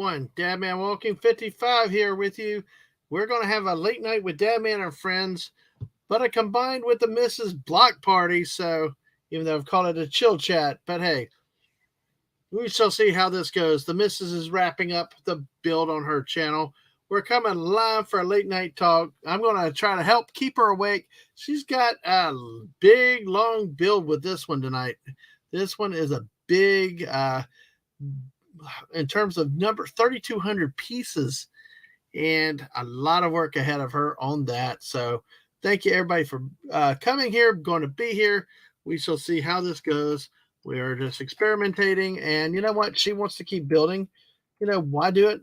everyone. Dadman Walking 55 here with you. We're going to have a late night with Dadman and friends, but I combined with the Mrs. Block Party. So even though I've called it a chill chat, but hey, we shall see how this goes. The Mrs. is wrapping up the build on her channel. We're coming live for a late night talk. I'm going to try to help keep her awake. She's got a big, long build with this one tonight. This one is a big, in terms of number, 3,200 pieces, and a lot of work ahead of her on that. So thank you, everybody, for coming here. Going to be here. We shall see how this goes. We are just experimenting, and you know what? She wants to keep building. You know, why do it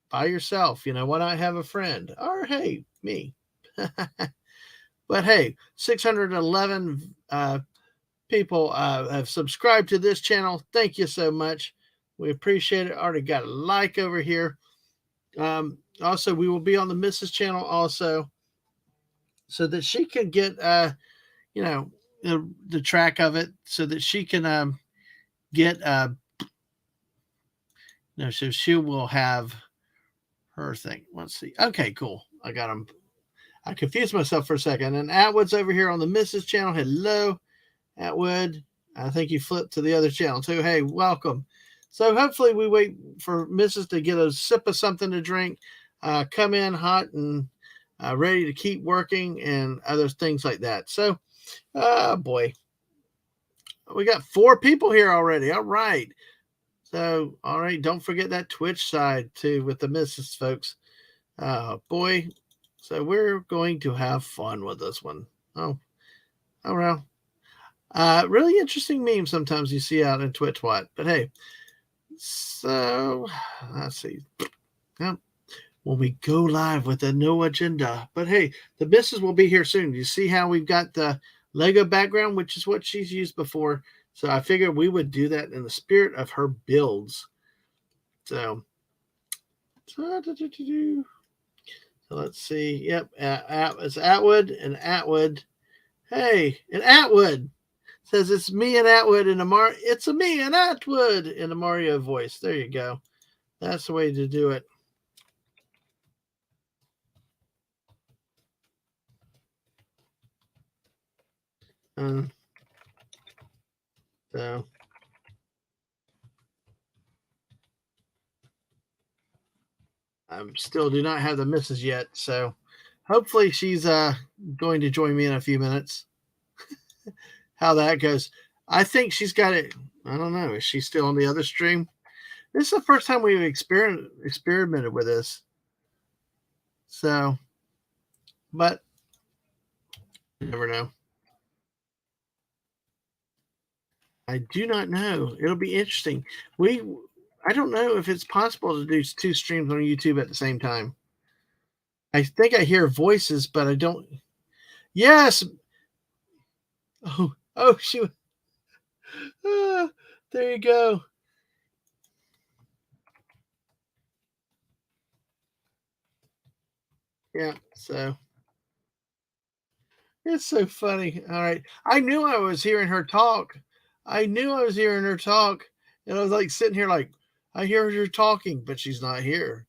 by yourself? You know, why not have a friend? Or, hey, me. But, hey, 611 people have subscribed to this channel. Thank you so much. We appreciate it. Already got a like over here. Also, we will be on the Mrs. channel also, so that she can get, you know, the track of it, so that she can get, you know, so she will have her thing. Let's see. Okay, cool. I got them. I confused myself for a second. And Atwood's over here on the Mrs. channel. Hello, Atwood. I think you flipped to the other channel too. Hey, welcome. So hopefully we wait for Mrs. to get a sip of something to drink, come in hot and ready to keep working, and other things like that. So, boy, we got 4 people here already. All right. So, all right, don't forget that Twitch side too with the Mrs. folks. Boy, so we're going to have fun with this one. Oh well. Really interesting memes sometimes you see out in Twitch what, but hey. So let's see. Well, when we go live with a no agenda, but hey, the Mrs. will be here soon. You see how we've got the Lego background, which is what she's used before. So I figured we would do that in the spirit of her builds. So let's see. Yep, it's Atwood and Atwood. Hey, and Atwood says it's me and Atwood in the It's a me and Atwood in the Mario voice. There you go. That's the way to do it. So I still do not have the Mrs. yet. So hopefully she's going to join me in a few minutes. How that goes. I think she's got it. I don't know. Is she still on the other stream? This is the first time we've experimented with this. So, but you never know. I do not know. It'll be interesting. I don't know if it's possible to do 2 streams on YouTube at the same time. I think I hear voices, but I don't. Yes. Oh, she. There you go. Yeah, so it's so funny. All right. I knew I was hearing her talk. And I was like sitting here like, I hear her talking, but she's not here.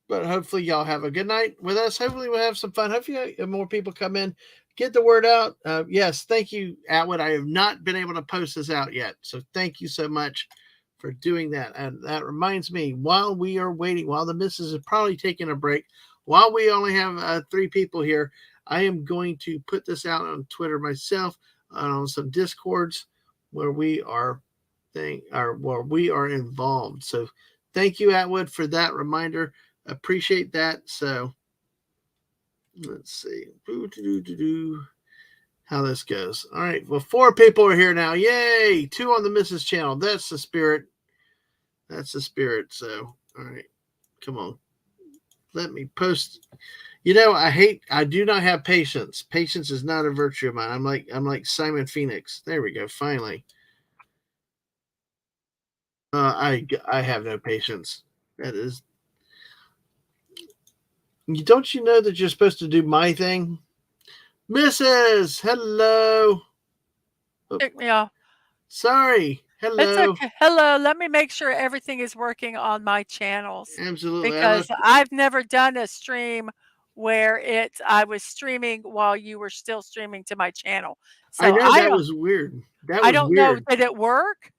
But hopefully y'all have a good night with us. Hopefully we'll have some fun. Hopefully more people come in, get the word out. Yes, thank you, Atwood. I have not been able to post this out yet. So thank you so much for doing that. And that reminds me, while we are waiting, while the Mrs. is probably taking a break, while we only have 3 people here, I am going to put this out on Twitter myself, on some Discords where we are involved. So thank you, Atwood, for that reminder. Appreciate that. So let's see how this goes. All right. Well, 4 people are here now. Yay. 2 on the Mrs. channel. That's the spirit. So, all right. Come on. Let me post. You know, I do not have patience. Patience is not a virtue of mine. I'm like Simon Phoenix. There we go. Finally. I have no patience. That is. Don't you know that you're supposed to do my thing? Mrs. Hello. Kick me off. Sorry. It's Hello. okay. Hello, let me make sure everything is working on my channels Absolutely. I because left. I've never done a stream where I was streaming while you were still streaming to my channel. I So know that was weird. That I was don't know, weird. did it work?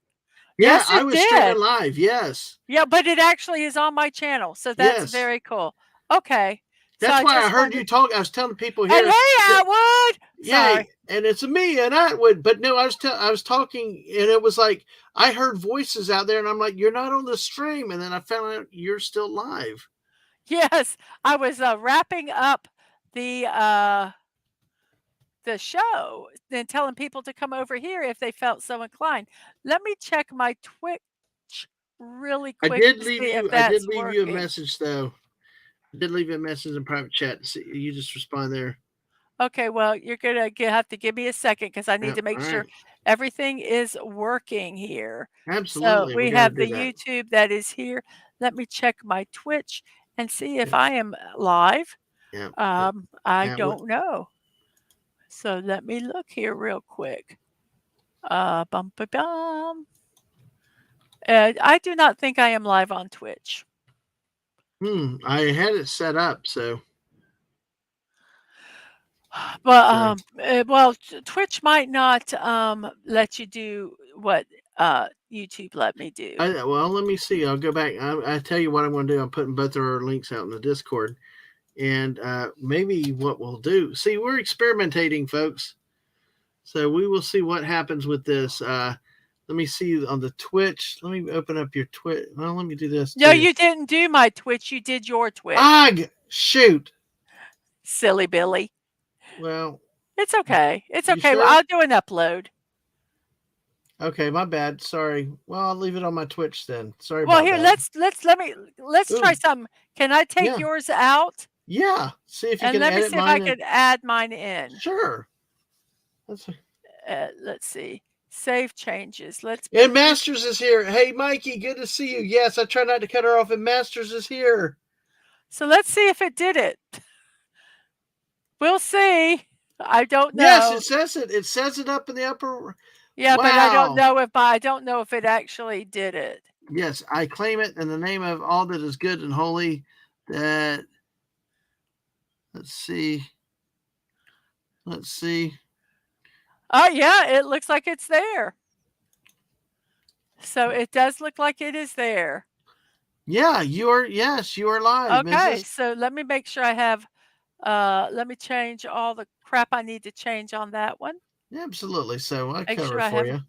Yeah, Yes, I it was streaming did. live. Yes. Yeah, but it actually is on my channel, so that's Yes. very cool. Okay. So That's I why I just heard you wanted talk. I was telling people and here hey, that, Atwood! yay, Sorry. and it's me and Atwood. But no, I was talking, and it was like I heard voices out there, and I'm like, "You're not on the stream," and then I found out you're still live. Yes, I was, wrapping up the, uh the show and telling people to come over here if they felt so inclined. Let me check my Twitch really quick to see if I did that's leave you a working. message though. I did leave you a message in private chat. See, you just respond there. Okay, well, you're gonna have to give me a second because I need Yep. to make All sure right. everything is working here. So Absolutely. We we got to have do the that. YouTube that is here. Let me check my Twitch and see if Yep. I am live. Yep. I Atwood. don't know. So let me look here real quick. Bum, ba, bum. I do not think I am live on Twitch. I had it set up, so Well, so Twitch might not let you do what YouTube let me do. well, let me see. I'll go back. I tell you what I'm going to do. I'm putting both of our links out in the Discord, and maybe what we'll do. See, we're experimenting, folks. So we will see what happens with this. Let me see on the Twitch. Let me open up your Twitch. Well, let me do this No, too. you didn't do my Twitch. You did your Twitch. Ah, shoot. Silly Billy. Well, It's okay. It's you okay. Well, sure? I'll do an upload. Okay, my bad. Sorry. Well, I'll leave it on my Twitch then. Sorry Well, about here, that. let's try Ooh, something. Can I take yeah, yours out? yeah. See if you And can let me edit see if I mine and can add mine in. sure. That's Let's see. Save changes. Let's And put this. Masters is here. Hey, Mikey, good to see you. Yes, I try not to cut her off, and Masters is here. So let's see if it did it. We'll see. I don't Yes, know. it says it. It says it up in the upper. Yeah, but Wow. I don't know if it actually did it. Yes, I claim it in the name of all that is good and holy. That let's see. Let's see. Oh yeah, it looks like it's there. So it does look like it is there. Yeah, you are. Yes, you are live, Okay, Mrs. so let me make sure I have let me change all the crap I need to change on that one. Absolutely. So I Make sure cover I for have you.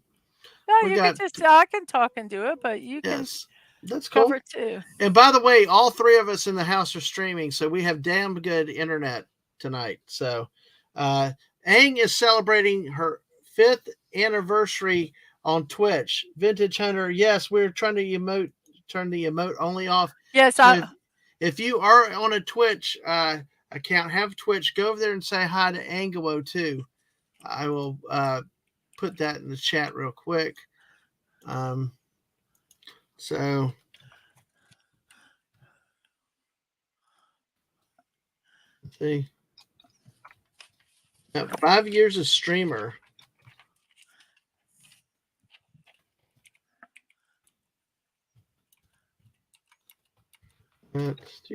no, We you can got just I can talk and do it, but you can yes. That's cool. cover too. And by the way, all three of us in the house are streaming, so we have damn good internet tonight. So, uh, Aang is celebrating her 5th anniversary on Twitch. Vintage Hunter, yes, we're trying to turn the emote only off. Yes, So if you are on a Twitch account, have Twitch, go over there and say hi to Angelo too. I will put that in the chat real quick. Um, so let's see. 5 years as streamer.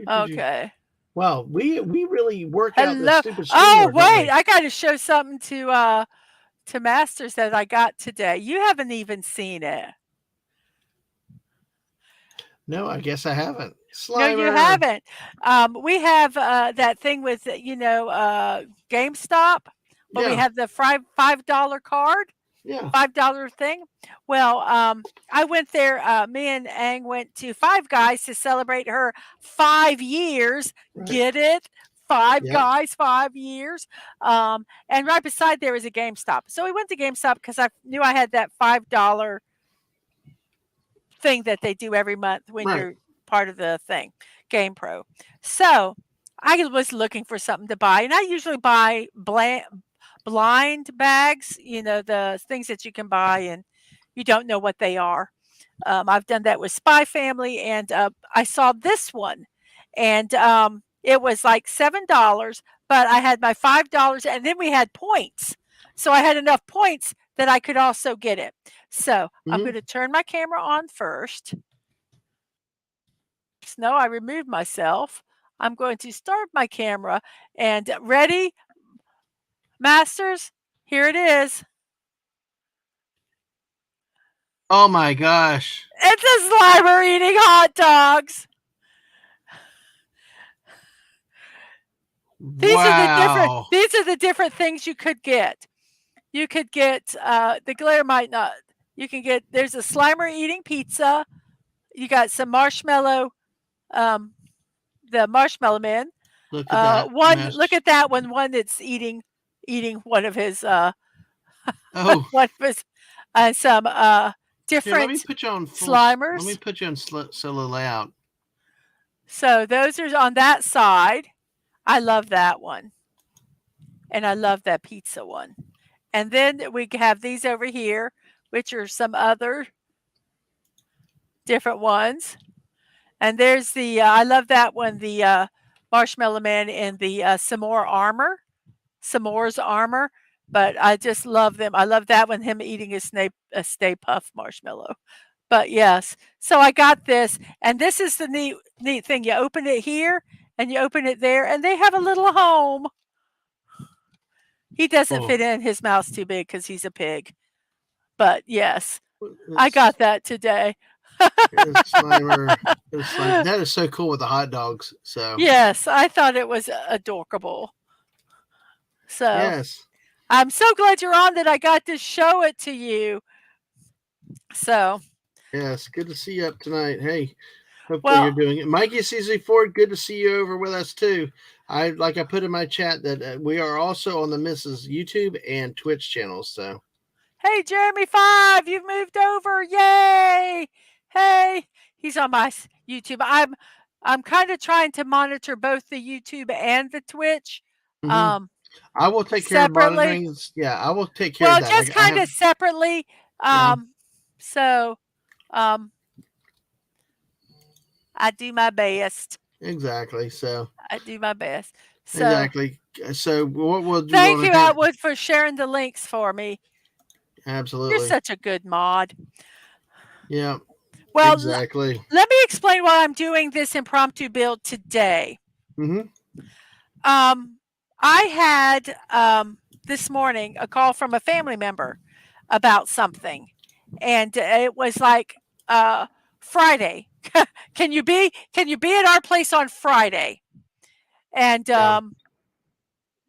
okay. Wow, we really work out this Hello. stupid Oh, StreamYard, don't wait, we? I got to show something to Masters that I got today. You haven't even seen it. No, I guess I haven't. No, you Slimer. haven't. We have that thing with GameStop, where we Yeah, have the $5 card, yeah, $5 thing. Well, I went there. Me and Ang went to Five Guys to celebrate her 5 years. right. Get it? Five Yep, Guys, 5 years. And right beside there is a GameStop. So we went to GameStop because I knew I had that $5 thing that they do every month when right. you're part of the thing, Game Pro. So I was looking for something to buy, and I usually buy blind bags, the things that you can buy and you don't know what they are. I've done that with Spy Family, and I saw this one, and it was like $7, but I had my $5, and then we had points. So I had enough points that I could also get it. So I'm Hmm. going to turn my camera on first. No, I removed myself. I'm going to start my camera and ready, masters? Here it is. Oh my gosh. It's a Slimer eating hot dogs. Wow. These are the different things you could get. You could get the glare might not. You can get there's a Slimer eating pizza. You got some marshmallow, um, the marshmallow man. Look at that One look mess. at that one. One that's eating one of his Oh, one of his some here, let me different put you on full. Let me Slimers. put you on solo layout. So those are on that side. I love that one. And I love that pizza one. And then we have these over here, which are some other different ones. And there's the I love that one, the Marshmallow Man in the S'more's armor. But I just love them. I love that one, him eating a Stay Puff marshmallow. But yes, so I got this, and this is the neat thing. You open it here, and you open it there, and they have a little home. He doesn't Oh, fit in. His mouth's too big because he's a pig. But yes, I it's got that today. here's Slimer. Here's Slimer. That is so cool with the hot dogs. So Yes, I thought it was adorable. So yes, I'm so glad you're on that I got to show it to you. So, yes. Good to see you up tonight. Hey, hopefully you're well, doing it. Mikey CZ Ford, good to see you over with us too. I put in my chat that we are also on the Mrs. YouTube and Twitch channels. So hey, Jeremy 5, you've moved over. Yay! Hey, he's on my YouTube. I'm kind of trying to monitor both the YouTube and the Twitch hmm um, I will take care of separately. monitoring. Yeah, I will take care of Well, that. just Like I kind have. of separately. Yeah, So um, I do my best. exactly. So I do my best. So exactly. So what we'll do thank want you, to have Atwood, for sharing the links for me. You're absolutely. such a good mod. Yeah, Well, exactly. let me explain why I'm doing this impromptu build today. Hmm. Um, I had this morning a call from a family member about something, and it was like Friday. Can you be at our place on Friday? And Yeah.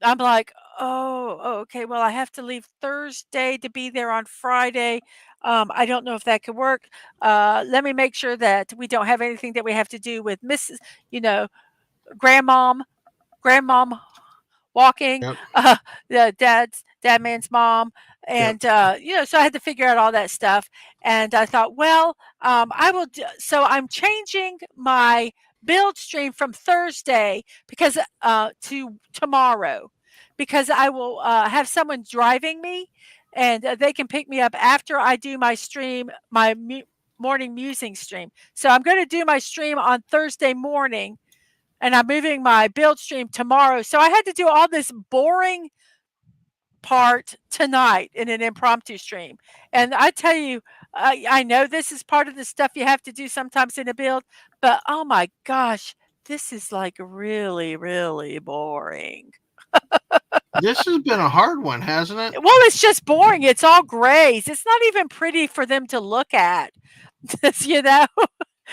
I'm like, oh, okay. Well, I have to leave Thursday to be there on Friday. I don't know if that could work. Let me make sure that we don't have anything that we have to do with Mrs. You know, grandmom, grandmom walking, Yep. the dad man's mom, Yep. and so I had to figure out all that stuff. And I thought, well, I will. So I'm changing my build stream from Thursday because to tomorrow, because I will have someone driving me, and they can pick me up after I do my stream, my morning musing stream. So I'm going to do my stream on Thursday morning, and I'm moving my build stream tomorrow. So I had to do all this boring part tonight in an impromptu stream. And I tell you, I know this is part of the stuff you have to do sometimes in a build, but oh my gosh, this is like really, really boring. This has been a hard one, hasn't it? Well, it's just boring. It's all grays. It's not even pretty for them to look at. you know,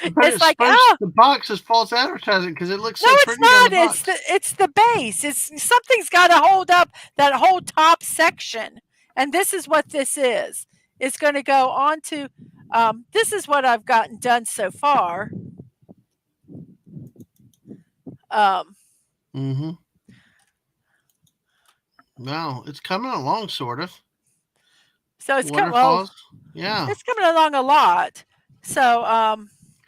But it's it's like, supposed oh, the box is false advertising because it looks no, so it's pretty on the not. box. It's the base. It's something's got to hold up that whole top section, and this is what this is. It's going to go on to. This is what I've gotten done so far. Um, Mm-hmm. Wow, it's coming along, sort of. so Waterfalls. Yeah. it's coming along a lot. So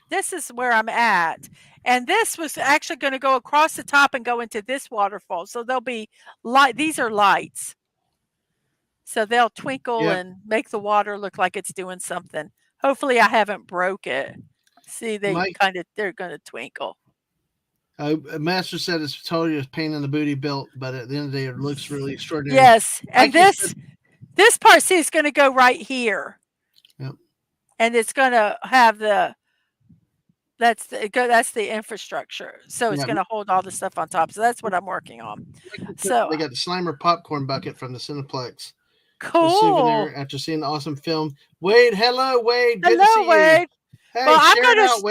this is where I'm at. And this was actually going to go across the top and go into this waterfall. So there'll be light. These are lights. So they'll twinkle Yep. and make the water look like it's doing something. Hopefully I haven't broke it. See, Mike, they're going to twinkle. Master said it's totally a pain in the booty built, but at the end of the day, it looks really extraordinary. Yes. And Mikey said, this part, see, is going to go right here. and it's going to have that's the infrastructure. So it's Yeah, going to hold all the stuff on top. So that's what I'm working on. So they got the Slimer popcorn bucket from the Cineplex. The cool. souvenir after seeing the awesome film. Wade, hello, Wade. Good to Hello, see you. Wade. Hey, Well, I'm share it going out, to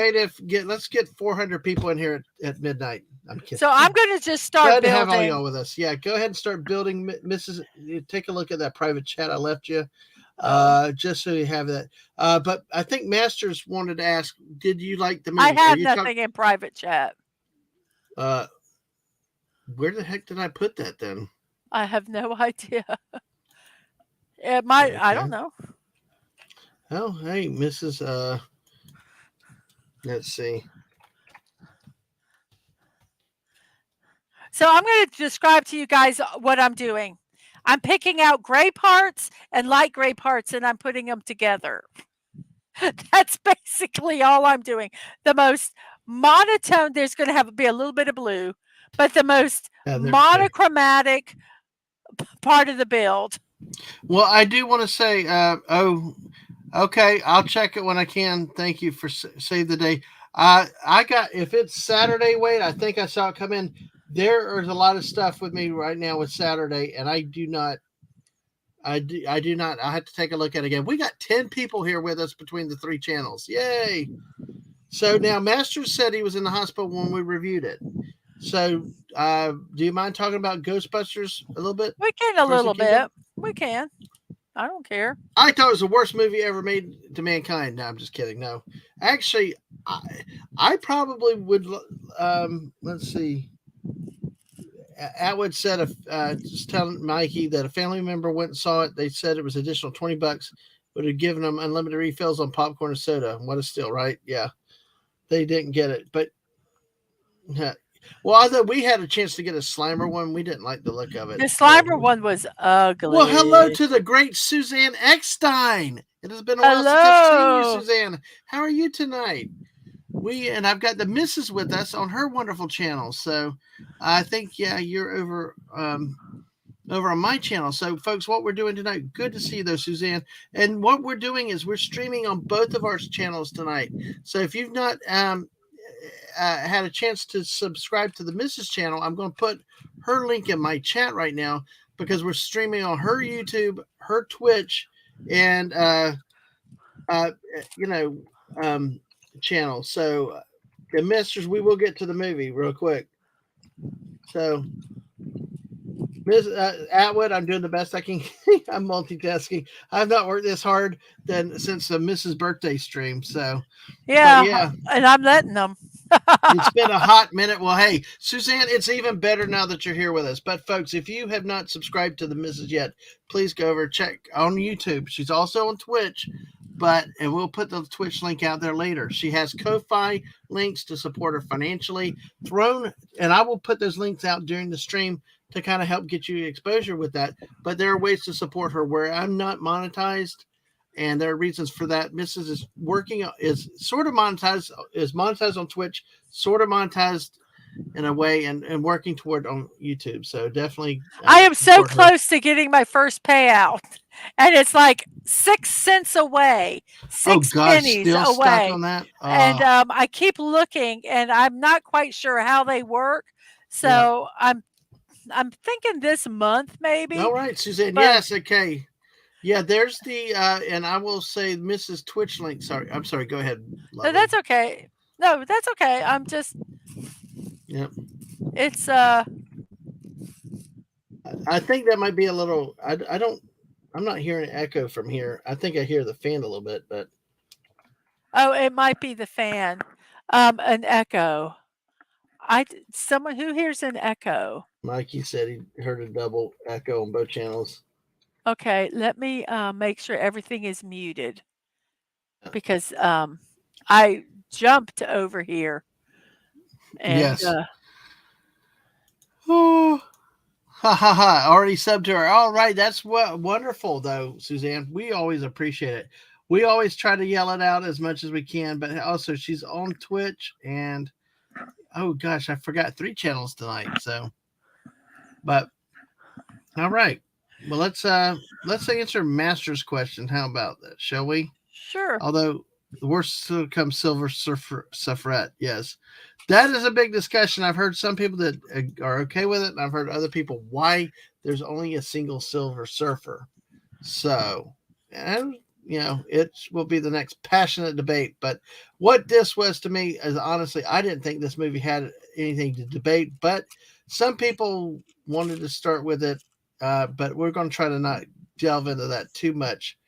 Wade. Let's get 400 people in here at midnight. I'm kidding. so I'm going to just start Glad to have all building. y'all with us. Yeah, go ahead and start building, Mrs. Take a look at that private chat I left you, just so you have that. But I think Masters wanted to ask, did you like the I movie? Are have you talking? nothing in private chat. Where the heck did I put that then? I have no idea. It might. I Okay. don't know. Oh, hey, Mrs. Let's see. So I'm going to describe to you guys what I'm doing. I'm picking out gray parts and light gray parts, and I'm putting them together. That's basically all I'm doing. The most monotone, there's going to be a little bit of blue, but the most monochromatic part of the build. Well, I do want to say, okay, I'll check it when I can. Thank you for save the day. I got, if it's Saturday, Wade, I think I saw it come in. There is a lot of stuff with me right now with Saturday, and I do not. I do not. I have to take a look at it again. We got 10 people here with us between the 3 channels. Yay! So now Masters said he was in the hospital when we reviewed it. So do you mind talking about Ghostbusters a little bit? We can a little bit. We can. I don't care. I thought it was the worst movie ever made to mankind. No, I'm just kidding. No, actually, I probably would. Let's see. Atwood said, just telling Mikey that a family member went and saw it. They said it was additional $20, would have given them unlimited refills on popcorn and soda. What a steal, right? Yeah, they didn't get it, but well, although we had a chance to get a Slimer one, we didn't like the look of it. The Slimer one was ugly. Well, hello to the great Suzanne Eckstein. It has been a while since I've seen you, Suzanne. How are you tonight? And I've got the missus with us on her wonderful channel. So I think, yeah, you're over on my channel. So folks, what we're doing tonight, good to see you though, Suzanne. And what we're doing is we're streaming on both of our channels tonight. So if you've not had a chance to subscribe to the Mrs. channel, I'm going to put her link in my chat right now because we're streaming on her YouTube, her Twitch, and channel. So the Masters, we will get to the movie real quick. So Ms. Atwood, I'm doing the best I can. I'm multitasking. I've not worked this hard since the Mrs. birthday stream. So yeah, and I'm letting them. It's been a hot minute. Well, hey, Suzanne, it's even better now that you're here with us. But folks, if you have not subscribed to the Mrs. yet, please go over check on YouTube. She's also on Twitch, and we'll put the Twitch link out there later. She has Ko-Fi links to support her financially. And I will put those links out during the stream to kind of help get you exposure with that. But there are ways to support her where I'm not monetized. And there are reasons for that. Mrs. is sort of monetized on Twitch, sort of monetized in a way, and working toward on YouTube. So definitely, I am so close to getting my first payout, and it's like 6 cents away, 6 pennies still away. stuck on that. And I keep looking, and I'm not quite sure how they work. So I'm thinking this month maybe. All right, Suzanne. Yes, okay. Yeah, there's the and I will say Mrs. Twitch link. Sorry, I'm sorry. Go ahead. No, that's okay. No, that's okay. I'm just. Yep. It's I think that might be a little. I'm not hearing an echo from here. I think I hear the fan a little bit, but. Oh, it might be the fan. An echo. Someone who hears an echo. Mikey said he heard a double echo on both channels. Okay, let me make sure everything is muted because I jumped over here. And, yes. Oh, ha ha ha! Already subbed to her. All right, that's wonderful though, Suzanne. We always appreciate it. We always try to yell it out as much as we can, but also she's on Twitch and oh gosh, I forgot 3 channels tonight. So, but all right. Well, let's answer Master's question. How about that? Shall we? Sure. Although the worst still comes Silver Suffrette. Yes, that is a big discussion. I've heard some people that are okay with it, and I've heard other people why there's only a single Silver Surfer. So, and it will be the next passionate debate. But what this was to me is honestly, I didn't think this movie had anything to debate. But some people wanted to start with it, but we're going to try to not delve into that too much.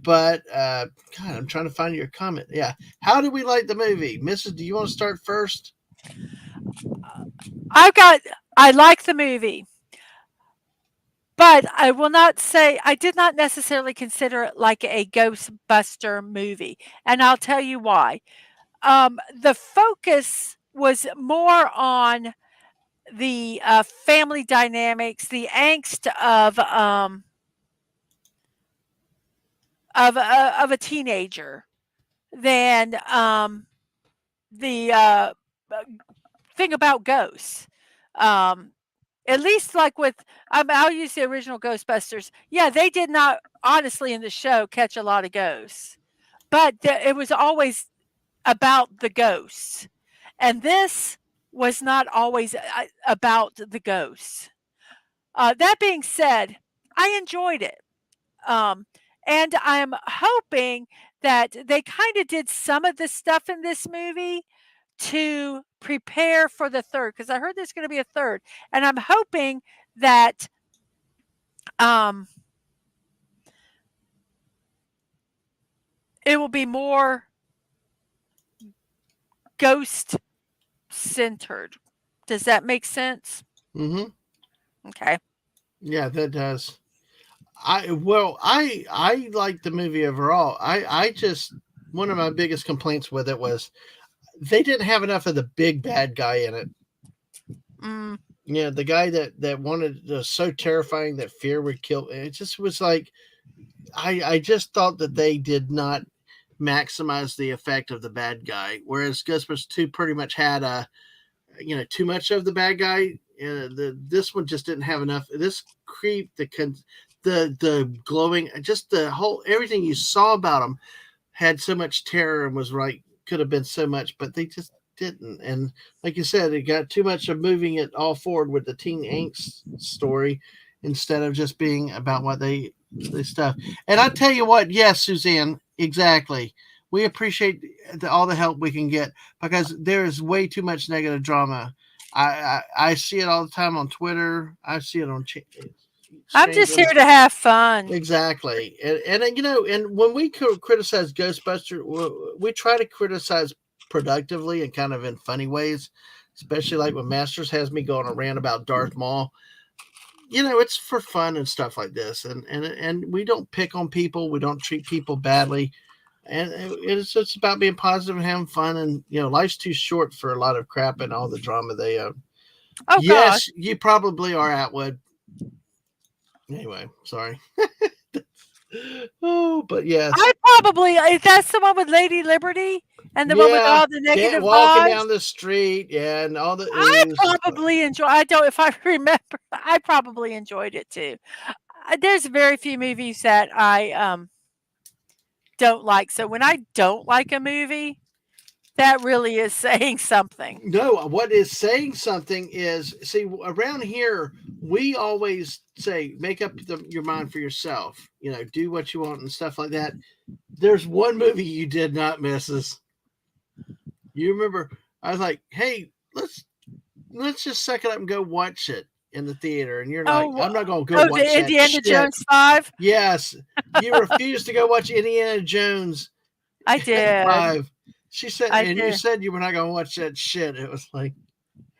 But God, I'm trying to find your comment. Yeah, how do we like the movie, Mrs.? Do you want to start first? I like the movie, but I will not say I did not necessarily consider it like a Ghostbuster movie, and I'll tell you why. The focus was more on the family dynamics, the angst of a teenager than the thing about ghosts. Um, at least like with I'll use the original Ghostbusters. Yeah, they did not honestly in the show catch a lot of ghosts, but it was always about the ghosts, and this was not always about the ghosts. That being said, I enjoyed it. Um, and I'm hoping that they kind of did some of the stuff in this movie to prepare for the third, because I heard there's going to be a third, and I'm hoping that um, it will be more ghost centered. Does that make sense? Mm-hmm. Okay. Yeah, that does. I like the movie overall. I just one of my biggest complaints with it was they didn't have enough of the big bad guy in it. Mm. Yeah, the guy that wanted was so terrifying that fear would kill. It just was like I just thought that they did not maximize the effect of the bad guy, whereas Ghostbusters 2 pretty much had too much of the bad guy. This one just didn't have enough. This creep, the glowing, just the whole everything you saw about him had so much terror and was right could have been so much, but they just didn't. And like you said, it got too much of moving it all forward with the teen angst story instead of just being about what they stuff. And I tell you what, yes, Suzanne, exactly. We appreciate all the help we can get because there is way too much negative drama. I see it all the time on Twitter. I see it on I'm just here exchanges. to have fun. Exactly, and when we criticize Ghostbusters, we try to criticize productively and kind of in funny ways, especially like when Masters has me going a rant about Darth Maul. It's for fun and stuff like this, and we don't pick on people, we don't treat people badly, and it's just about being positive and having fun. And life's too short for a lot of crap and all the drama they have. Oh gosh. Yes, you probably are, Atwood. Anyway, sorry. Oh, but yes. I probably that's the one with Lady Liberty and the one with Yeah, all the negative walking vibes. down the street, yeah, and all the I ooze. probably enjoy. I don't. If I remember, I probably enjoyed it too. There's very few movies that I don't like. So when I don't like a movie, that really is saying something. No, what is saying something is, see, around here, we always say, make up your mind for yourself, do what you want and stuff like that. There's one movie you did not miss. You remember, I was like, hey, let's just suck it up and go watch it in the theater. And you're like, Oh, I'm not going to go oh, the watch that Indiana shit. Jones 5. Yes, you refused to go watch Indiana Jones I did. 5. She said, I and you did. said you were not going to watch that shit. It was like,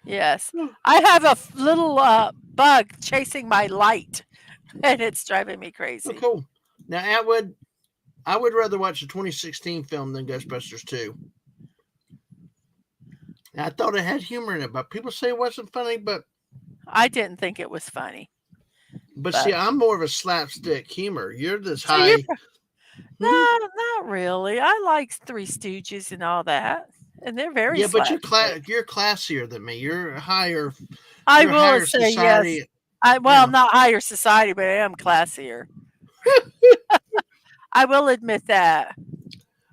Yes. oh, I have a little bug chasing my light, and it's driving me crazy. cool. Now, I would rather watch a 2016 film than Ghostbusters 2. I thought it had humor in it, but people say it wasn't funny. I didn't think it was funny, See, but I'm more of a slapstick humor. You're this so you're high. Hmm? no, not really. I like Three Stooges and all that, and they're very Yeah, but slapstick. you're classier than me. I You're will higher say yes. society. I'm not higher society, but I am classier. I will admit that.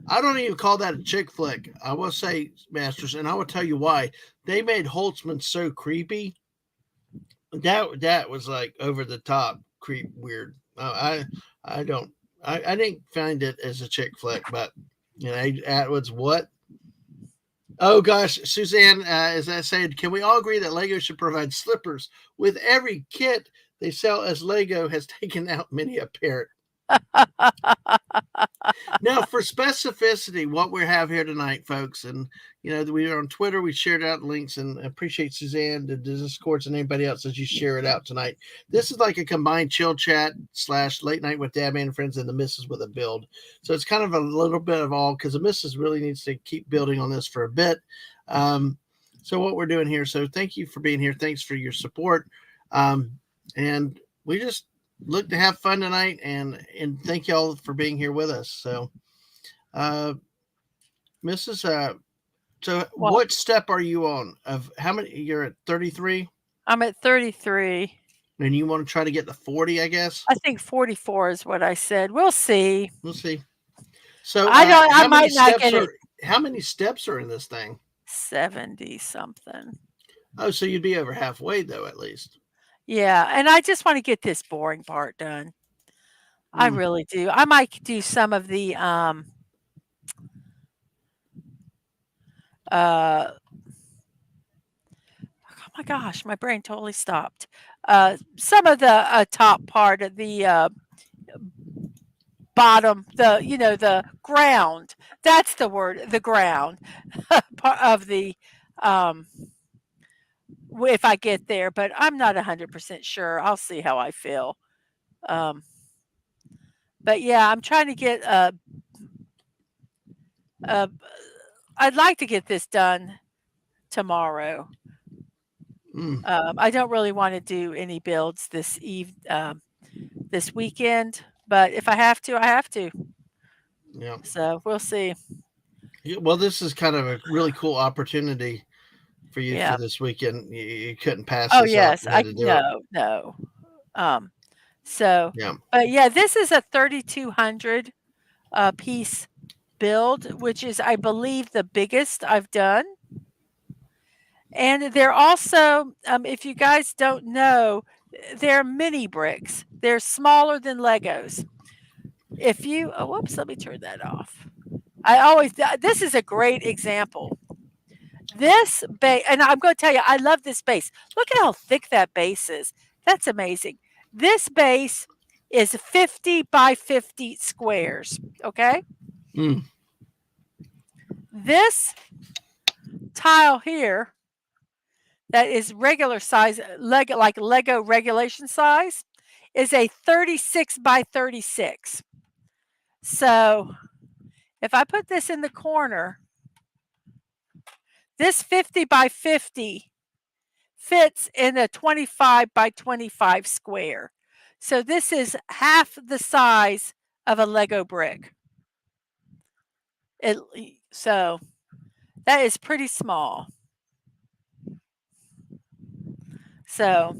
I don't even call that a chick flick. I will say, Masters, and I will tell you why. They made Holtzman so creepy. That was like over the top, creep, weird. I don't I didn't find it as a chick flick, but Atwood's what? Oh gosh, Suzanne, as I said, can we all agree that Lego should provide slippers with every kit they sell, as Lego has taken out many a parent? Now, for specificity, what we have here tonight, folks, and we are on Twitter. We shared out links, and I appreciate Suzanne, the Discords, and anybody else as you share it out tonight. This is like a combined chill chat / late night with Dad, Man, and Friends, and the Missus with a build. So it's kind of a little bit of all, because the Missus really needs to keep building on this for a bit. So what we're doing here. So thank you for being here. Thanks for your support. And we just look to have fun tonight, and thank y'all for being here with us. So Mrs. So Well, what step are you on? Of how many? You're at 33, I'm at 33. and you want to try to get to 40, I guess. I think 44 is what I said. We'll see. We'll see. So I might not get it. How many steps are in this thing? 70 something. Oh, so you'd be over halfway though, at least. Yeah, and I just want to get this boring part done. I really do. I might do some of the oh my gosh, my brain totally stopped. Some of the top part of the bottom, the ground. That's the word, the ground part of the if I get there, but I'm not 100% sure. I'll see how I feel. But yeah, I'm trying to get I'd like to get this done tomorrow. I don't really want to do any builds this weekend, but if I have to, I have to. Yeah. So we'll see. Well, this is kind of a really cool opportunity for you Yeah. for this weekend. You couldn't pass Oh this up. yes, You had to do it. no. So Yeah. but yeah, this is a 3,200 piece build, which is, I believe, the biggest I've done. And they're also, if you guys don't know, they're mini bricks. They're smaller than Legos. If you, oh, whoops, let me turn that off. This is a great example. This base, and I'm going to tell you, I love this base. Look at how thick that base is. That's amazing. This base is 50 by 50 squares. Okay. This tile here, that is regular size, like Lego regulation size, is a 36 by 36. So if I put this in the corner, this 50 by 50 fits in a 25 by 25 square. So this is half the size of a Lego brick. So that is pretty small. So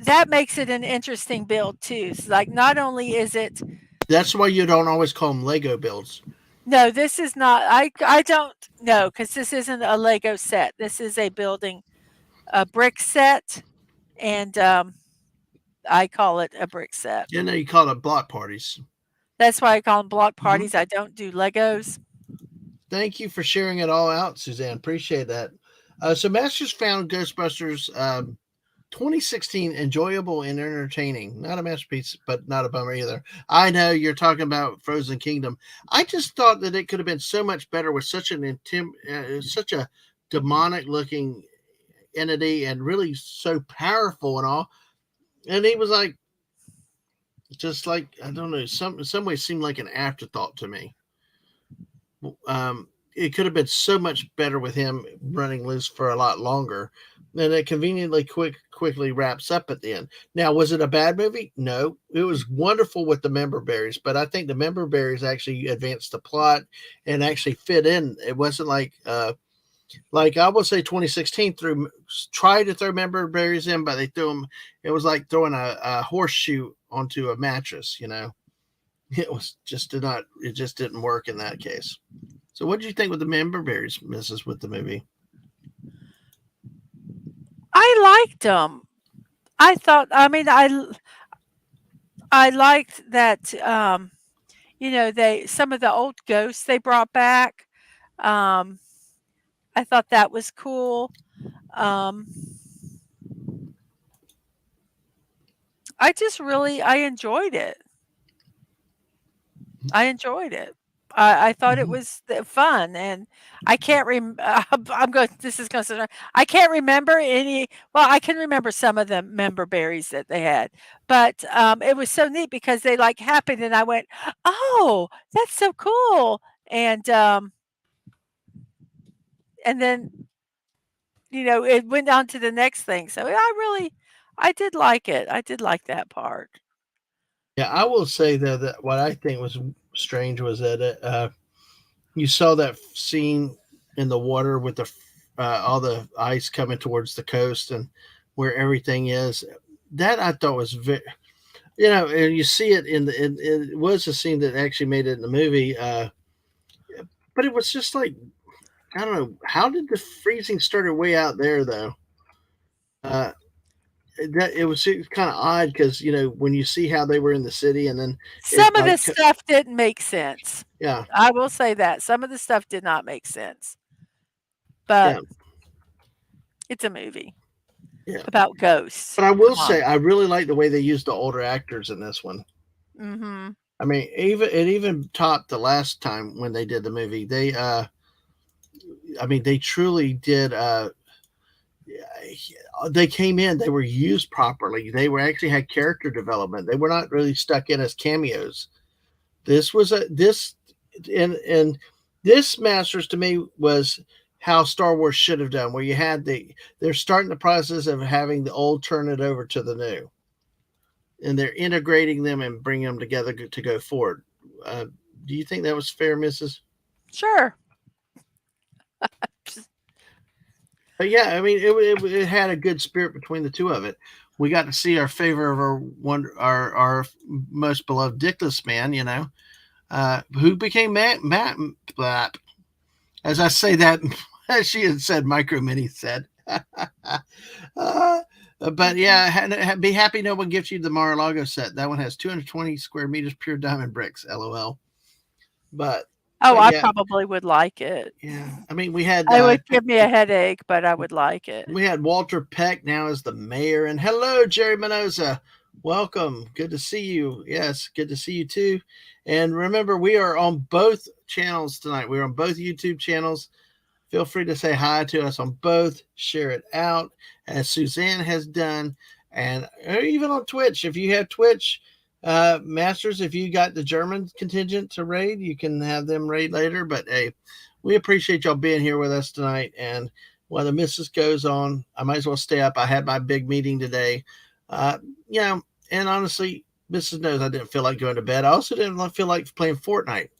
that makes it an interesting build too. So like, not only is it, that's why you don't always call them Lego builds. No, this is not. I don't know, because this isn't a Lego set. This is a brick set, and I call it a brick set. You know, you call it block parties. That's why I call them block parties. I don't do Legos. Thank you for sharing it all out, Suzanne. Appreciate that. So Masters found Ghostbusters 2016 enjoyable and entertaining. Not a masterpiece, but not a bummer either. I know you're talking about Frozen Kingdom. I just thought that it could have been so much better with such such a demonic looking entity, and really so powerful and all. And he was like, just like, I don't know, in some ways seemed like an afterthought to me. It could have been so much better with him running loose for a lot longer. Then it conveniently quickly wraps up at the end. Now, was it a bad movie? No, it was wonderful with the member berries, but I think the member berries actually advanced the plot and actually fit in. It wasn't like I will say 2016 tried to throw member berries in, but they threw them. It was like throwing a horseshoe onto a mattress, you know. it just didn't work in that case. So what did you think with the member berries, Mrs. with the movie? I liked them. I thought, I mean, I liked that, they some of the old ghosts they brought back. Um, I thought that was cool. Um, I enjoyed it. I enjoyed it. I thought it Mhm. was fun, and I can't I'm going. This is going to. I can't remember any. Well, I can remember some of the member berries that they had, but it was so neat because they like happened, and I went, "Oh, that's so cool!" And then it went on to the next thing. So I did like it. I did like that part. Yeah, I will say though that what I think was strange was that you saw that scene in the water with the all the ice coming towards the coast and where everything is. That I thought was very, and you see it it was a scene that actually made it in the movie. But it was just like I don't know how did the freezing started way out there though. Uh, that it was kind of odd because when you see how they were in the city and then it Some of the stuff didn't make sense. yeah, I will say that. Some of the stuff did not make sense, yeah, but it's a movie yeah. about ghosts. But I will Come on. say I really like the way they used the older actors in this one. Mhm. I mean, even topped the last time when they did the movie. I mean, they truly did. They came in, they were used properly. They were actually had character development. They were not really stuck in as cameos. This was a this and this Masters to me was how Star Wars should have done, where you had they're starting the process of having the old turn it over to the new, and they're integrating them and bringing them together to go forward. Uh, do you think that was fair, Mrs.? Sure. But yeah, I mean, it had a good spirit between the two of it. We got to see our favorite of our most beloved Dickless man, who became Matt. As I say that, as she had said, Micro Mini said. uh, but Mhm. yeah, be happy no one gives you the Mar-a-Lago set. That one has 220 square meters pure diamond bricks. LOL. But Oh, but I yeah, probably would like it. yeah. I mean, we had It would give me a headache, but I would like it. Walter Peck now as the mayor, and hello, Jerry Menoza. Welcome. Good to see you. Yes, good to see you too. And remember, we are on both channels tonight. We're on both YouTube channels. Feel free to say hi to us on both. Share it out as Suzanne has done, and even on Twitch. If you have Twitch, Masters, if you got the German contingent to raid, you can have them raid later. But hey, we appreciate y'all being here with us tonight. And while the missus goes on, I might as well stay up. I had my big meeting today. Uh, and honestly, Mrs. knows I didn't feel like going to bed. I also didn't feel like playing Fortnite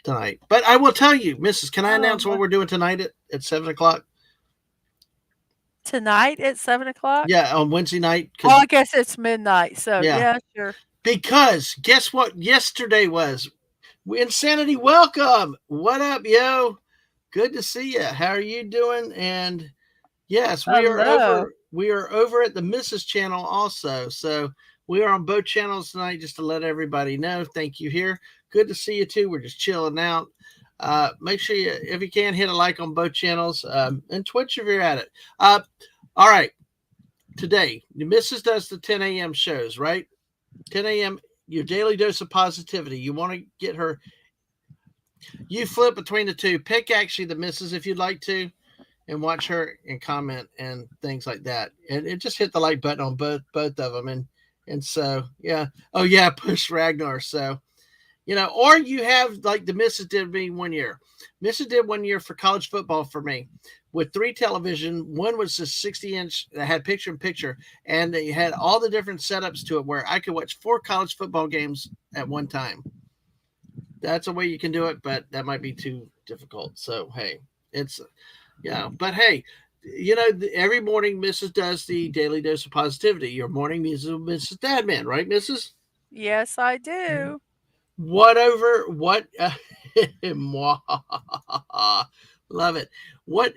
tonight. But I will tell you, Mrs., can I Oh, announce what my. we're doing tonight at 7 o'clock? Tonight at 7 o'clock? Yeah, on Wednesday night. Oh, Because I guess it's midnight. So, yeah, yeah, sure. because guess what? Yesterday was Insanity. Welcome. What up, yo? Good to see you. How are you doing? And yes, we are Hello. over. We are over at the Mrs. channel also. So we are on both channels tonight, just to let everybody know. Thank you here. Good to see you too. We're just chilling out. Make sure you, if you can, hit a like on both channels and Twitch if you're at it. All right, today the Mrs. does the 10 a.m. shows, right? 10 a.m. Your daily dose of positivity. You want to get her. You flip between the two. Pick actually the Mrs. if you'd like to, and watch her and comment and things like that. And just hit the like button on both of them. And so yeah. Oh yeah, push Ragnar. So or you have like the Mrs. did me 1 year. Mrs. did 1 year for college football for me with 3 television. One was a 60-inch that had picture in picture, and they had all the different setups to it where I could watch 4 college football games at one time. That's a way you can do it, but that might be too difficult. So hey, it's but hey, every morning Mrs. does the daily dose of positivity. Your morning Mrs. Dadman, right, Mrs.? Yes, I do. Whatever, what, love it. What,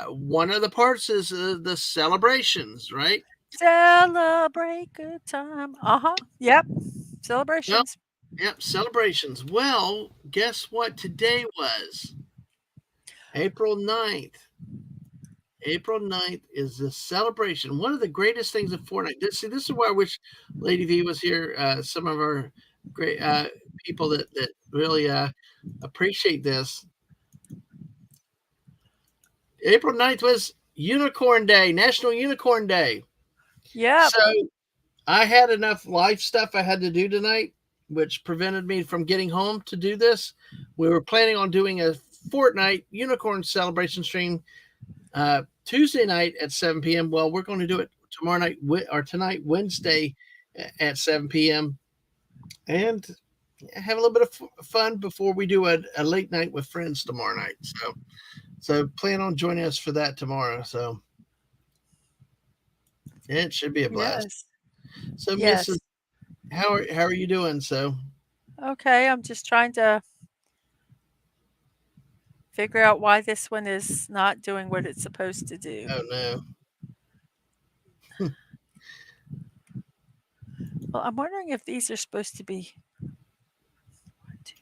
one of the parts is the celebrations, right? Celebrate good time. Yep. Yep, Celebrations. yep, celebrations. Well, guess what today was? April 9th. April 9th is the celebration. One of the greatest things of Fortnite. This is why I wish Lady V was here. Some of our great people that really appreciate this. April 9th was Unicorn Day, National Unicorn Day. Yep. So I had enough life stuff I had to do tonight, which prevented me from getting home to do this. We were planning on doing a Fortnite Unicorn celebration stream Tuesday night at 7 p.m. Well, we're going to do it tomorrow night or tonight, Wednesday at 7 p.m. and have a little bit of fun before we do a late night with friends tomorrow night. So plan on joining us for that tomorrow. So it should be a blast. Yes. So, Mrs., Yes. how are you doing? So, Okay. I'm just trying to figure out why this one is not doing what it's supposed to do. oh no, Well, I'm wondering if these are supposed to be 1, 2,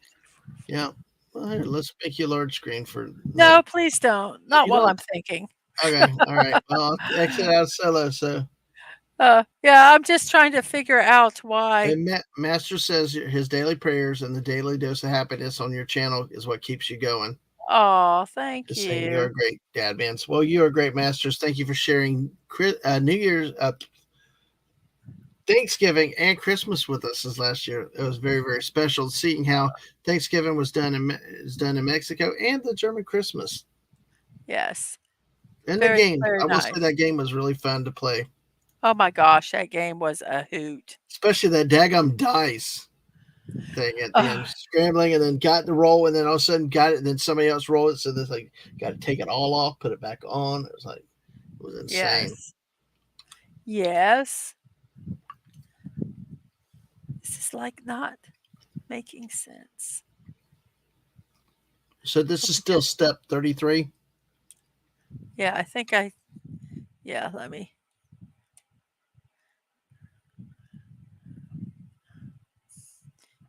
3, 4. yeah. Well, here, let's make you large screen for No, that. please don't. Not You while don't. I'm thinking. Okay, all right. Well, I'll exit out solo. So, Yeah, I'm just trying to figure out why. and Master says his daily prayers and the daily dose of happiness on your channel is what keeps you going. Oh, thank Just saying, you're you. a great dad, man. Well, you are great, Masters. Thank you for sharing New Year's, Thanksgiving, and Christmas with us this last year. It was very, very special seeing how Thanksgiving was done in Mexico and the German Christmas Yes. and the Very, game. very I will say nice. that game was really fun to play, Oh my gosh, that game was a hoot. especially that daggum dice thing at the end, Oh, scrambling and then got the roll, and then all of a sudden got it, and then somebody else rolled it. So there's like, got to take it all off, put it back on. It was like, it was insane. yes. Yes. This is like not making sense. So this is still step 33. Yeah, yeah, let me.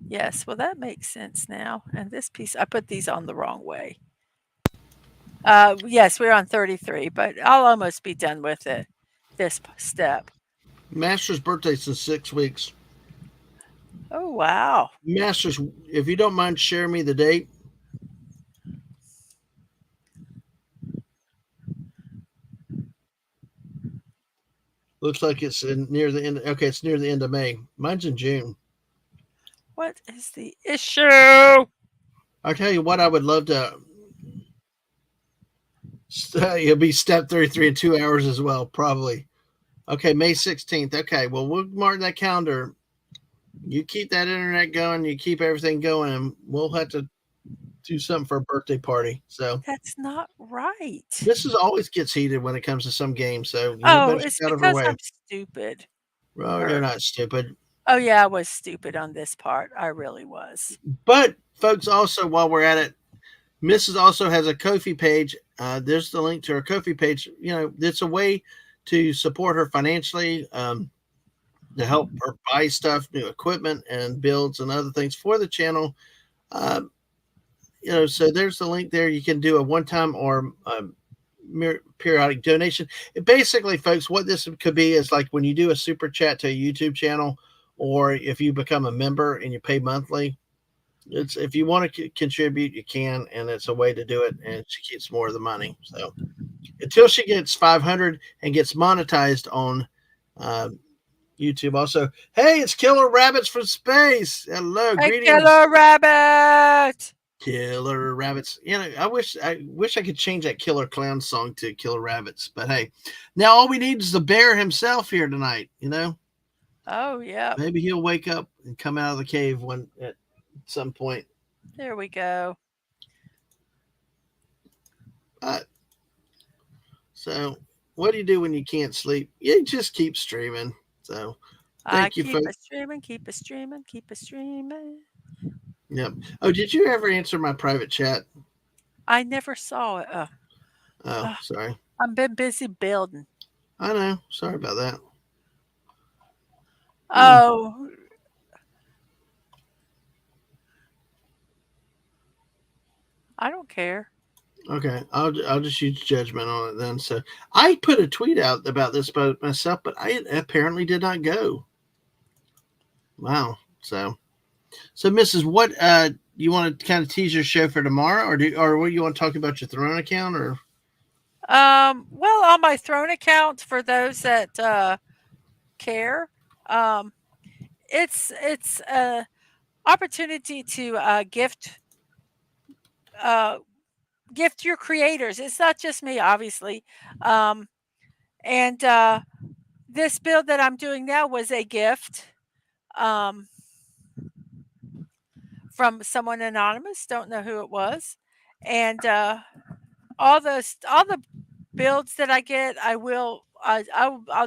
Yes, well, that makes sense now. And this piece, I put these on the wrong way. Yes, we're on 33, but I'll almost be done with it. This step. Master's birthday's in 6 weeks. Oh, wow. Masters, if you don't mind sharing me the date. Looks like it's near the end. Okay, it's near the end of May. Mine's in June. What is the issue? I'll tell you what, I would love to. It'll be step 33 in 2 hours as well, probably. Okay, May 16th. Okay, well, we'll mark that calendar. You keep that internet going, you keep everything going, and we'll have to do something for a birthday party. So That's not right. this is always gets heated when it comes to some games. So you Oh, better it's stay out of her because way. I'm stupid. Well, you're Or not stupid. oh yeah, I was stupid on this part. I really was. But folks, also while we're at it, Mrs. also has a Ko-fi page. There's the link to her Ko-fi page. You know, it's a way to support her financially, to help her buy stuff, new equipment, and builds and other things for the channel. Um, you know, so there's the link there. You can do a one-time or periodic donation. Basically, folks, what this could be is like when you do a super chat to a YouTube channel, or if you become a member and you pay monthly. It's if you want to contribute, you can, and it's a way to do it. And she keeps more of the money. So until she gets 500 and gets monetized on uh, YouTube. Also, hey, it's Killer Rabbits from Space. Hello, Hey, greetings, killer rabbit. Killer Rabbits. You know, I wish I could change that Killer Clown song to Killer Rabbits, but hey, now all we need is the bear himself here tonight. You know, Oh, yeah. maybe he'll wake up and come out of the cave one at some point. There we go. Uh, so, what do you do when you can't sleep? You just keep streaming. So, Thank you, Keep folks. it streaming, keep it streaming, keep it streaming. Yep. Oh, did you ever answer my private chat? I never saw it. Oh, Uh, sorry. I've been busy building. I know. Sorry about that. Hmm. Oh, I don't care. Okay, I'll just use judgment on it then. So I put a tweet out about this by myself, but I apparently did not go. Wow. So Mrs. What you want to kind of tease your show for tomorrow, or what you want to talk about your Throne account, or Well, on my Throne account, for those that care, um, it's a opportunity to uh, gift your creators. It's not just me, obviously, um, and this build that I'm doing now was a gift um, from someone anonymous. Don't know who it was, and all the builds that I get, I'll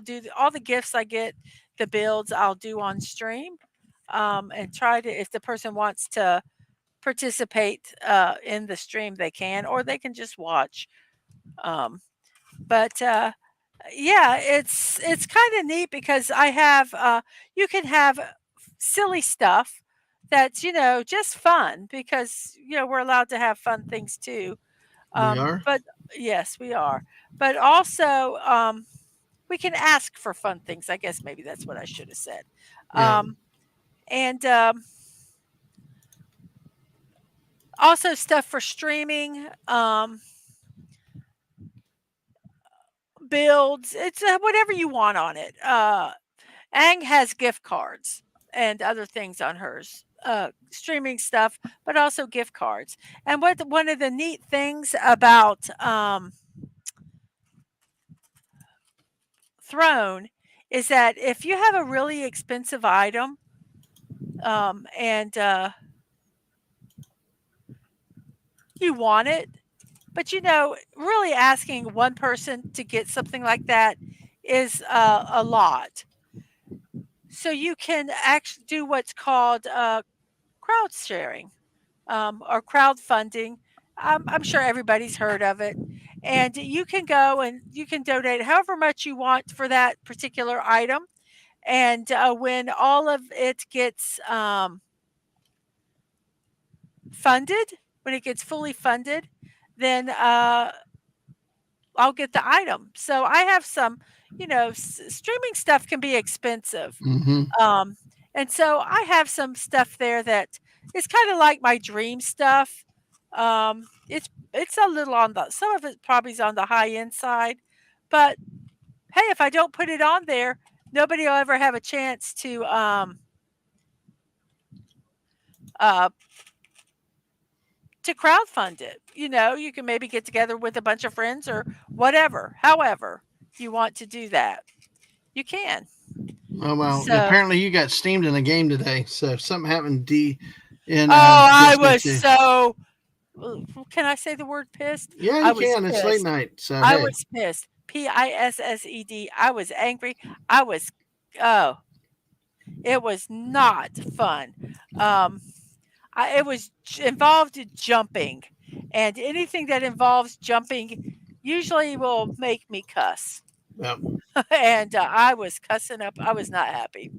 do all the gifts I get, the builds I'll do on stream, and try to, if the person wants to participate in the stream, they can, or they can just watch. Um, but yeah, it's kind of neat because I have you can have silly stuff that's just fun because we're allowed to have fun things too. we are? But yes, we are. But also, we can ask for fun things. I guess maybe that's what I should have said. Yeah. Um, and also stuff for streaming, builds. It's whatever you want on it. Ang has gift cards and other things on hers. Streaming stuff, but also gift cards. And what one of the neat things about Throne is that if you have a really expensive item, and you want it, but really asking one person to get something like that is a lot. So you can actually do what's called crowd sharing, or crowdfunding. I'm sure everybody's heard of it. And you can go and you can donate however much you want for that particular item. And when all of it gets funded, when it gets fully funded, then I'll get the item. So I have some, streaming stuff can be expensive. Mm-hmm. Um, and so I have some stuff there that is kind of like my dream stuff. It's a little on the, some of it probably is on the high end side, but hey, if I don't put it on there, nobody will ever have a chance uh, to crowdfund it. You can maybe get together with a bunch of friends or whatever. However, you want to do that, you can. Oh well. So, Apparently you got steamed in a game today. So if something happened, in I Disco was too. so. Can I say the word pissed? Yeah, I you was can. It's late pissed. night. So I hey. was pissed. Pissed. I was angry. I was. Oh, it was not fun. Um, it was involved jumping, and anything that involves jumping usually will make me cuss. Yep. And I was cussing up. I was not happy.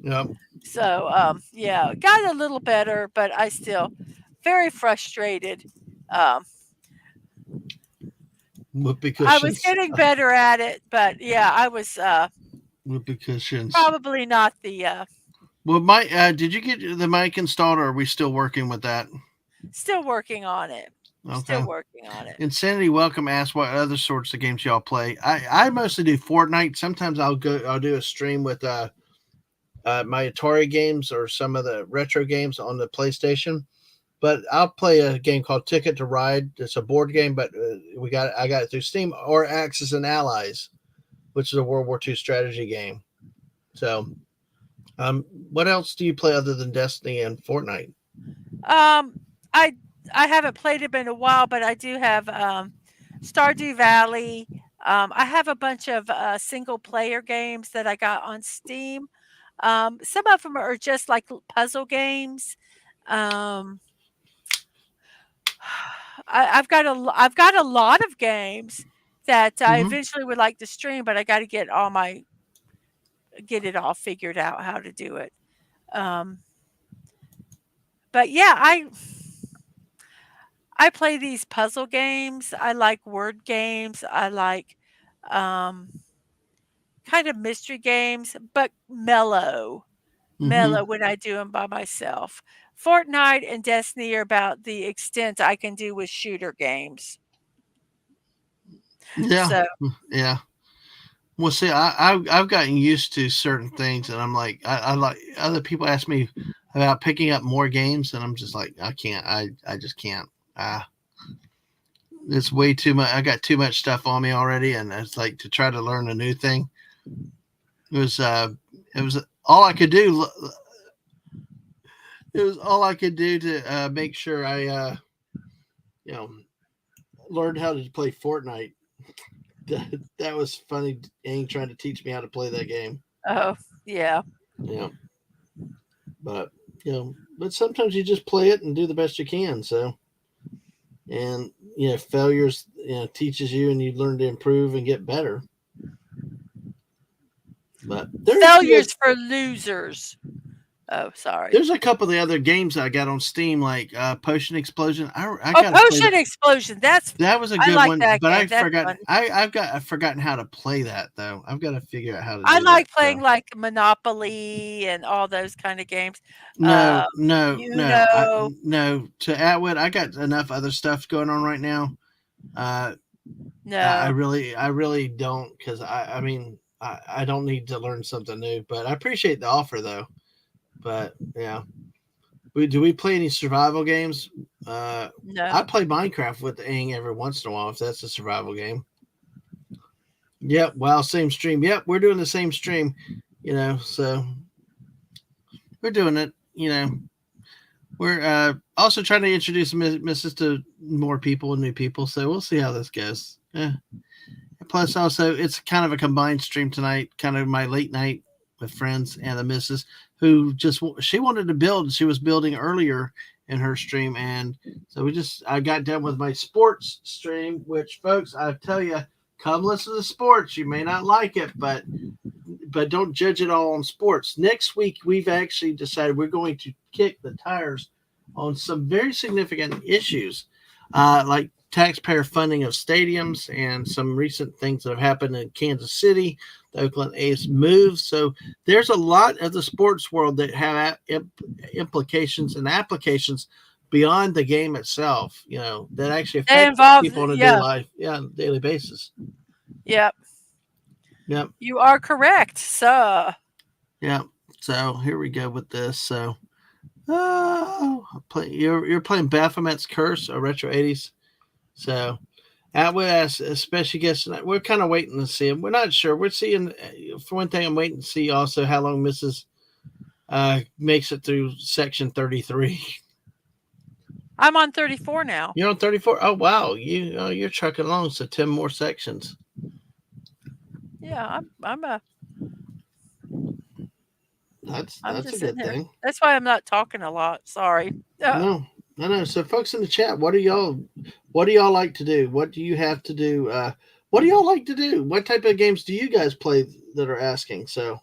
Yep. So yeah, got a little better, but I still very frustrated. Um, Whoopee I was cushions. getting better at it, but yeah, I was Whoopee cushions. probably not the Well, Mike, did you get the mic installed, or are we still working with that? still working on it. Still Okay. working on it. Insanity Welcome asked what other sorts of games y'all play. I mostly do Fortnite. Sometimes I'll do a stream with my Atari games or some of the retro games on the PlayStation. But I'll play a game called Ticket to Ride. It's a board game, but I got it through Steam, or Axis and Allies, which is a World War II strategy game. So, what else do you play other than Destiny and Fortnite? Um, I I haven't played it in a while, but I do have Stardew Valley. I have a bunch of single player games that I got on Steam. Some of them are just like puzzle games. Um, I've got a lot of games that I Hmm. eventually would like to stream, but I got to get it all figured out how to do it. Um, but yeah, I play these puzzle games. I like word games. I like um, kind of mystery games, but Hmm. mellow when I do them by myself. Fortnite and Destiny are about the extent I can do with shooter games. Yeah, So, yeah. Well, see, I've gotten used to certain things, and I'm like, I like other people ask me about picking up more games, and I'm just like, I can't. I just can't. Uh, it's way too much. I got too much stuff on me already, and it's like to try to learn a new thing. It was it was all I could do. It was all I could do to make sure I you know learned how to play Fortnite. That was funny. Aang trying to teach me how to play that game. oh, yeah. Yeah, but but sometimes you just play it and do the best you can. So, and failures teaches you, and you learn to improve and get better. But Failures for losers. Oh, sorry. there's a couple of the other games I got on Steam, like Potion Explosion. I Oh, got to play Potion that. Explosion. That was a I good like one, that but game. I That's forgot. fun. I've forgotten how to play that though. I've got to figure out how to I do that. like So playing like Monopoly and all those kind of games. no, Uno. no. To Atwood, I got enough other stuff going on right now. Uh, No. I really don't, because I mean, I don't need to learn something new. But I appreciate the offer though. But yeah, do we play any survival games? Uh, No. I play Minecraft with Aang every once in a while if that's a survival game. Yep. Wow. Same stream. Yep. We're doing the same stream. So we're doing it. We're also trying to introduce Mrs. to more people and new people. So we'll see how this goes. Yeah. Plus, also, it's kind of a combined stream tonight, kind of my late night with friends and the missus who she wanted to build. She was building earlier in her stream, and so I got done with my sports stream. Which, folks, I tell you, come listen to sports. You may not like it, but don't judge it all on sports. Next week, we've actually decided we're going to kick the tires on some very significant issues, like taxpayer funding of stadiums and some recent things that have happened in Kansas City. The Oakland A's move. So there's a lot of the sports world that have implications and applications beyond the game itself, that actually They affect involve, people on a yeah. daily basis. Yep. Yep. You are correct. So, Yep. So here we go with this. So you're playing Baphomet's Curse, a retro 80s. So Atwood asks a special guest tonight. We're kind of waiting to see him. We're not sure. We're seeing, for one thing, I'm waiting to see also how long Mrs. Makes it through section 33. I'm on 34 now. You're on 34. Oh wow, you're trucking along. So 10 more sections. Yeah, I'm That's a just sitting good here. thing. That's why I'm not talking a lot. Sorry. No, I know. So folks in the chat, what do y'all like to do? What do you have to do? What do y'all like to do? What type of games do you guys play that are asking? So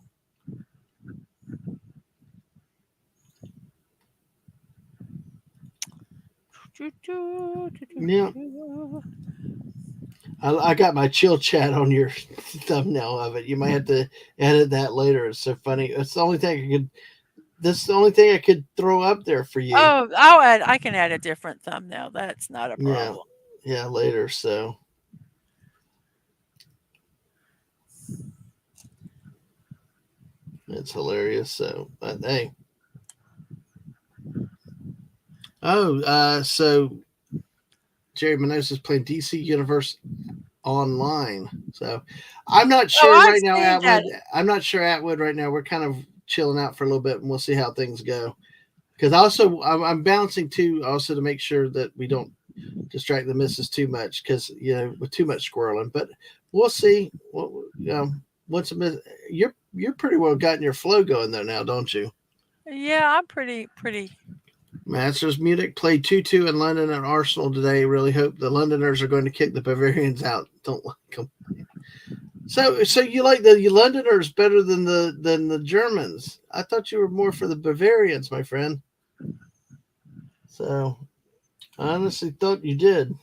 yeah. I got my chill chat on your thumbnail of it. You might have to edit that later. It's so funny. It's the only thing I could. That's the only thing I could throw up there for you. Oh, I can add a different thumbnail. That's not a Yeah, problem. yeah, later. So it's hilarious. So, but hey. Oh, so Jerry Manosis is playing DC Universe online. So I'm not Oh, sure I've right now, seen that. Atwood. I'm not sure Atwood right now. We're kind of chilling out for a little bit, and we'll see how things go. Because also I'm bouncing too, also to make sure that we don't distract the missus too much because with too much squirreling. But we'll see. Well, once a miss, you're pretty well gotten your flow going there now, don't you? Yeah, I'm pretty. Masters Munich played 2-2 in London and Arsenal today. Really hope the Londoners are going to kick the Bavarians out. Don't like them. So you like the Londoners better than the Germans? I thought you were more for the Bavarians, my friend. So I honestly thought you did.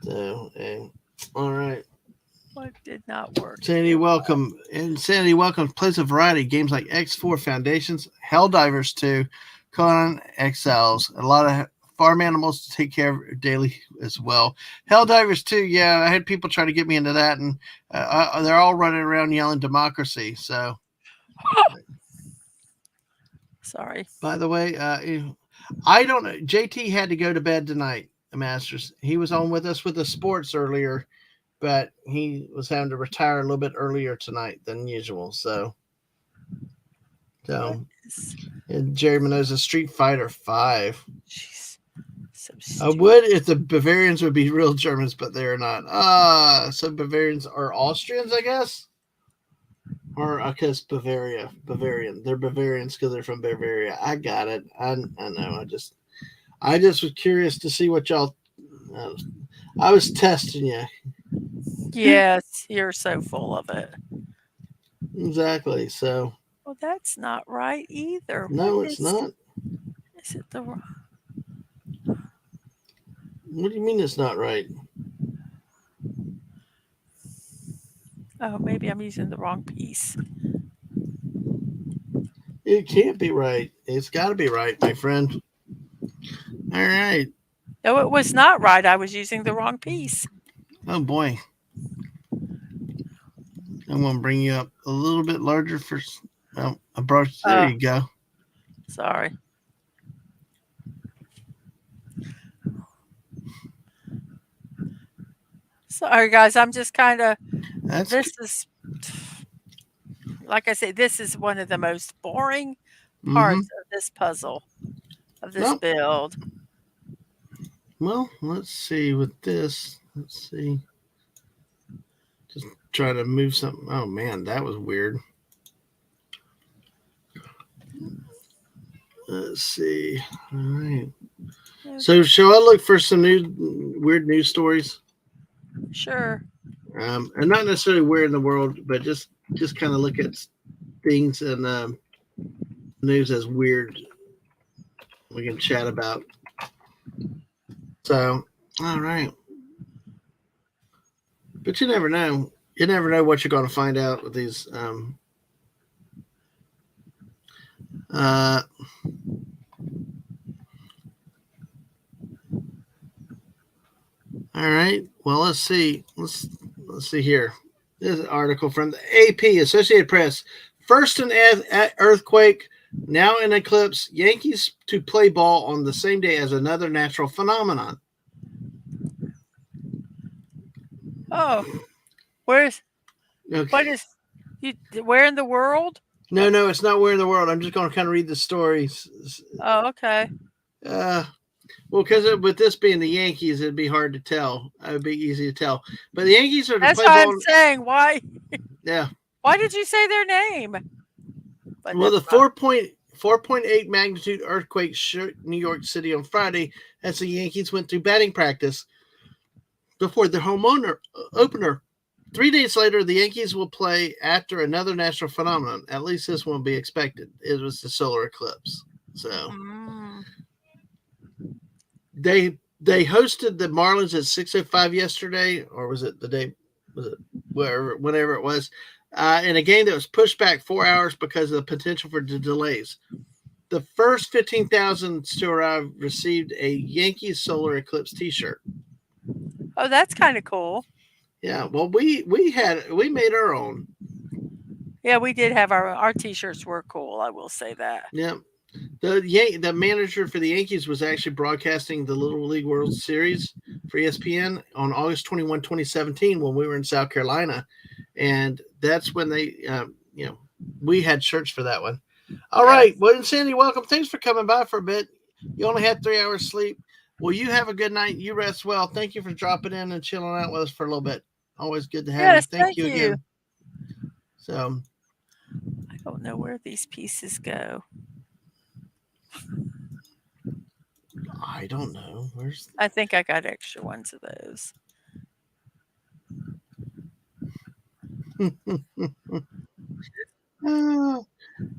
So, all right. What did not work? Sandy, welcome. And Sandy, welcome. Plays a variety of games like X4 Foundations, Helldivers 2, Conan Exiles, a lot of farm animals to take care of daily as well. Helldivers 2, yeah, I had people try to get me into that, and they're all running around yelling democracy. So, Sorry. by the way, I don't know. JT had to go to bed tonight, Masters. He was on with us with the sports earlier, but he was having to retire a little bit earlier tonight than usual. So and Jerry Mendoza, Street Fighter 5. Jeez, so I stupid. would if the Bavarians would be real Germans, but they're not. So Bavarians are Austrians, I guess, or I guess Bavarian. They're Bavarians because they're from Bavaria. I got it. I know. I just was curious to see what y'all. I was testing you. Yes, you're so full of it. Exactly. So. Well, that's not right either. No, it's not. Is it the wrong? What do you mean it's not right? Oh, maybe I'm using the wrong piece. It can't be right. It's got to be right, my friend. All right. No, it was not right. I was using the wrong piece. Oh boy. I'm gonna bring you up a little bit larger for. Well, I brought. There you go. Sorry. Sorry, guys. I'm just kind of. This is, like I said, this is one of the most boring parts of this puzzle, of this build. Well, let's see with this. Let's see. Just try to move something. Oh man, that was weird. Let's see. All right. So, shall I look for some weird news stories? Sure. And not necessarily where in the world, but just kind of look at things and news as weird. We can chat about. So, all right. But you never know. You never know what you're going to find out with these. All right. Well, let's see. Let's see here. This is an article from the AP, Associated Press. First in earthquake, now in eclipse. Yankees to play ball on the same day as another natural phenomenon. Oh, where's? Okay. What is? Where in the world? No, it's not where in the world. I'm just going to kind of read the stories. Oh, okay. Well, because with this being the Yankees, it'd be hard to tell. It would be easy to tell. But the Yankees are to That's play what ball. I'm saying. Why? Yeah. Why did you say their name? But well, the 4.8 magnitude earthquake shook New York City on Friday as the Yankees went through batting practice before their home opener. 3 days later, the Yankees will play after another natural phenomenon. At least this one will be expected. It was the solar eclipse. So they hosted the Marlins at 6:05 yesterday, or was it the day? Was it whenever it was? In a game that was pushed back 4 hours because of the potential for delays. The first 15,000 to arrive received a Yankees solar eclipse T-shirt. Oh, that's kind of cool. Yeah, well, we made our own. Yeah, we did have our T-shirts were cool. I will say that. Yeah, The manager for the Yankees was actually broadcasting the Little League World Series for ESPN on August 21, 2017, when we were in South Carolina, and that's when they, we had shirts for that one. All right, well, Sandy, welcome. Thanks for coming by for a bit. You only had 3 hours sleep. Well, you have a good night. You rest well. Thank you for dropping in and chilling out with us for a little bit. Always good to have you. Thank you again. So, I don't know where these pieces go. I don't know. I think I got extra ones of those.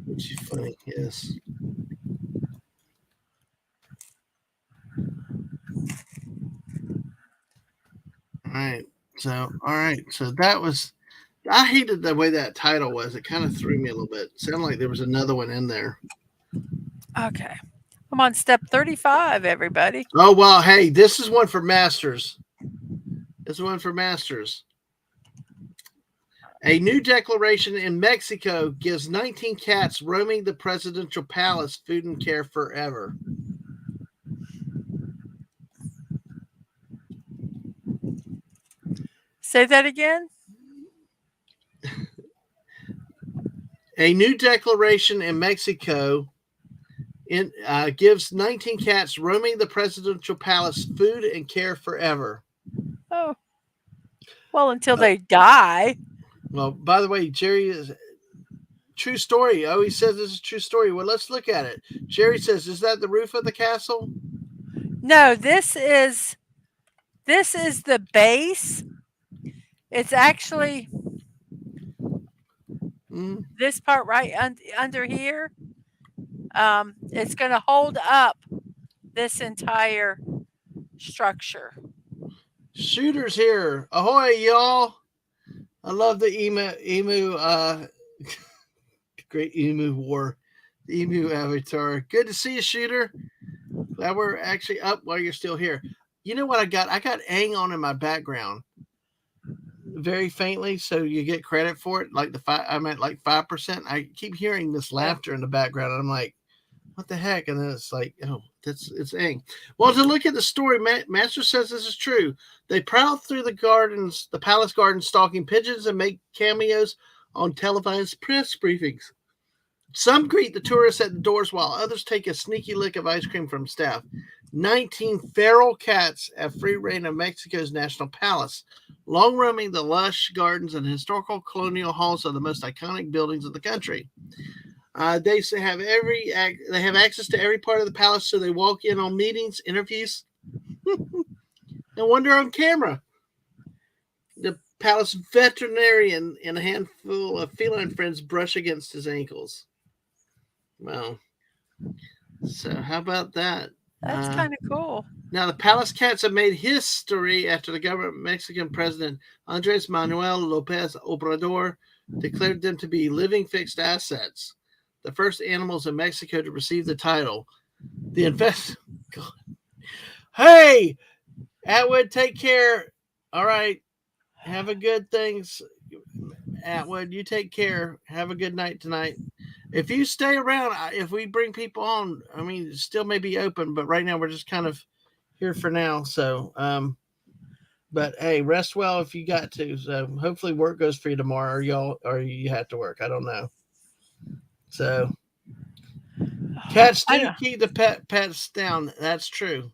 Which is funny, yes. All right. So that was, I hated the way that title was. It kind of threw me a little bit. It sounded like there was another one in there. Okay. I'm on step 35, everybody. Oh, well, hey, this is one for masters. This is one for masters. A new declaration in Mexico gives 19 cats roaming the presidential palace food and care forever. Say that again. A new declaration in Mexico gives 19 cats roaming the presidential palace food and care forever. Oh. Well, until they die. Well, by the way, Jerry is true story. Oh, he says this is a true story. Well, let's look at it. Jerry says, is that the roof of the castle? No, this is the base. It's actually this part right under here. It's going to hold up this entire structure. Shooters here. Ahoy, y'all. I love the emu great emu war. The emu avatar. Good to see you, Shooter. Glad we're actually up while you're still here. You know what I got? I got Aang on in my background. Very faintly, so you get credit for it. Like I meant like 5%. I keep hearing this laughter in the background, and I'm like, what the heck? And then it's like, oh, it's Aang. Well, to look at the story, Master says this is true. They prowl through the palace gardens, stalking pigeons and make cameos on televised press briefings. Some greet the tourists at the doors, while others take a sneaky lick of ice cream from staff. 19 feral cats have free reign of Mexico's national palace, long roaming the lush gardens and historical colonial halls of the most iconic buildings of the country. They have access to every part of the palace, so they walk in on meetings, interviews, and wander on camera. The palace veterinarian and a handful of feline friends brush against his ankles. Well, so how about that? That's kind of cool. Now, the palace cats have made history after the government Mexican president Andres Manuel Lopez Obrador declared them to be living fixed assets. The first animals in Mexico to receive the title. Hey, Atwood, take care. All right. Have a good things. Atwood, you take care. Have a good night tonight. If you stay around, if we bring people on, I mean, it still may be open, but right now we're just kind of here for now. So, but hey, rest well if you got to. So hopefully work goes for you tomorrow, or you have to work. I don't know. So cats do keep the pets down. That's true.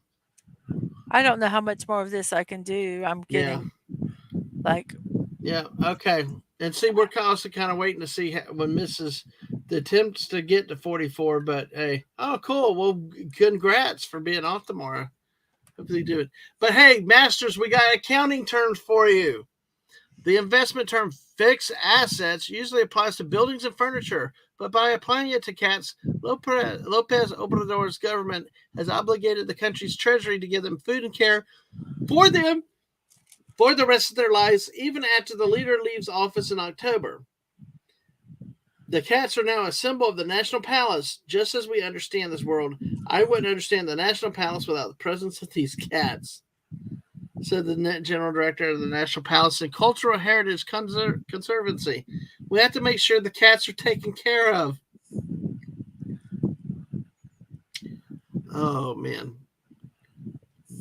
I don't know how much more of this I can do. I'm getting okay. And see, we're also kind of waiting to see when Mrs. the attempts to get to 44, but hey, oh, cool. Well, congrats for being off tomorrow. Hopefully do it. But hey, Masters, we got accounting terms for you. The investment term fixed assets usually applies to buildings and furniture, but by applying it to cats, Lopez Obrador's government has obligated the country's treasury to give them food and care for them for the rest of their lives, even after the leader leaves office in October. The cats are now a symbol of the National Palace. Just as we understand this world, I wouldn't understand the National Palace without the presence of these cats, said the General Director of the National Palace and Cultural Heritage Conservancy. We have to make sure the cats are taken care of. Oh man,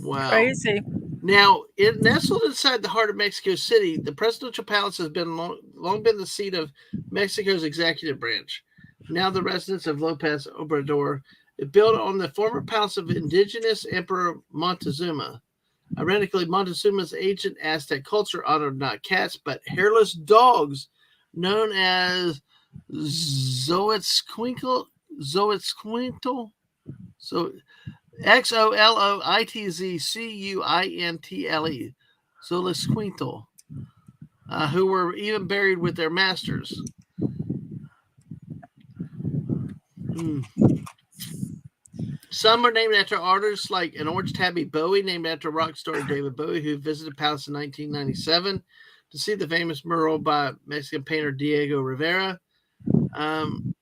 wow. Crazy. Now, it nestled inside the heart of Mexico City, the presidential palace has been long been the seat of Mexico's executive branch. Now, the residence of Lopez Obrador, it built on the former palace of indigenous Emperor Montezuma. Ironically, Montezuma's ancient Aztec culture honored not cats but hairless dogs, known as Zoitzcuintla. Zoitzcuintla. So Xoloitzcuintle, Zolisquintle, who were even buried with their masters. Hmm. Some are named after artists like an orange tabby Bowie, named after rock star David Bowie, who visited Palace in 1997 to see the famous mural by Mexican painter Diego Rivera. Um,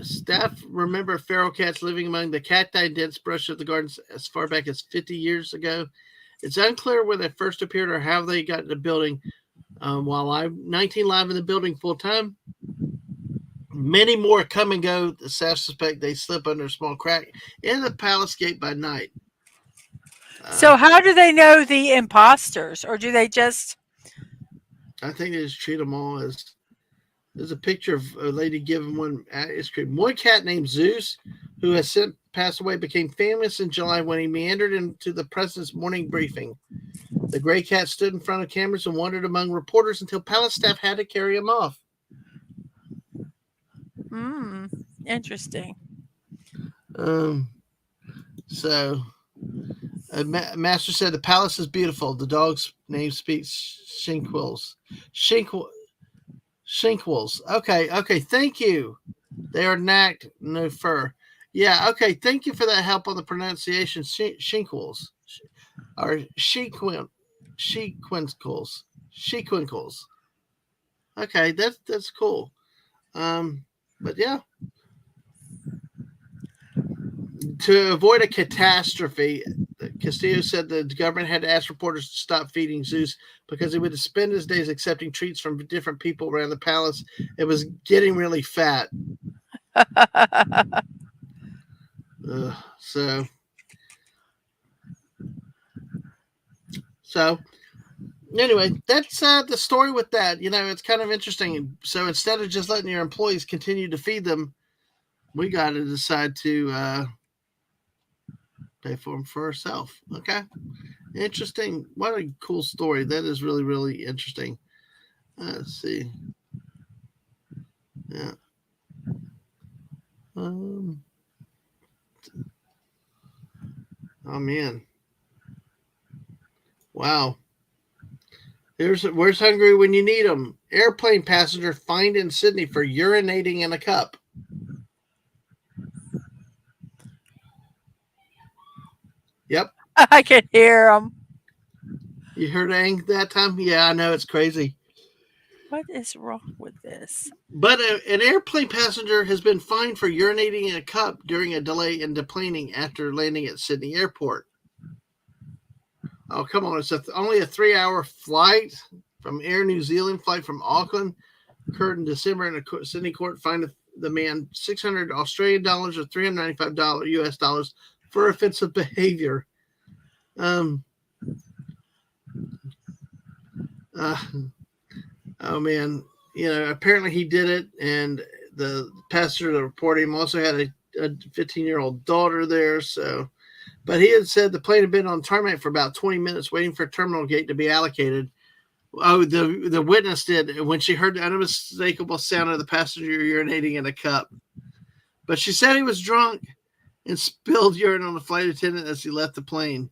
Staff remember feral cats living among the cacti dense brush of the gardens as far back as 50 years ago. It's unclear where they first appeared or how they got in the building. While I'm 19 live in the building full time, many more come and go. The staff suspect they slip under a small crack in the palace gate by night. Uh, So how do they know the imposters, or do they just? I think they just treat them all as. There's a picture of a lady giving one ice cream. One cat named Zeus, who has since passed away, became famous in July when he meandered into the president's morning briefing. The gray cat stood in front of cameras and wandered among reporters until palace staff had to carry him off. Hmm. Interesting. Um, so, Master said the palace is beautiful. The dog's name speaks Shinquils. Shinquils. Okay. Thank you. They are knacked, no fur. Yeah, okay. Thank you for that help on the pronunciation. Shinquils. Or Shequinkles. Shequinkles. Okay, that's cool. But yeah, to avoid a catastrophe, Castillo said the government had to ask reporters to stop feeding Zeus because he would spend his days accepting treats from different people around the palace. It was getting really fat. So, so anyway, that's the story with that. It's kind of interesting. So instead of just letting your employees continue to feed them, we got to decide to pay for them for ourselves. Okay, interesting. What a cool story. That is really, really interesting. Let's see. Yeah. Um. Oh man. Wow. Where's hungry when you need them? Airplane passenger fined in Sydney for urinating in a cup. Yep. I can hear them. You heard Ang that time? Yeah, I know it's crazy. What is wrong with this? But an airplane passenger has been fined for urinating in a cup during a delay in deplaning after landing at Sydney Airport. Oh, come on. It's only a 3-hour flight from Air New Zealand flight from Auckland. Occurred in December, and a Sydney court fined the man 600 Australian dollars or $395 US dollars for offensive behavior. Um, uh, oh, man. Apparently he did it, and the passenger that reported him also had a 15-year-old daughter there, so. But he had said the plane had been on tarmac for about 20 minutes waiting for a terminal gate to be allocated. Oh, the witness did when she heard the unmistakable sound of the passenger urinating in a cup. But she said he was drunk and spilled urine on the flight attendant as he left the plane.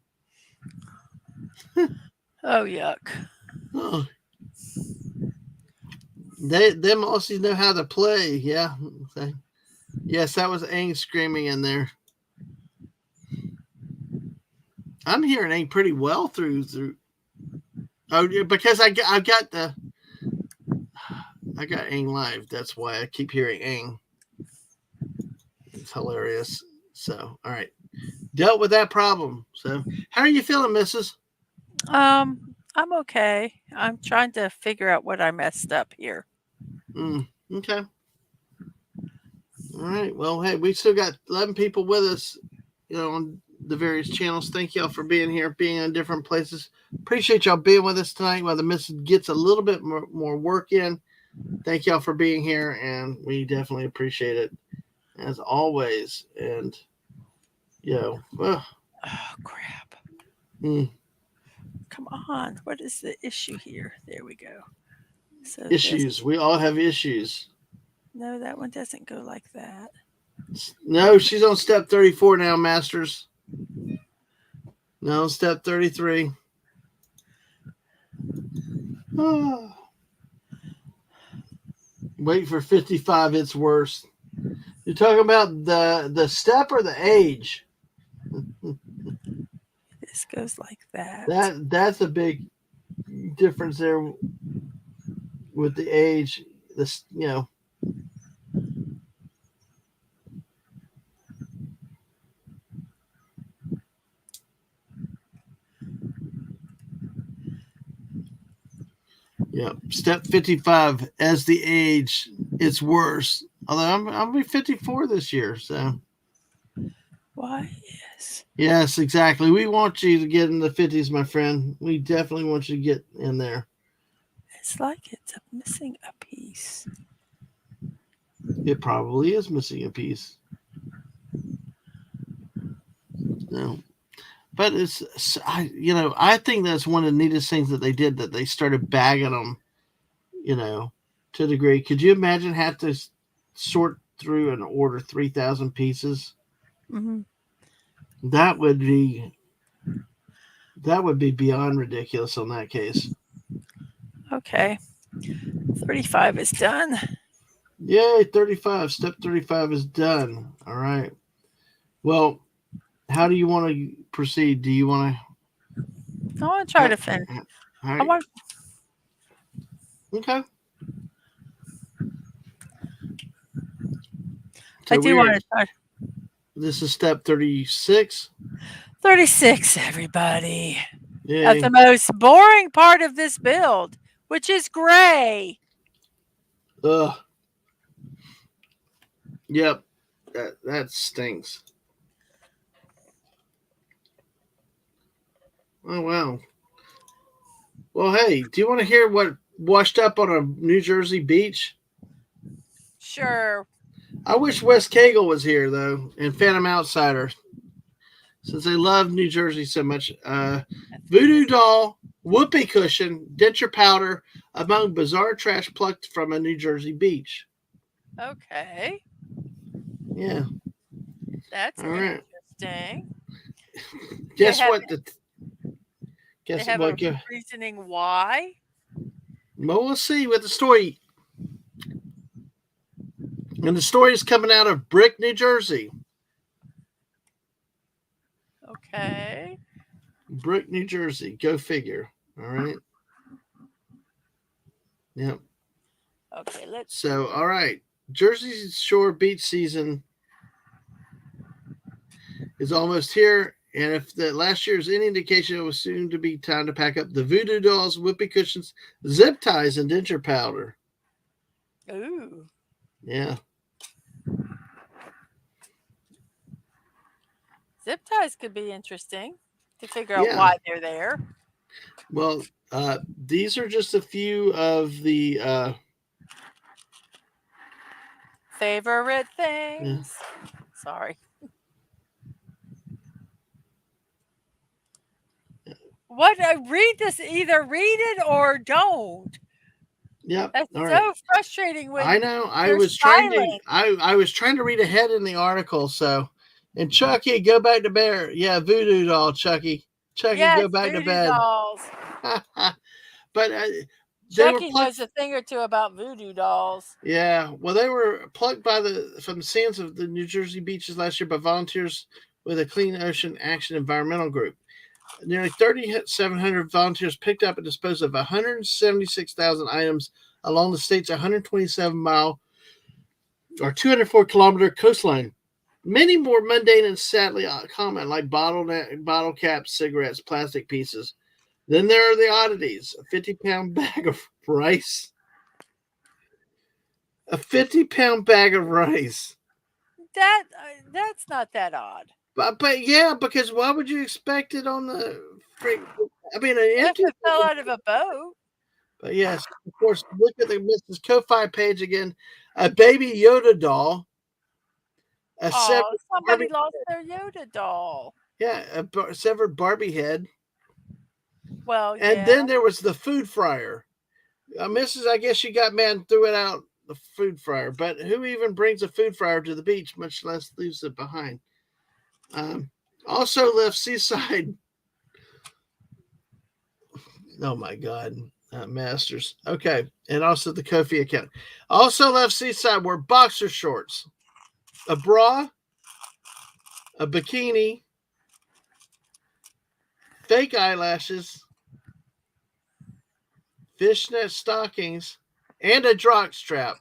Oh, yuck. Oh, them Aussies know how to play. Yeah. Yes, that was Aang screaming in there. I'm hearing Aang pretty well through. Oh, because I got Aang live. That's why I keep hearing Aang. It's hilarious. So, all right, dealt with that problem. So, how are you feeling, Mrs.? I'm okay. I'm trying to figure out what I messed up here. Okay. All right. Well, hey, we still got 11 people with us. on the various channels. Thank y'all for being here, being in different places. Appreciate y'all being with us tonight while the missus gets a little bit more work in. Thank y'all for being here, and we definitely appreciate it as always. And Oh crap! Come on, what is the issue here? There we go. So issues. We all have issues. No, that one doesn't go like that. No, she's on step 34 now, Masters. No, step 33. Oh. Wait for 55. It's worse. You're talking about the step or the age? This goes like that. That's a big difference there with the age. This, Yeah, step 55 as the age, it's worse. Although I'll be 54 this year, so. Why? Yes. Yes, exactly. We want you to get in the 50s, my friend. We definitely want you to get in there. It's like it's missing a piece. It probably is missing a piece. No. But I think that's one of the neatest things that they did, that they started bagging them, to a degree. Could you imagine have to sort through and order 3,000 pieces? Mm-hmm. That would be beyond ridiculous on that case. Okay. 35 is done. Yay, 35. Step 35 is done. All right. Well, how do you want to proceed? Do you want to? I want to try to finish. Okay. So I do want to try. This is step 36. 36, everybody. Yay. That's the most boring part of this build, which is gray. Ugh. Yep. That stinks. Oh, wow. Well, hey, do you want to hear what washed up on a New Jersey beach? Sure. I wish Wes Cagle was here, though, and Phantom Outsider, since they love New Jersey so much. Voodoo doll, whoopee cushion, denture powder, among bizarre trash plucked from a New Jersey beach. Okay. Yeah. That's all right. Interesting. Guess what? Guess they have what? A reasoning why? Well, we'll see with the story. And the story is coming out of Brick, New Jersey. Okay. Brick, New Jersey. Go figure. All right. Yep. Okay, let's. So, all right. Jersey Shore beach season is almost here. And if the last year is any indication, it was soon to be time to pack up the voodoo dolls, whoopee cushions, zip ties, and denture powder. Ooh. Yeah. Zip ties could be interesting to figure out why they're there. Well, these are just a few of the favorite things. Yeah. Sorry. What? Read this. Either read it or don't. Yep. That's so frustrating. When I know. I was trying to read ahead in the article. So, and Chucky, go back to bed. Yeah, voodoo doll, Chucky. Chucky, yes, go back to bed. Dolls. But Chucky knows a thing or two about voodoo dolls. Yeah. Well, they were plucked from the sands of the New Jersey beaches last year by volunteers with a Clean Ocean Action Environmental Group. Nearly 3,700 volunteers picked up and disposed of 176,000 items along the state's 127-mile or 204-kilometer coastline. Many more mundane and sadly common, like bottle caps, cigarettes, plastic pieces. Then there are the oddities: a 50-pound bag of rice. A 50-pound bag of rice. That's not that odd. But yeah, because why would you expect it on the freak? I mean, an If empty. it fell out of a boat. But yes, of course. Look at the Mrs. Ko-Fi page again. A baby Yoda doll, a severed Oh, somebody Barbie. lost their Yoda doll. Yeah, severed Barbie head, Well, and yeah. then there was the food fryer. Mrs. I guess she got mad and threw it out the food fryer. But who even brings a food fryer to the beach, much less leaves it behind? Um, Also left Seaside. Oh my God, Masters. Okay, and also the Kofi account. Also left Seaside were boxer shorts, a bra, a bikini, fake eyelashes, fishnet stockings, and a jock strap,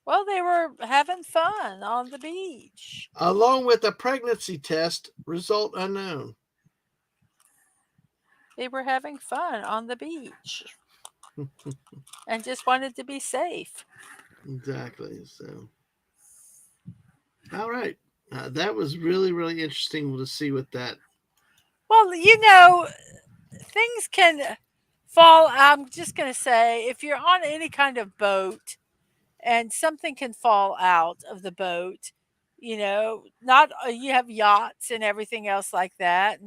Well, they were having fun on the beach. along with a pregnancy test result unknown. They were having fun on the beach and just wanted to be safe. Exactly. So, all right. That was really, really interesting to see with that. Well, things can fall. I'm just going to say if you're on any kind of boat and something can fall out of the boat, not you have yachts and everything else like that.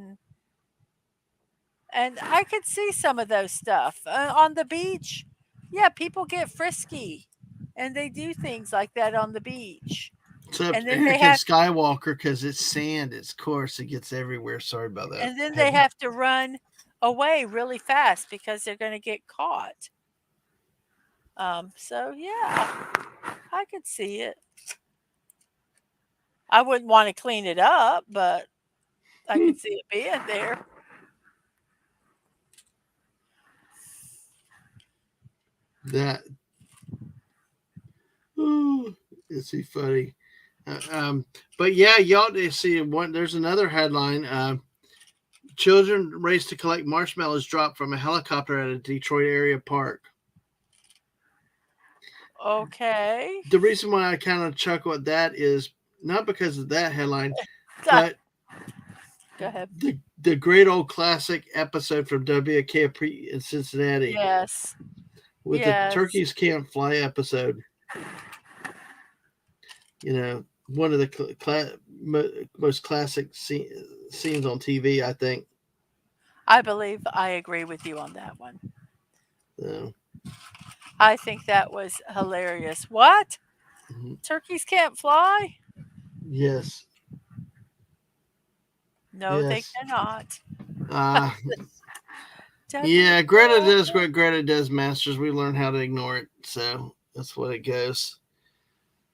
And I could see some of those stuff on the beach. Yeah, people get frisky and they do things like that on the beach. Except And then they Anakin have Skywalker, because it's sand, it's coarse, it gets everywhere. Sorry about that. and then they have to run away really fast because they're going to get caught. So yeah, I could see it. I wouldn't want to clean it up, but I could see it being there. That, oh, is he funny? But yeah, y'all see one. There's another headline. Children race to collect marshmallows dropped from a helicopter at a Detroit area park. Okay. The reason why I kind of chuckle at that is not because of that headline, but Go ahead. the great old classic episode from WKP in Cincinnati Yes. with the Yes. turkeys can't fly episode. One of the most classic scenes on TV, I think. I believe I agree with you on that one. So, I think that was hilarious. What? Turkeys can't fly? yes, No, they yes. cannot. Uh, W. yeah, Greta does what Greta does, Masters. We learn how to ignore it. So that's what it goes.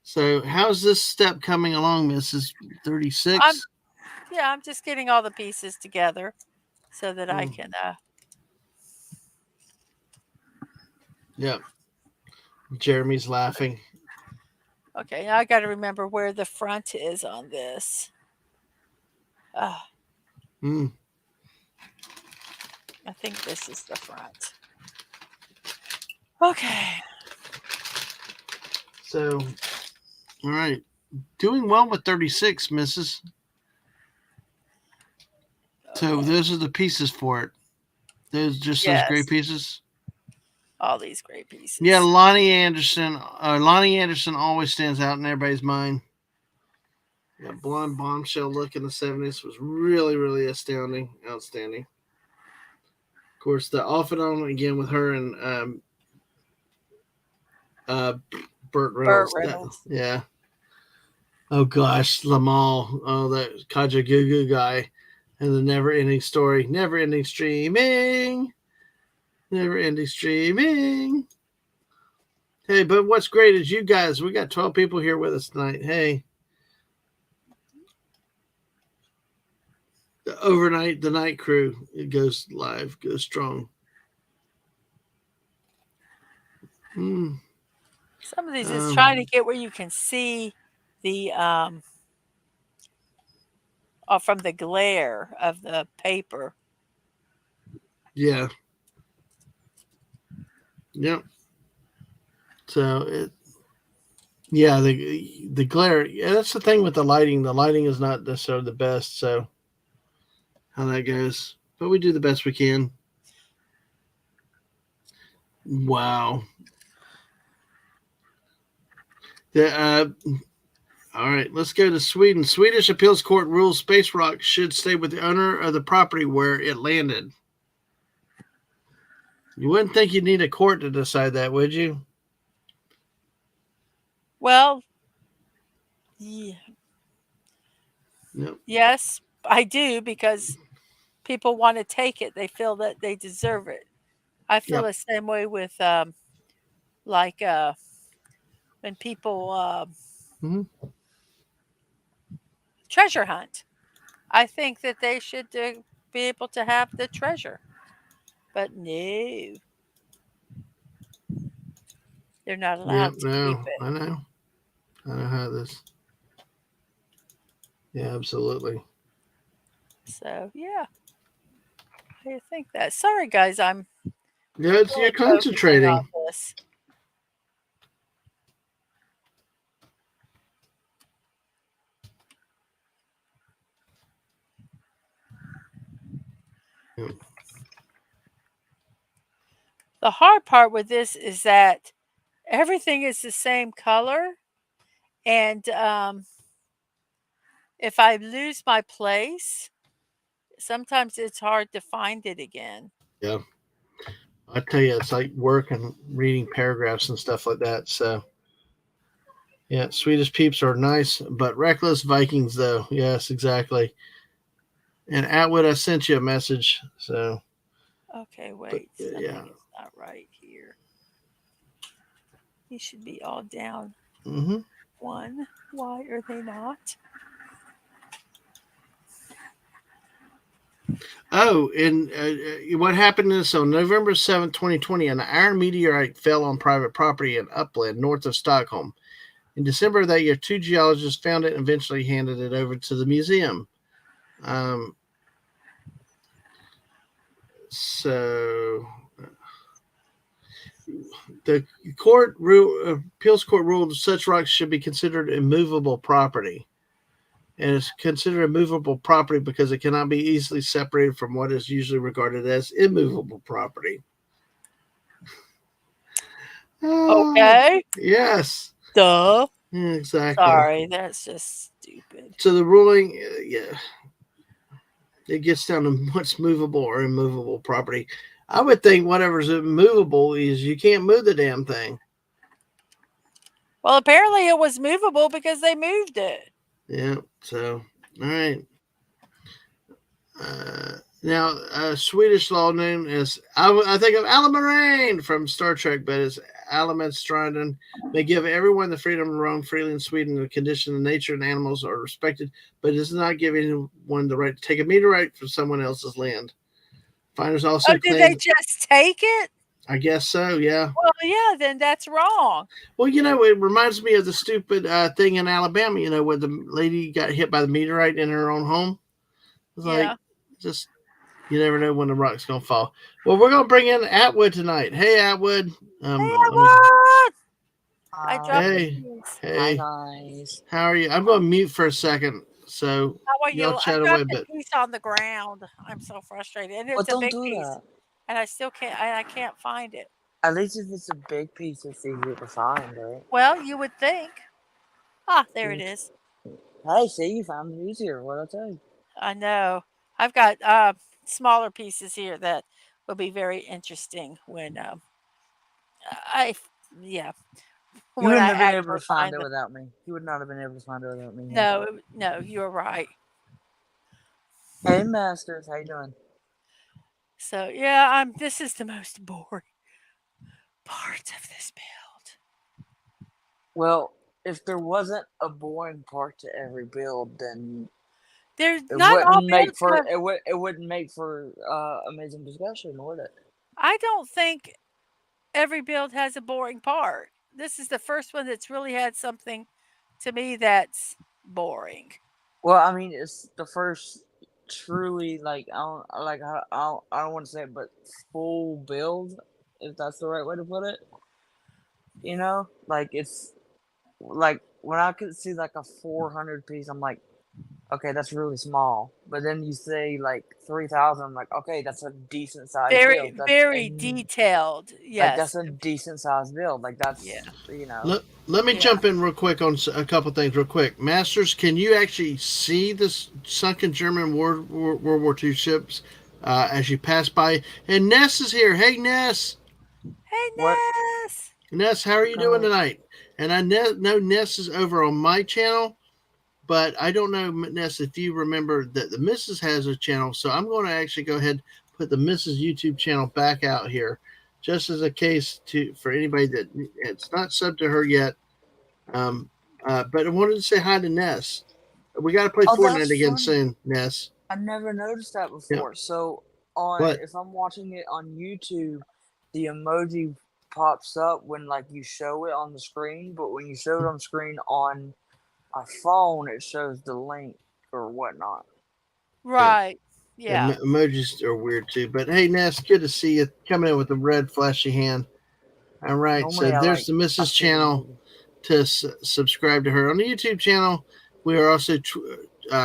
So, how's this step coming along, Mrs. I'm 36? yeah, I'm just getting all the pieces together so that I can Yep. Jeremy's laughing. okay, now I got to remember where the front is on this. Mm. I think this is the front. Okay. So, all right. Doing well with 36, Mrs. So, Okay. those are the pieces for it. Those great Yes. pieces. All these great pieces. Yeah, Lonnie Anderson. Lonnie Anderson always stands out in everybody's mind. That blonde bombshell look in the 70s was really, really astounding, outstanding. Of course, the off and on again with her and uh, Burt Burt Reynolds. Reynolds. Yeah. Oh gosh, Lamal. Oh, that Kajagoogoo guy, and the never-ending story, never-ending streaming, never-ending streaming. Hey, but what's great is you guys. We got 12 people here with us tonight. Hey, the night crew, it goes live, goes strong. Some of these is trying to get where you can see the from the glare of the paper. Yeah. Yep. So Yeah, the glare. Yeah, that's the thing with the lighting. The lighting is not necessarily the best. So how that goes, but we do the best we can. Wow. The, all right, let's go to Sweden. Swedish appeals court rules Space Rock should stay with the owner of the property where it landed. You wouldn't think you'd need a court to decide that, would you? Well, yeah, Yep. yes, I do because people want to take it. They feel that they deserve it. I feel Yep. the same way with like when people Mm-hmm. treasure hunt. I think that they should be able to have the treasure. But no, they're not Yep. allowed to keep No, it. I know. I know how this. Yeah, absolutely. So yeah, I think that. Sorry guys, I'm Yeah, you're really focusing on concentrating. this. Yep. The hard part with this is that everything is the same color, and if I lose my place, sometimes it's hard to find it again. Yeah. I tell you, it's like work and reading paragraphs and stuff like that. So, yeah, Swedish peeps are nice, but reckless Vikings, though. Yes, exactly. And Atwood, I sent you a message. So, Okay, but wait, yeah. something is not right here. These should be all down Hmm. one. Why are they not? Oh, and what happened is on November 7th, 2020, an iron meteorite fell on private property in Uppland, north of Stockholm. In December of that year, two geologists found it and eventually handed it over to the museum. Um, so the appeals court ruled such rocks should be considered immovable property. And it's considered immovable property because it cannot be easily separated from what is usually regarded as immovable property. Ah, Okay. yes, Duh. yeah, exactly. Sorry, that's just stupid. So the ruling, yeah, it gets down to what's movable or immovable property. I would think whatever's immovable is you can't move the damn thing. Well, apparently it was movable because they moved it. Yeah. So, all right. Now, Swedish law known as I think of Alamarine from Star Trek, but it's Alamestranden may give everyone the freedom to roam freely in Sweden. The condition of nature and animals are respected, but it does not give anyone the right to take a meteorite from someone else's land. Finders Oh, also did they claim, just take it? I guess so, yeah. Well, yeah, then that's wrong. Well, it reminds me of the stupid thing in Alabama, where the lady got hit by the meteorite in her own home. It's like, Yeah. just you never know when the rock's gonna fall. Well, we're gonna bring in Atwood tonight. Hey, Atwood. Hey, Let me. what? I dropped the Hi. Hey, keys. Hi hey. guys. How are you? I'm gonna mute for a second, so How are y'all you? I chat away. dropped the But piece on the ground. I'm so frustrated, and Well, it's a don't big do piece, that. and I still can't. I can't find it. At least if it's a big piece, it's easier to find, right? Well, you would think. Ah, there it Mm. is. Hey, see, you found it easier. What I tell you? I know. I've got smaller pieces here that will be very interesting when I, yeah, You when wouldn't I have been able actually to find find it them. without me. You would not have been able to find it without me here. No, no, you're right. Hey, Masters, how you doing? So yeah, I'm. This is the most boring part of this build. Well, if there wasn't a boring part to every build, then There's it not all wouldn't make builds for have. it wouldn't make for amazing discussion, would it? I don't think every build has a boring part. This is the first one that's really had something to me that's boring. Well, I mean, it's the first truly I don't want to say it, but full build, if that's the right way to put it. Like like when I could see like a 400 piece, I'm like, okay, that's really small. But then you say like 3,000, I'm like, okay, that's a decent sized Very, build. That's very a detailed. like that's Yes. a decent sized build. Like Yeah. that's you know. Let me Yeah. jump in real quick on a couple things, real quick. Masters, can you actually see this sunken German World War II ships as you pass by? And Ness is here. Hey, Ness. Hey, What? Ness. Ness, how are you doing Go. tonight? And I know Ness is over on my channel, but I don't know, Ness, if you remember that the Mrs. has a channel. So I'm going to actually go ahead and put the Mrs. YouTube channel back out here, just as a case to for anybody that it's not sub to her yet. Um, but I wanted to say hi to Ness. We got to play Oh, Fortnite that's again funny. soon, Ness. I never noticed that Yeah. before. So on What? if I'm watching it on YouTube, the emoji pops up when like you show it on the screen, but when you show it on screen on a phone, it shows the link or whatnot. Yeah. Right. Yeah. Emojis are weird too. But hey, Ness, good to see you coming in with a red flashy hand. All right. So Normally, there's the I Mrs. see the channel emoji. to subscribe to her on the YouTube channel. We are also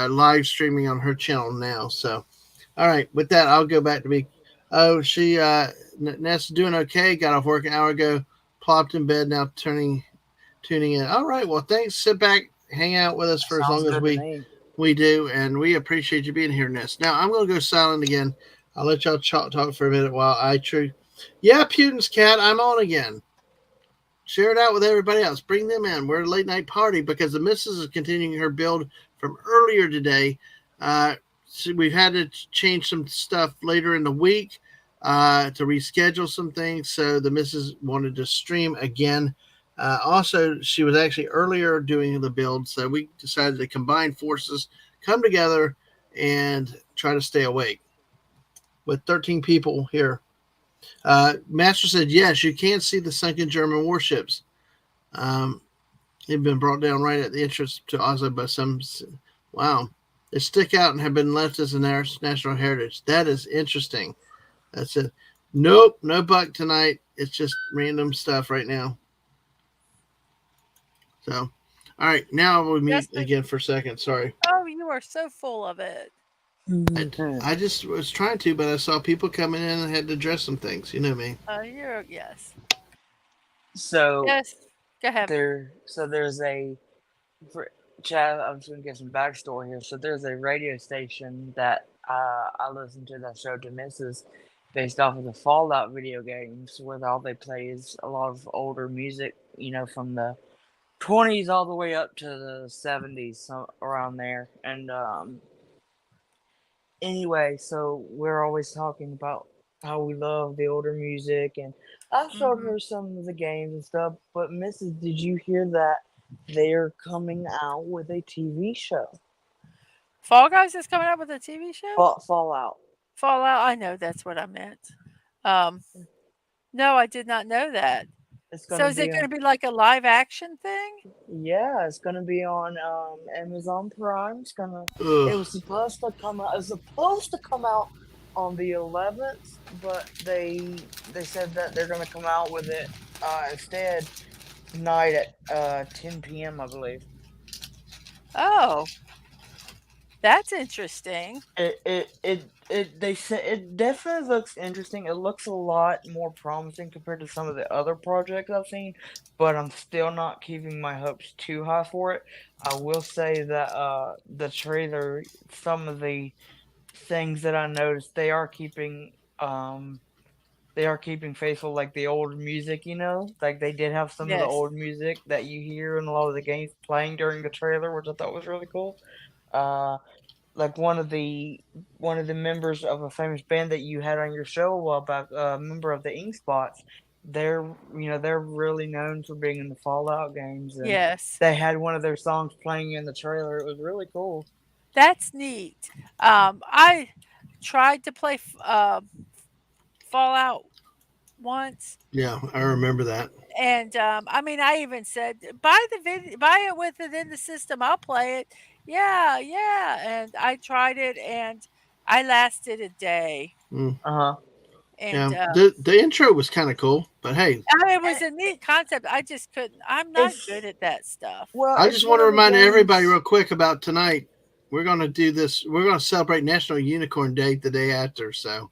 live streaming on her channel now. So, all right, with that, I'll go back to me. Oh, Ness doing okay. Got off work an hour ago. Plopped in bed now, tuning in. All right, well, thanks. Sit back, hang out with us That for as sounds long as good to me. we do, and we appreciate you being here, Ness. Now I'm going to go silent again. I'll let y'all talk for a minute while I true. Yeah, Putin's cat, I'm on again. Share it out with everybody else. Bring them in. We're a late night party because the missus is continuing her build from earlier today. So we've had to change some stuff later in the week to reschedule some things. So the missus wanted to stream again. Also, she was actually earlier doing the build. So we decided to combine forces, come together, and try to stay awake with 13 people here. Master said, yes, you can see the sunken German warships. Um, they've been brought down right at the entrance to Oslo by some. Wow. They stick out and have been left as a national heritage. That is interesting. That's it. Nope, no buck tonight. It's just random stuff right now. So, all right, now we'll mute Just again for a second. Sorry. oh, you are so full of it. I, I just was trying to, but I saw people coming in and had to address some things. You know me. You're yes. So Yes. Go ahead. there's a for Chad. I'm just gonna give some backstory here. So there's a radio station that I listen to that show to misses, based off of the Fallout video games, where all they play is a lot of older music, from the 20s all the way up to the 70s, so around there. And anyway, so we're always talking about how we love the older music, and I've showed Hmm. her some of the games and stuff. But Mrs., did you hear that they're coming out with a TV show? Fall Guys is coming out with a TV show. Fallout. Fallout. I know that's what I meant. Um, no, I did not know that. It's So gonna is it be going on. to be like a live action thing? Yeah, it's gonna be on Amazon Prime. It's gonna. It Ugh. was supposed to come out. It was supposed to come out on the 11th, but they said that they're gonna come out with it instead tonight at 10 p.m. I believe. Oh, that's interesting. They said it definitely looks interesting. It looks a lot more promising compared to some of the other projects I've seen, but I'm still not keeping my hopes too high for it. I will say that the trailer, some of the things that I noticed, they are keeping faithful, like the old music, like they did have some of the Yes. old music that you hear in a lot of the games playing during the trailer, which I thought was really cool. Uh, like one of the members of a famous band that you had on your show a while back, a member of the Ink Spots. They're really known for being in the Fallout games, and Yes. they had one of their songs playing in the trailer. It was really cool. That's neat. I tried to play Fallout once, Yeah, I Hmm. remember that. and I mean, I even said, buy it with it in the system. I'll play it." Yeah, yeah, and I tried it, and I lasted a day. Mm. Uh huh. And Yeah, the intro was kind of cool, but hey, it was a neat concept. I just couldn't. I'm not good It's at that stuff. well, I it's just want one to of the remind everybody games. real quick about tonight. We're gonna do this. We're gonna celebrate National Unicorn Day the day after. So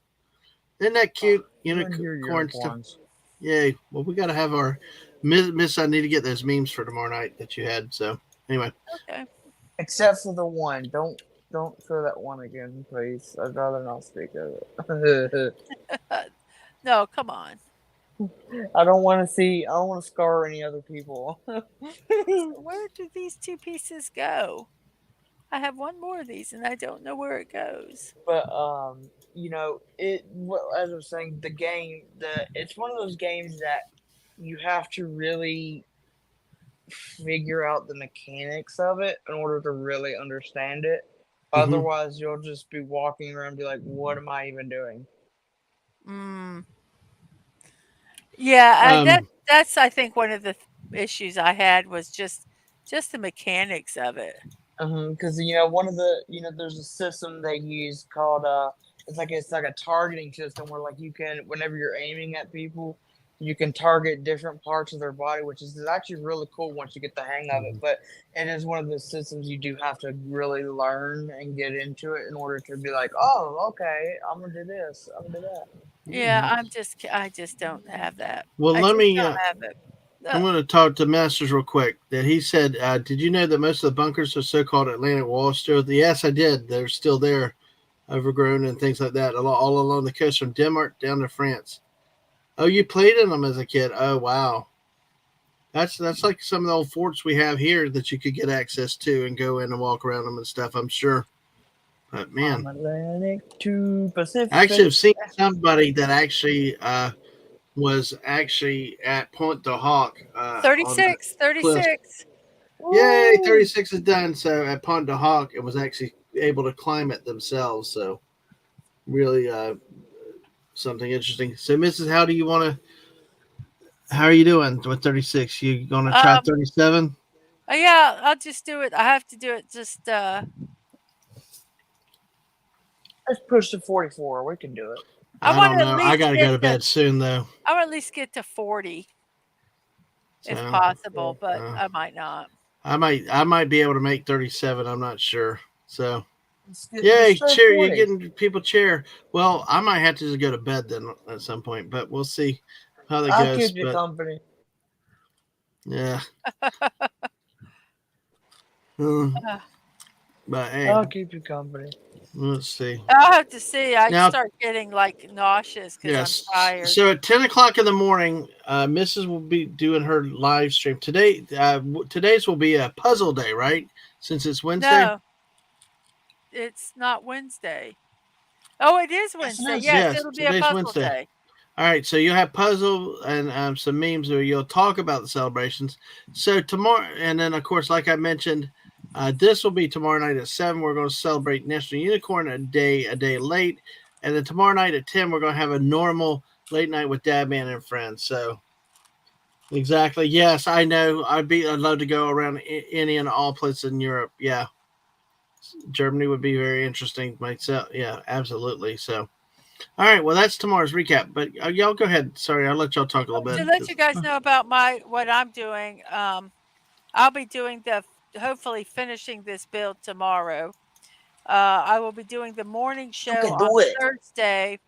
isn't that Oh, cute? even your Unicorn stuff. unicorns. Yay! Well, we gotta have our Miss. I need to get those memes for tomorrow night that you had. So anyway, Okay. Except for the one. Don't throw that one again, please. I'd rather not speak of it. No, come on. I don't want to see. I don't want to scar any other people. So where do these two pieces go? I have one more of these and I don't know where it goes. But as I was saying, the game, it's one of those games that you have to really figure out the mechanics of it in order to really understand it. mm-hmm. Otherwise, you'll just be walking around and be like, "What am I even doing?" Mm. Yeah, um, that's I think one of the issues I had was just the mechanics of it. Because one of the there's a system they use called it's like a targeting system where like you can whenever you're aiming at people, you can target different parts of their body, which is actually really cool once you get the hang of it. But it is one of the systems you do have to really learn and get into it in order to be like, oh, okay, I'm gonna do this, I'm gonna do that. Yeah, mm-hmm. I just don't have that. Well, I let just me. don't have it. I'm Ugh. going to talk to Masters real quick. That he said, did you know that most of the bunkers are so-called Atlantic walls still? Yes, I did. They're still there, overgrown and things like that, all along the coast from Denmark down to France. Oh, you played in them as a kid? Oh, wow. That's like some of the old forts we have here that you could get access to and go in and walk around them and stuff. I'm sure. But From man, Atlantic to I actually Pacific. have seen somebody that actually was actually at Point de Hawk on the 36, cliff. 36. Yay, Woo! 36 is done. So at Pont de Hawk, it was actually able to climb it themselves. So really something interesting. So, Mrs., how are you doing with 36? You going to try Um, 37? yeah, I'll just do it. I have to do it just Let's push to 44. We can do it. I I want don't to at know. I least got to get go to to bed soon, though. I want to at least get to 40 if So possible, Yeah. but uh, I might not. I might be able to make 37. I'm not sure. So, Let's yay, start cheer. You're 40. getting people cheer. Well, I might have to just go to bed then at some point, but we'll see how that I'll goes. keep you But company. yeah. Uh, Uh, but hey, I'll keep you company. let's see. I'll have to see. I Now, start getting like nauseous because I'm yes. tired. So at 10 o'clock in the morning, Mrs. will be doing her live stream today. Today's will be a puzzle day, right? Since it's Wednesday. No, it's not Wednesday. Oh, it is Yes, it Wednesday. is. Yes, Yes, it'll be a today's puzzle Wednesday. day. All right, so you'll have puzzle and some memes where you'll talk about the celebrations. So tomorrow, and then of course, like I mentioned, this will be tomorrow night at 7. We're going to celebrate National Unicorn a day late, and then tomorrow night at 10, we're going to have a normal late night with Dad Man and friends. So exactly, yes, I know. I'd love to go around any and all places in Europe. Yeah, Germany would be very interesting myself. Yeah, absolutely. So. All right, well, that's tomorrow's recap. But y'all go ahead. Sorry, I'll let y'all talk a little To bit. let you guys know about what I'm doing, I'll be doing hopefully finishing this build tomorrow. I will be doing the morning You show can on do it. Thursday,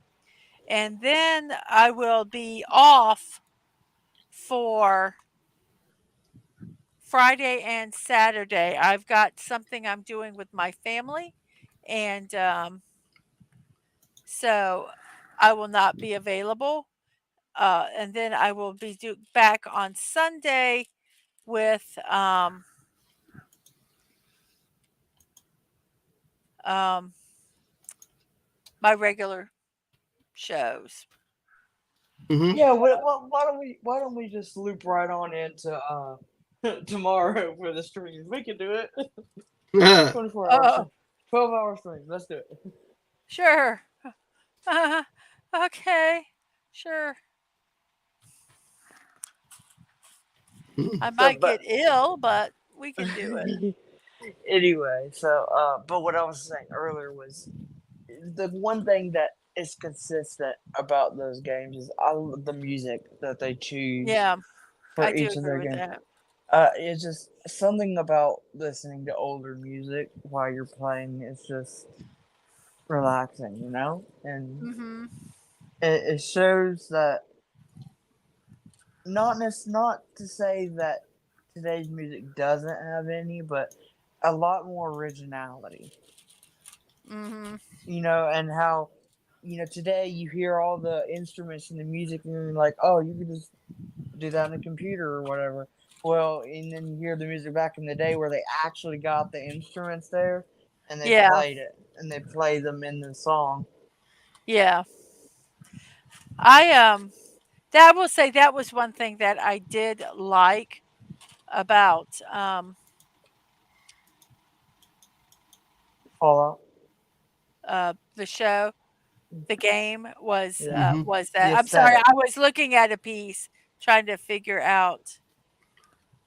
and then I will be off for Friday and Saturday. I've got something I'm doing with my family, and so I will not be available. And then I will be back on Sunday with um, my regular shows. Mm-hmm. Yeah. Why don't we just loop right on into tomorrow for the streams? We can do it. 24 hours. Uh, 12-hour stream. Let's do it. sure. Okay. Sure. I So, might but get ill, but we can do it. anyway, but what I was saying earlier was the one thing that is consistent about those games is the music that they choose Yeah, for I do each of agree their with games. that. It's just something about listening to older music while you're playing is just relaxing, you know? And Mhm. it shows that not to say that today's music doesn't have any, but a lot more originality. Mhm. You know, and how today you hear all the instruments and the music and you're like, oh, you could just do that on a computer or whatever. Well, and then you hear the music back in the day where they actually got the instruments there and they Yeah. played it and they play them in the song. Yeah. I that will say that was one thing that I did like about Fallout. the show, the game Yeah. Hmm. was The that I'm sorry, aesthetic. I was looking at a piece trying to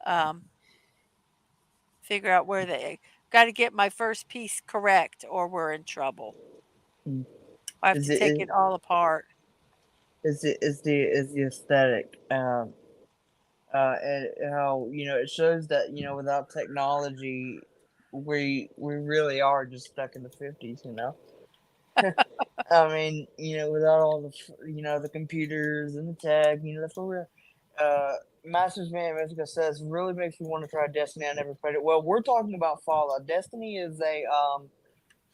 um figure out where they got to get my first piece correct or we're in trouble. Mm. I have Is to it take it all apart. is the aesthetic. And how it shows that without technology, we really are just stuck in the 50s. I mean, without all the computers and the tech, that's what we're. Uh, Masters Man Mythica says really makes me want to try Destiny. I never played it. Well, we're talking about Fallout. Destiny is a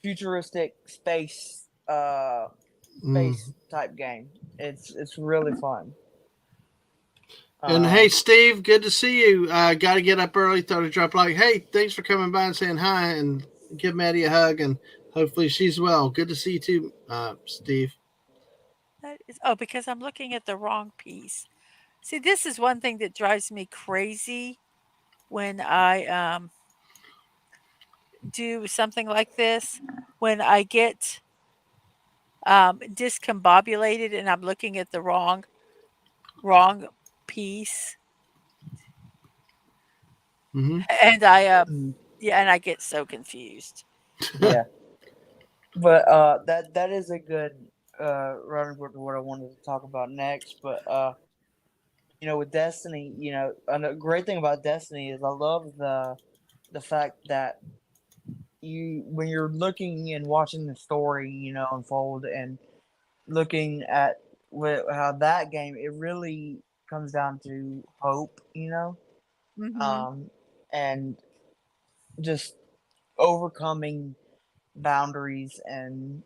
futuristic space Mm. type game. It's really fun. And hey, Um, Steve, good to see you. Got to get up early. Thought I'd drop like, hey, thanks for coming by and saying hi, and give Maddie a hug, and hopefully she's well. Good to see you too, Steve. That is, oh, because I'm looking at the wrong piece. See, this is one thing that drives me crazy when I do something like this. When I get discombobulated and I'm looking at the wrong piece, Hmm. and I mm, yeah, and I get so confused. yeah, but that is a good running to what I wanted to talk about next. But with Destiny, and a great thing about Destiny is I love the fact that you when you're looking and watching the story, unfold and looking at how that game it really comes down to hope, Mhm. um, and just overcoming boundaries and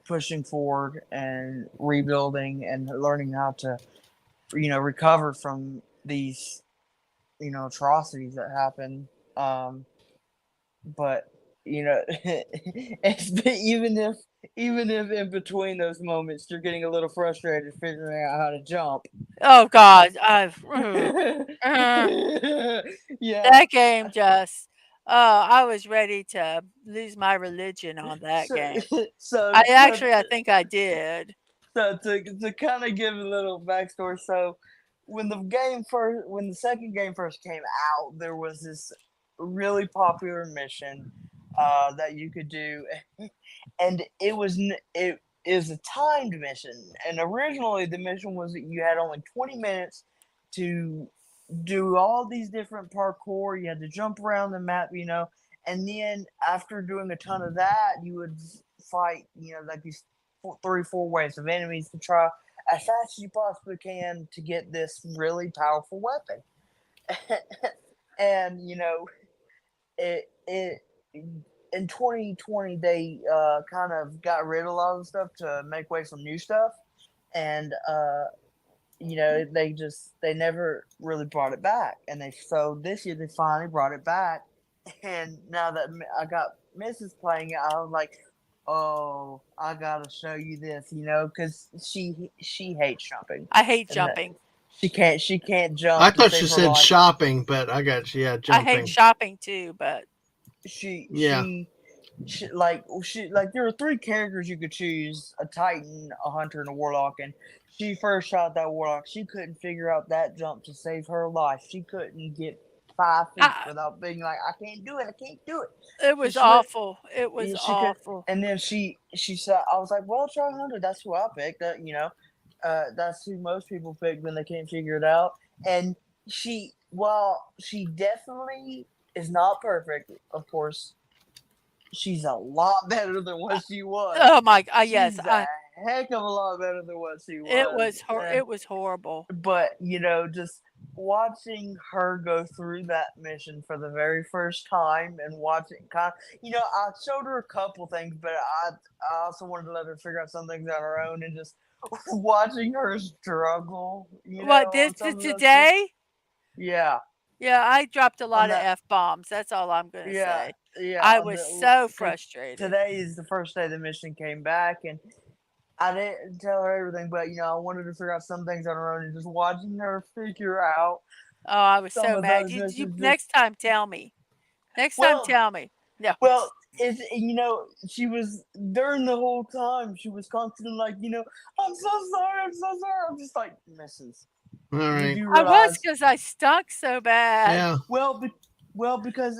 pushing forward and rebuilding and learning how to recover from these atrocities that happen. But even if in between those moments you're getting a little frustrated figuring out how to jump. Oh God, uh, Yeah. that game just. Oh, I was ready to lose my religion on that So game. so I so actually, I think I did. so to kind of give a little backstory, so when the second game first came out, there was this really popular mission that you could do, and it is a timed mission. And originally, the mission was that you had only 20 minutes to do all these different parkour. You had to jump around the map, and then after doing a ton of that, you would fight, like these 3 4 waves of enemies to try as fast as you possibly can to get this really powerful weapon. And it in 2020 they kind of got rid of a lot of the stuff to make way for new stuff, and they never really brought it back, and so this year they finally brought it back, and now that I got Mrs. playing it, I was like, oh, I gotta show you this, because she hates jumping, I hate and that jumping. she can't I jump to thought you save her said life. shopping, but I got you. Yeah, I hate jumping. shopping too, but She Yeah. she she there are 3 characters you could choose: a Titan, a Hunter, and a Warlock. And she first shot that Warlock. She couldn't figure out that jump to save her life. She couldn't get 5 feet I, without being like, I can't do it. I can't do it. it was She went. awful. It was Yeah, she could, awful. and then she said, I was like, well, try 100. That's who I picked. That's who most people pick when they can't figure it out. And she definitely is not perfect, of course, she's a lot better than what she was. Oh my God! Yes, She's a heck of a lot better than what she was. it was horrible. But just watching her go through that mission for the very first time and watching I showed her a couple things, but I also wanted to let her figure out some things on her own, and just watching her struggle, What on this some of those things. today? Yeah. Yeah, I dropped a lot of that- F-bombs. That's all I'm gonna Yeah. say. Yeah. I was so frustrated. Today is the first day the mission came back, and I didn't tell her everything, but I wanted to figure out some things on her own, and just watching her figure out. Oh, I was some so of mad. those You missions. next time tell me. Next time Well, tell me. No. Well, she was during the whole time. She was constantly like, I'm so sorry, I'm so sorry. I'm just like, Mrs. All Did right. you I was realize? because I stunk so bad. Yeah. Well, because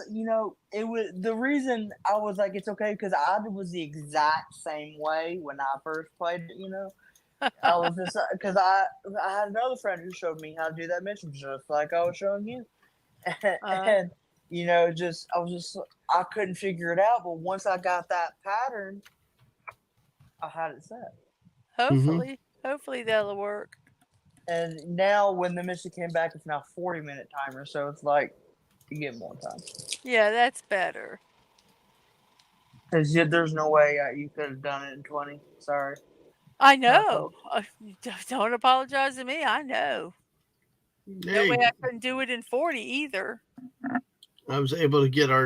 it was the reason I was like, it's okay, because I was the exact same way when I first played it. I was just because I had another friend who showed me how to do that mission, just like I was showing you, and I couldn't figure it out. But once I got that pattern, I had it set. Hopefully that'll work. And now when the mission came back, it's now 40-minute timer, so it's like you get more time. Yeah, that's better. Because there's no way you could have done it in 20. Sorry. I know. Don't apologize to me. I know. No way I couldn't do it in 40 either. I was able to get our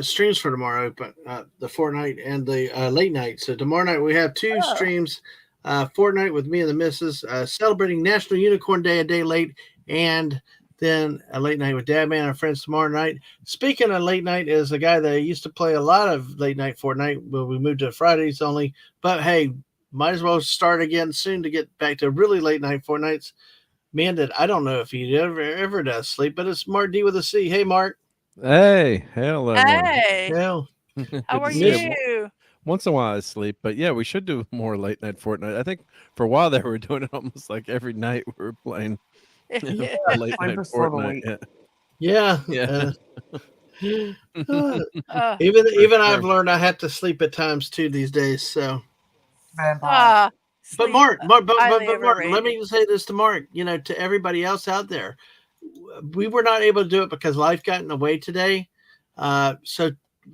streams for tomorrow, but the Fortnite and the late night. So tomorrow night we have two streams. Fortnite with me and the missus, celebrating National Unicorn Day a day late, and then a late night with Dad Man and friends tomorrow night. Speaking of late night, is a guy that used to play a lot of late night Fortnite, but we moved to Fridays only. But hey, might as well start again soon to get back to really late night Fortnites. Man, I don't know if he ever does sleep, but it's Mark D with a C. Hey, Mark. Hey, hello. Hey, Hell, how are see you. you? Once in a while I sleep, but yeah, we should do more late night Fortnite. I think for a while there we were doing it almost like every night we were playing Yeah. late night Just for the Fortnite. week. yeah. Even I've learned I have to sleep at times too these days. So, Vampire. but Sleep, Mark, but highly Mark, let overrated. me say this to Mark. To everybody else out there, we were not able to do it because life got in the way today. So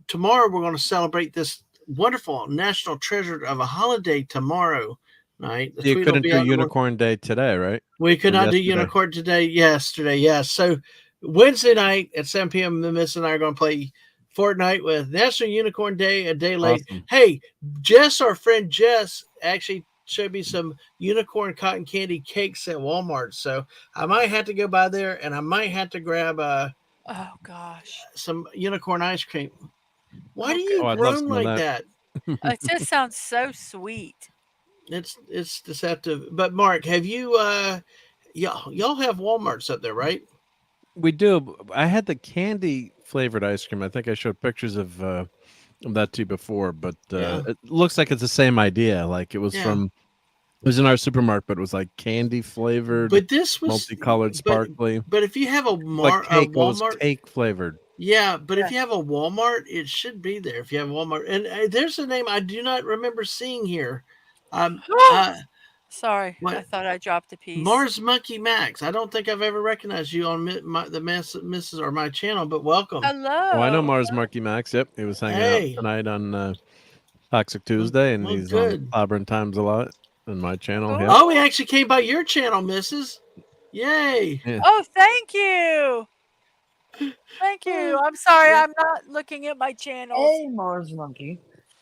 tomorrow we're going to celebrate this wonderful national treasure of a holiday tomorrow night. The You tweet will couldn't be do out Unicorn Day today, right? We could Or not do yesterday. Unicorn yesterday. Yes. So Wednesday night at 7 p.m., the Miss and I are going to play Fortnite with National Unicorn Day a day late. Awesome. Hey, Jess, our friend Jess, actually showed me some unicorn cotton candy cakes at Walmart. So I might have to go by there, and I might have to grab Oh gosh, some unicorn ice cream. Why do Okay. you Oh, I'd love groan some of like that. that? It just sounds so sweet. It's deceptive. But Mark, have you y'all have Walmarts up there, right? We do. I had the candy flavored ice cream. I think I showed pictures of that to you before, but Yeah. it looks like it's the same idea. Like it was Yeah. it was in our supermarket, but it was like candy flavored, But this was multicolored, sparkly. But if you have a It was Walmart, cake flavored. yeah. But Yeah. if you have a Walmart, it should be there. If you have Walmart, and there's a name I do not remember seeing here. Sorry, What? I thought I dropped a piece. Mars Monkey Max. I don't think I've ever recognized you on the Mrs. or my channel, but welcome. Hello. Oh, I know Mars Marky Max. Yep, he was hanging Hey. out tonight on Toxic Tuesday, and well, he's good. on Clobbering Times a lot on my channel. Cool. Yeah. Oh, he actually came by your channel, Mrs. Yay! Yeah. Oh, thank you. Thank you. I'm sorry, Yeah. I'm not looking at my channels. Hey, Mars Monkey.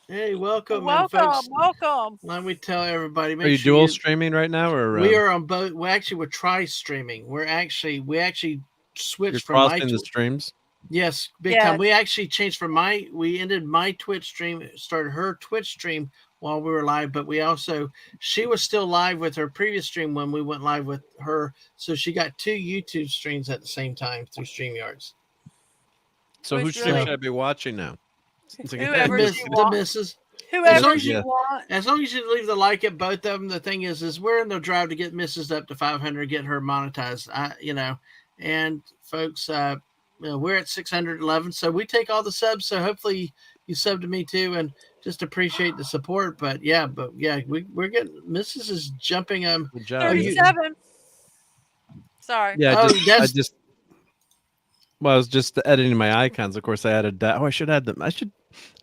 Hey, welcome, and Welcome, folks. welcome. Let me tell everybody. Make Are you sure dual streaming right now, or We are on both. We're tri-streaming. We actually you're switched from my crossing the streams? yes, big Yeah. time. We actually changed from we ended my Twitch stream, started her Twitch stream while we were live, but she was still live with her previous stream when we went live with her. So she got 2 YouTube streams at the same time through StreamYards. So Which whose stream really- should I be watching now? Whoever The she the wants. missus. Whoever long as you you- want. As long as you leave the like at both of them, the thing is we're in the drive to get Mrs. up to 500, get her monetized. And folks, we're at 611, so we take all the subs. So hopefully you sub to me too, and just appreciate the support. But yeah, we're getting Mrs. is jumping. Good job. 37. Sorry. Yeah, Oh, I was just editing my icons. Of course, I added that. Oh, I should add them. I should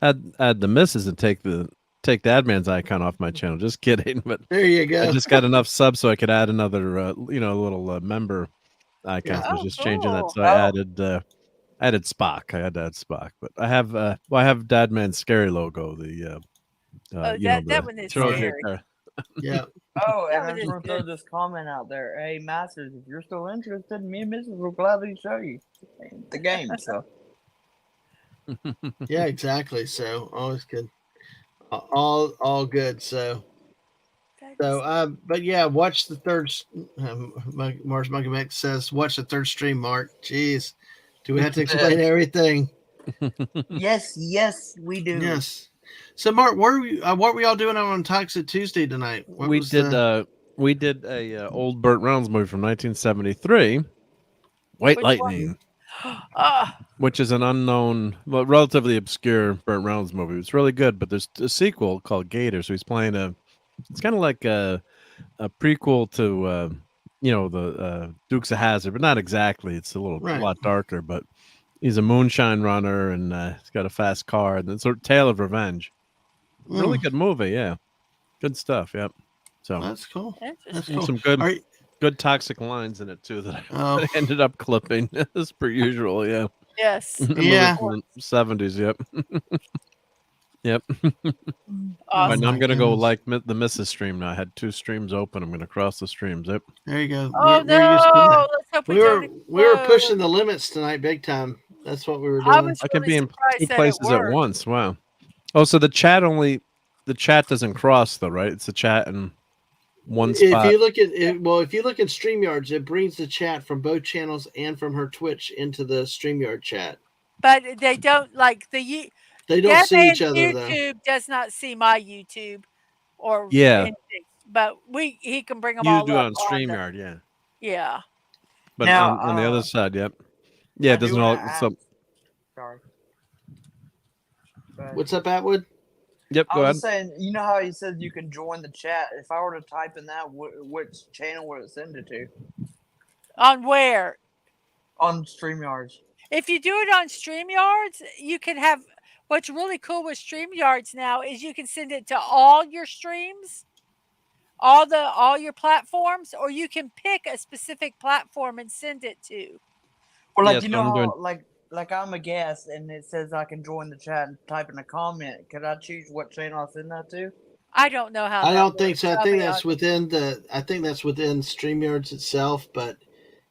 add the misses and take the Adman's icon off my channel. Just kidding, but there you go. I just got enough subs so I could add another, little member icon. Yeah. So I was Oh, just changing that. cool. So I added Spock. I had to add Spock, but I have Dadman's scary logo. The that one is Trojan scary. car. Yeah. Oh, That and I one just is want to throw good. this comment out there. Hey, Masters, if you're still interested, me and Mrs. will gladly show you the game. So Yeah, exactly. So always good. All good. So but yeah, watch the third. Mars Monkey Mix says, watch the third stream. Mark, jeez, do we have to explain everything? yes, we do. Yes. So Mark, what were y'all doing on Toxic Tuesday tonight? We did a old Burt Reynolds movie from 1973, White Which Lightning, Ah, which is an unknown, well, relatively obscure Burt Reynolds movie. It's really good, but there's a sequel called Gator. So he's playing it's kind of like a prequel to the Dukes of Hazzard, but not exactly. It's a lot darker, but he's a moonshine runner and he's got a fast car, and it's a tale of revenge. Really good movie, yeah. Good stuff, yep. So That's cool. That's interesting. cool. some good toxic lines in it too that Oh. I ended up clipping as per usual, yeah. Yes. The movie Yeah. from the 70s, yep. Yep. Awesome. And I'm my gonna go goodness. like the Mrs. stream now. I had 2 streams open. I'm gonna cross the streams. Yep. There you go. Oh We're used to no! that. Let's hope We were don't pushing explode. the limits tonight, big time. That's what we were I doing. was I can really be in surprised 2 that it places at worked. once. Wow. Oh, so the chat doesn't cross though, right? It's the chat in one spot. If you look at StreamYards, it brings the chat from both channels and from her Twitch into the StreamYard chat. But they don't like the They don't That see man's each other though. YouTube does not see my YouTube or Yeah. anything, but he can bring them You all do it up on the- StreamYard, yeah. yeah. But Now, on the other side, yep. Yeah, I it do doesn't wanna all. ask- So, Sorry. Go ahead. What's up, Atwood? yep. I Go was ahead. just saying, you know how he said you can join the chat? If I were to type in that, which channel would it send it to? On where? On StreamYards. If you do it on StreamYards, you can have what's really cool with StreamYards now is you can send it to all your streams, all your platforms, or you can pick a specific platform and send it to. Or like Yeah, you so know I'm how doing- like I'm a guest and it says I can join the chat and type in a comment. Could I choose what channel I send that to? I don't know how. I that don't think works. so. I I'll think be that's honest. within StreamYards itself, but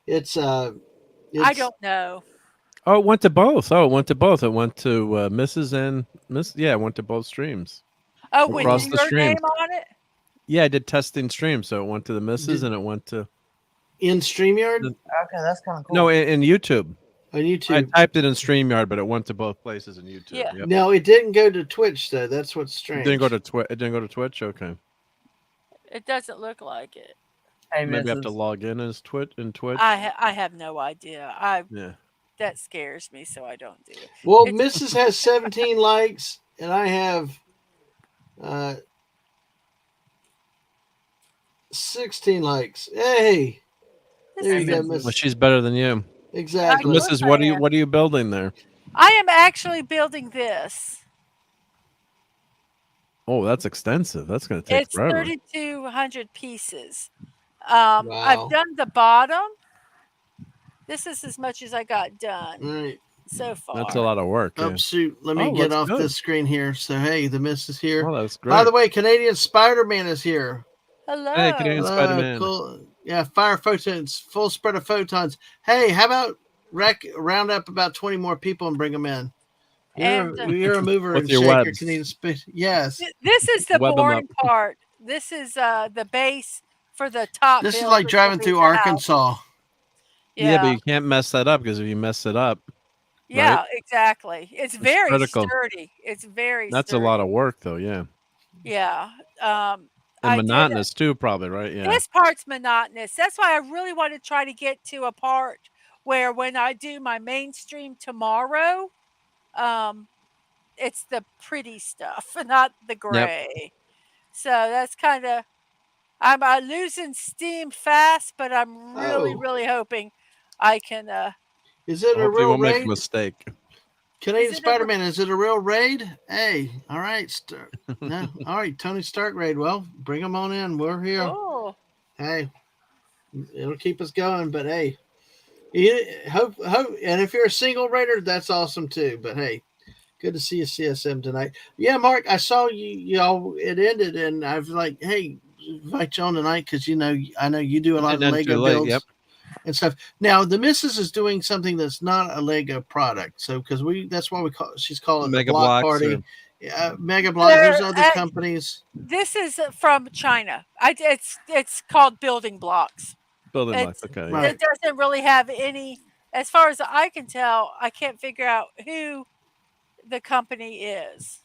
it's I don't know. Oh, it went to both. It went to Mrs. and Miss. Yeah, it went to both streams. Oh, with Across the your streams. name on it? Yeah, I did testing streams, so it went to the Mrs. and it went to in StreamYard Okay, that's kind of cool. no in YouTube. on I YouTube. typed it in StreamYard, but it went to both places in YouTube. Yeah. Yep. No, it didn't go to Twitch though. That's what's It strange. didn't go to It didn't go to Twitch. Okay, It doesn't look like it. Hey, maybe I have to Mrs. log in as Twitch. I have no idea. Yeah. That scares me, so I don't do it. Well, It's- Mrs. has 17 likes, and I have 16 likes. Hey, This there is you go, Mrs. Well, Mrs. she's better than you, Exactly. Look Mrs. at What her. are you building there? I am actually building this. Oh, that's extensive. That's going to take It's forever. 3,200 pieces. Wow. I've done the bottom. This is as much as I got done All right. so far. That's a lot of work. Oh, Yeah. shoot. Let me Oh, get that's off good. this screen here. So, hey, the Miss is here. Oh, that's great. By the way, Canadian Spider-Man is here. Hello. Hey, Canadian Hello, Spider-Man. cool. Yeah, fire photons, full spread of photons. Hey, how about round up about 20 more people and bring them in? And You're a mover With and your shaker. webs. Can you yes. this is the Web 'em boring up. part. This is the base for the top This is build, like which will driving be through the house. Arkansas. Yeah, but Yeah, you can't mess that up because if you mess it up, right, yeah, exactly. It's it's very critical. sturdy. It's very That's a lot sturdy. of work, though. Yeah, Yeah. and I did. monotonous too, probably. Right? Yeah. This part's monotonous. That's why I really want to try to get to a part where when I do my mainstream tomorrow, um, it's the pretty stuff, not the Yep. gray. So that's kind of I'm losing steam fast, but I'm really, Oh, really hoping I can. is it a Hopefully, you real won't make a raid? mistake. Is Canadian it a? Spider-Man, is it a real raid? Hey, all right. No, all right. Tony Stark raid. Well, bring them on in. We're here. Oh, Hey, it'll keep us going. But hey, hope. And if you're a single raider, that's awesome too. But hey, good to see you, CSM tonight. Yeah, Mark, I saw you. Y'all, it ended, and I was like, hey, invite you on tonight because I know you do a lot of Didn't end too Lego late. Yep. builds and stuff. Now the missus is doing something that's not a Lego product. So because that's why she's calling it the Mega Block blocks Party, or Mega Blocks. There's there. other companies. This is from China. It's called building blocks. building blocks. It's Okay. Yeah. Right. it doesn't really have any. As far as I can tell, I can't figure out who the company is.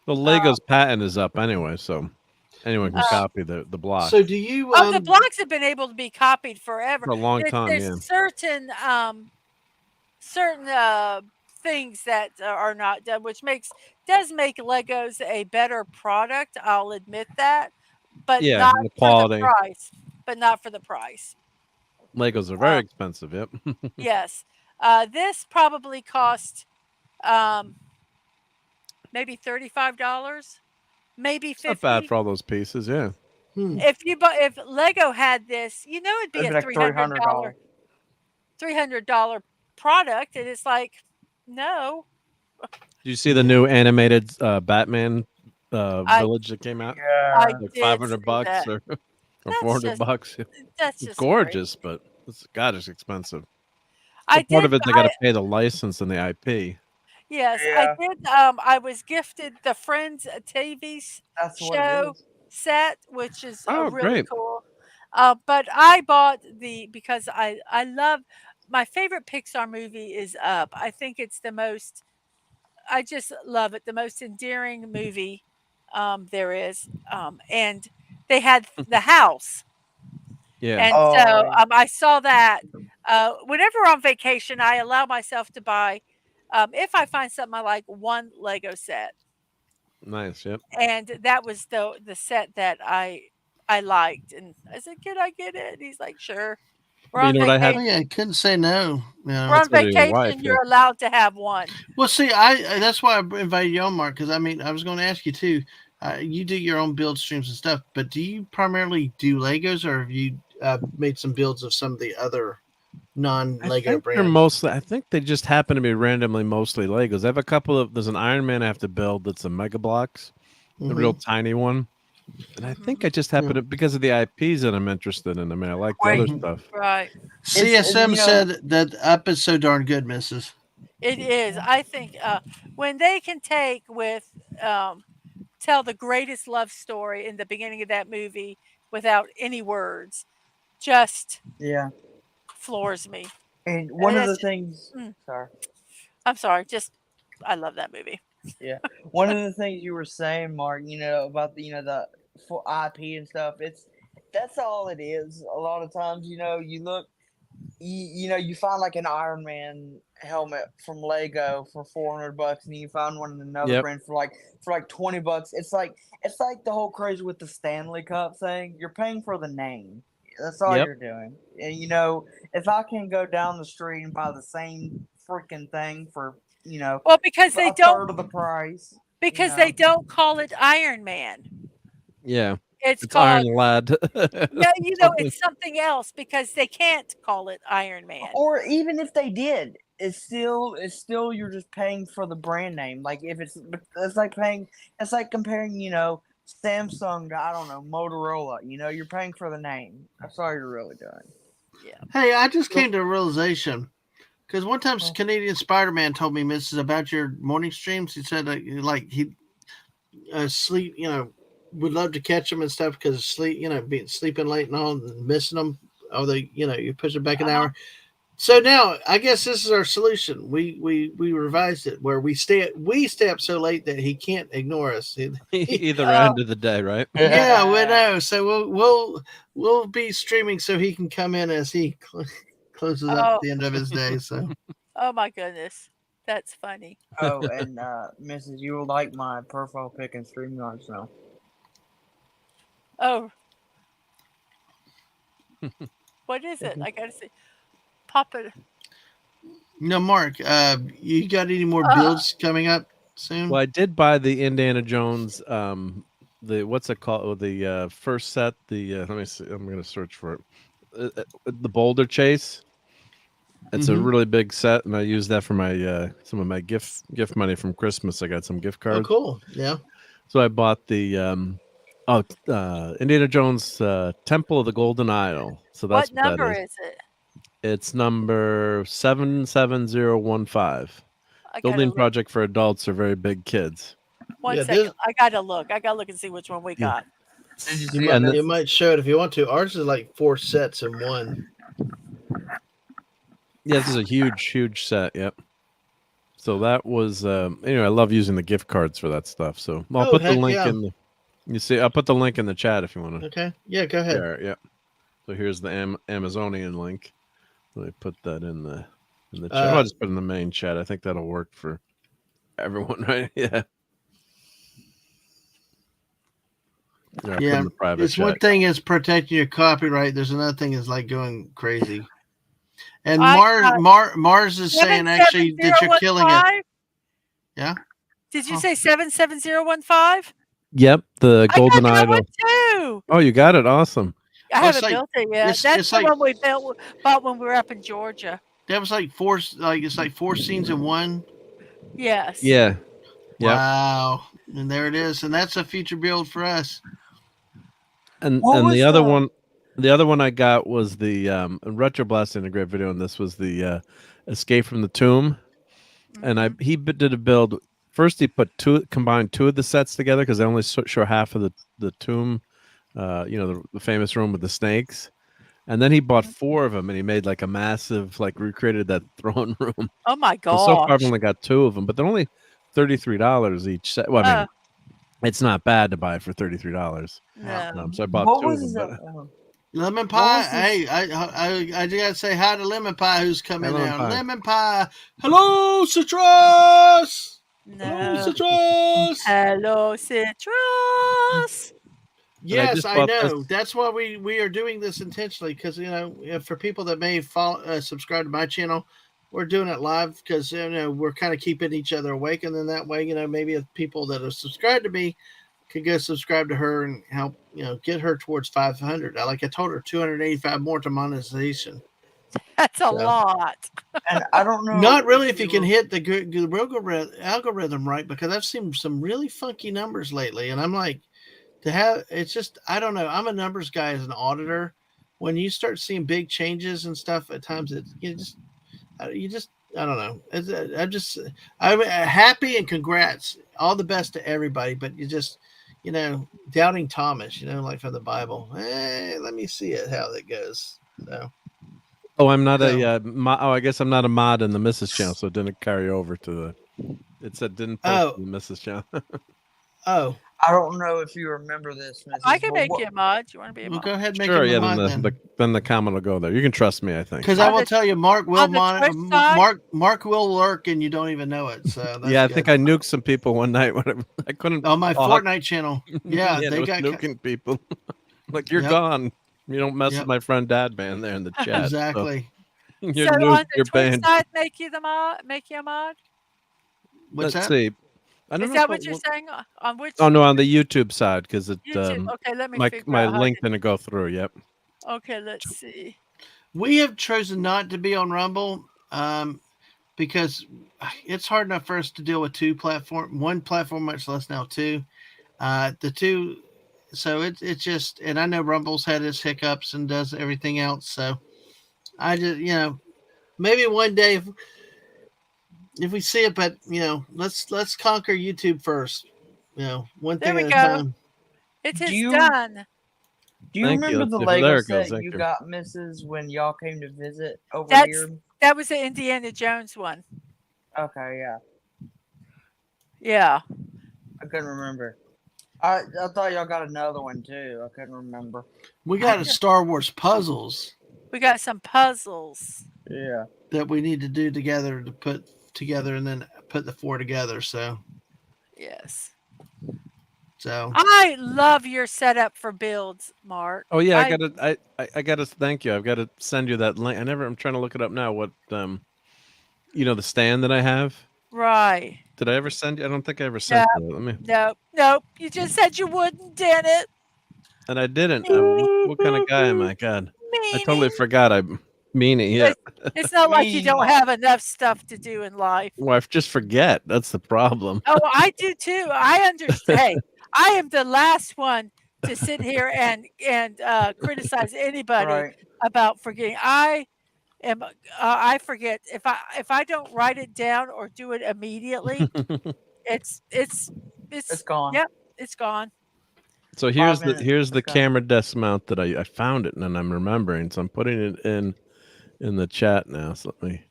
The Uh, Legos patent is up anyway, so anyone can uh, copy the block So do you oh, the blocks have been able to be copied forever. for a long time. There's Yeah. certain things that are not done, which does make Legos a better product. I'll admit that, but Yeah, not and the for the quality. price. But not for the price. Legos are Uh, very expensive. Yep. yes, this probably cost um, maybe $35, maybe It's not bad 50. for all those pieces. Yeah. If Lego had this, it'd be It'd a be like $300. $300 product, and it's like, no, Did you see the new animated Batman I village that came out? I Yeah. Like did 500 see bucks that. or That's 400 just bucks. that's It's just crazy. gorgeous, but it's expensive. I But part did of it, they got I to pay the license and the IP. Yes, I Yeah. did, I was gifted the Friends TV That's what it show is. set, which is, Oh, really great. cool, but I bought because I love my favorite Pixar movie is Up. I think it's I just love it, the most endearing movie, there is, and they had the house, Yeah. and so, Oh, I saw that, whenever on vacation, I allow myself to buy, if I find something I like, one Lego set, Nice. Yep. and that was the set that I liked, and I said, "Can I get it?" And he's like, "Sure." We're You on know what I Oh had? yeah, vacation. I couldn't say no. We're That's on go to your wife. vacation. Yeah. You're allowed to have one. Well, see, that's why I invited you on, Mark, because I mean, I was going to ask you too. You do your own build streams and stuff, but do you primarily do Legos, or have you made some builds of some of the other I non-Lego think they're brands? mostly. I think they just happen to be randomly mostly Legos. I have a couple of. There's an Iron Man I have to build. That's a Mega Blocks, the real Mm-hmm. tiny one. And I think I Mhm. just happen to because of the IPs that I'm interested in. I mean, I like the other wait. Mm-hmm. stuff. Right. CSM You know, said that Up is so darn good, Mrs. It is. I think when they can um, tell the greatest love story in the beginning of that movie without any words, just yeah. floors me. And one of That's the just, things, mm, sorry. I'm sorry. Just I love that movie. Yeah. One of the things you were saying, Mark, about the for IP and stuff, that's all it is. A lot of times, you look you find like an Iron Man helmet from Lego for $400, and you find one in another Yep. brand for like $20. It's like the whole crazy with the Stanley Cup thing. You're paying for the name. That's all Yep. you're doing. And if I can go down the street and buy the same freaking thing for Well, because a third of the price, they don't call it Iron Man. Yeah. It's It's Iron called Lad. no, Something. it's something else because they can't call it Iron Man. or even if they did, it's still you're just paying for the brand name. Like if it's like comparing, Samsung to, I don't know, Motorola. You're paying for the name. That's all you're really doing. Yeah. Hey, I just came to a realization. Because one time Canadian Spider-Man told me, Mrs. about your morning streams. He said like he sleep, would love to catch them and stuff because of sleep, being sleeping late and all, and missing them. Oh, you push it back an hour. So now I guess this is our solution. We revised it where we stay up so late that he can't ignore us. Either end of the day, right? Yeah, we know. So we'll be streaming so he can come in as he closes up the end of his day. So. Oh my goodness, that's funny. Oh, and Mrs., you will like my profile pic and StreamYard now. Oh, what is it? I gotta see. Pop it. No, Mark. You got any more builds coming up soon? Well, I did buy the Indiana Jones. The what's it called? The first set. Let me see. I'm gonna search for it. The Boulder Chase. It's a really big set, and I use that for my some of my gift money from Christmas. I got some gift cards. Oh, cool! Yeah. So I bought the Indiana Jones Temple of the Golden Idol. So that's what number is it? It's number 77015. Building project for adults or very big kids. One second. I gotta look and see which one we got. You might show it if you want to. Ours is like 4 sets in one. Yeah, this is a huge set. Yep. So that was anyway. I love using the gift cards for that stuff. So I'll put the link in the. You see, I'll put the link in the chat if you want to. Okay. Yeah, go ahead. Yeah. So here's the Amazonian link. Let me put that in the chat. I'll just put it in the main chat. I think that'll work for everyone, right? Yeah. Yeah. It's one thing is protecting your copyright. There's another thing is like going crazy. And Mars is saying actually that you're killing it. Yeah. Did you say 77015? Yep, the Golden Idol. Too. Oh, you got it. Awesome. I haven't built it yet. That's the one we bought when we were up in Georgia. That was like 4 scenes in one. Yes. Yeah. Wow. And there it is. And that's a future build for us. And the other one. The other one I got was the Retro Blast in a great video, and this was the Escape from the Tomb. And he did a build. First, he combined 2 of the sets together because they only show half of the tomb, the famous room with the snakes. And then he bought 4 of them, and he made like a massive, recreated that throne room. Oh my god! So far, I've only got 2 of them, but they're only $33 each set. Well, I mean, it's not bad to buy it for $33. No. So I bought 2 of them. Lemon Pie, hey, I just gotta say hi to Lemon Pie who's coming down. Lemon Pie, hello Citrus. No. Hello Citrus. Hello Citrus. Yes, I know. That's why we are doing this intentionally because for people that may subscribe to my channel, we're doing it live because we're kind of keeping each other awake, and then that way maybe if people that are subscribed to me could go subscribe to her and help get her towards 500. I told her 285 more to monetization. That's a lot. And I don't know. Not really if you can hit the algorithm right, because I've seen some really funky numbers lately, and I'm like, it's just, I don't know. I'm a numbers guy as an auditor. When you start seeing big changes and stuff, at times you just I don't know. I'm happy and congrats. All the best to everybody, but you just doubting Thomas, like from the Bible. Let me see it how that goes. So. Oh, I'm not I guess I'm not a mod in the Mrs. channel, so it didn't carry over to the. It said didn't post to the Mrs. channel. Oh. I don't know if you remember this, Mrs. I can make you a mod. You want to be a mod? Go ahead, make him a mod then the comment will go there. You can trust me, I think. Because I will tell you, Mark will Mark will lurk, and you don't even know it. So that's I think I nuked some people one night when I couldn't. On my Fortnite channel, yeah, they got nuking people. Like you're gone. You don't mess with my friend Dad Man there in the chat. Exactly. So on the Twitch side, make you a mod. What's Let's that? See. Is that what you're saying? On which? Oh no, on the YouTube side because it. YouTube. Okay, let me my link didn't go through. Yep. Okay, let's see. We have chosen not to be on Rumble, because it's hard enough for us to deal with one platform, much less now 2. The 2, so it's just, and I know Rumble's had its hiccups and does everything else. So I just maybe one day if we see it, but let's conquer YouTube first. One There thing we at a go. time. It Do is you done. do you Thank you. remember Let's the see if- Lego there it goes. set Thank you you. got, Mrs. when y'all came to visit over That's here? that was the Indiana Jones one. Okay, yeah. Yeah. I couldn't remember. I thought y'all got another one too. I couldn't remember. We got a Star Wars puzzles We got some puzzles. Yeah. that we need to do together to put together and then put the 4 together. So Yes. so I love your setup for builds, Mark. Oh yeah, I gotta thank you. I've got to send you that link. I'm trying to look it up now. What the stand that I have. Right. Did I ever send you? I don't think I ever sent you. Let me. Nope. You just said you wouldn't, did it? And I didn't. What kind of guy am I? God, I totally Meanie. forgot. I mean it. Yeah. It's not like you Me, don't have enough stuff to do in life. Well, I just forget. That's the problem. Oh, I do too. I understand. Hey, I am the last one to sit here and criticize anybody right. about forgetting. I forget if I don't write it down or do it immediately. It's It's gone. yep, it's gone. So 5 minutes. here's the It's gone. camera desk mount that I found it and I'm remembering. So I'm putting it in the chat now. So let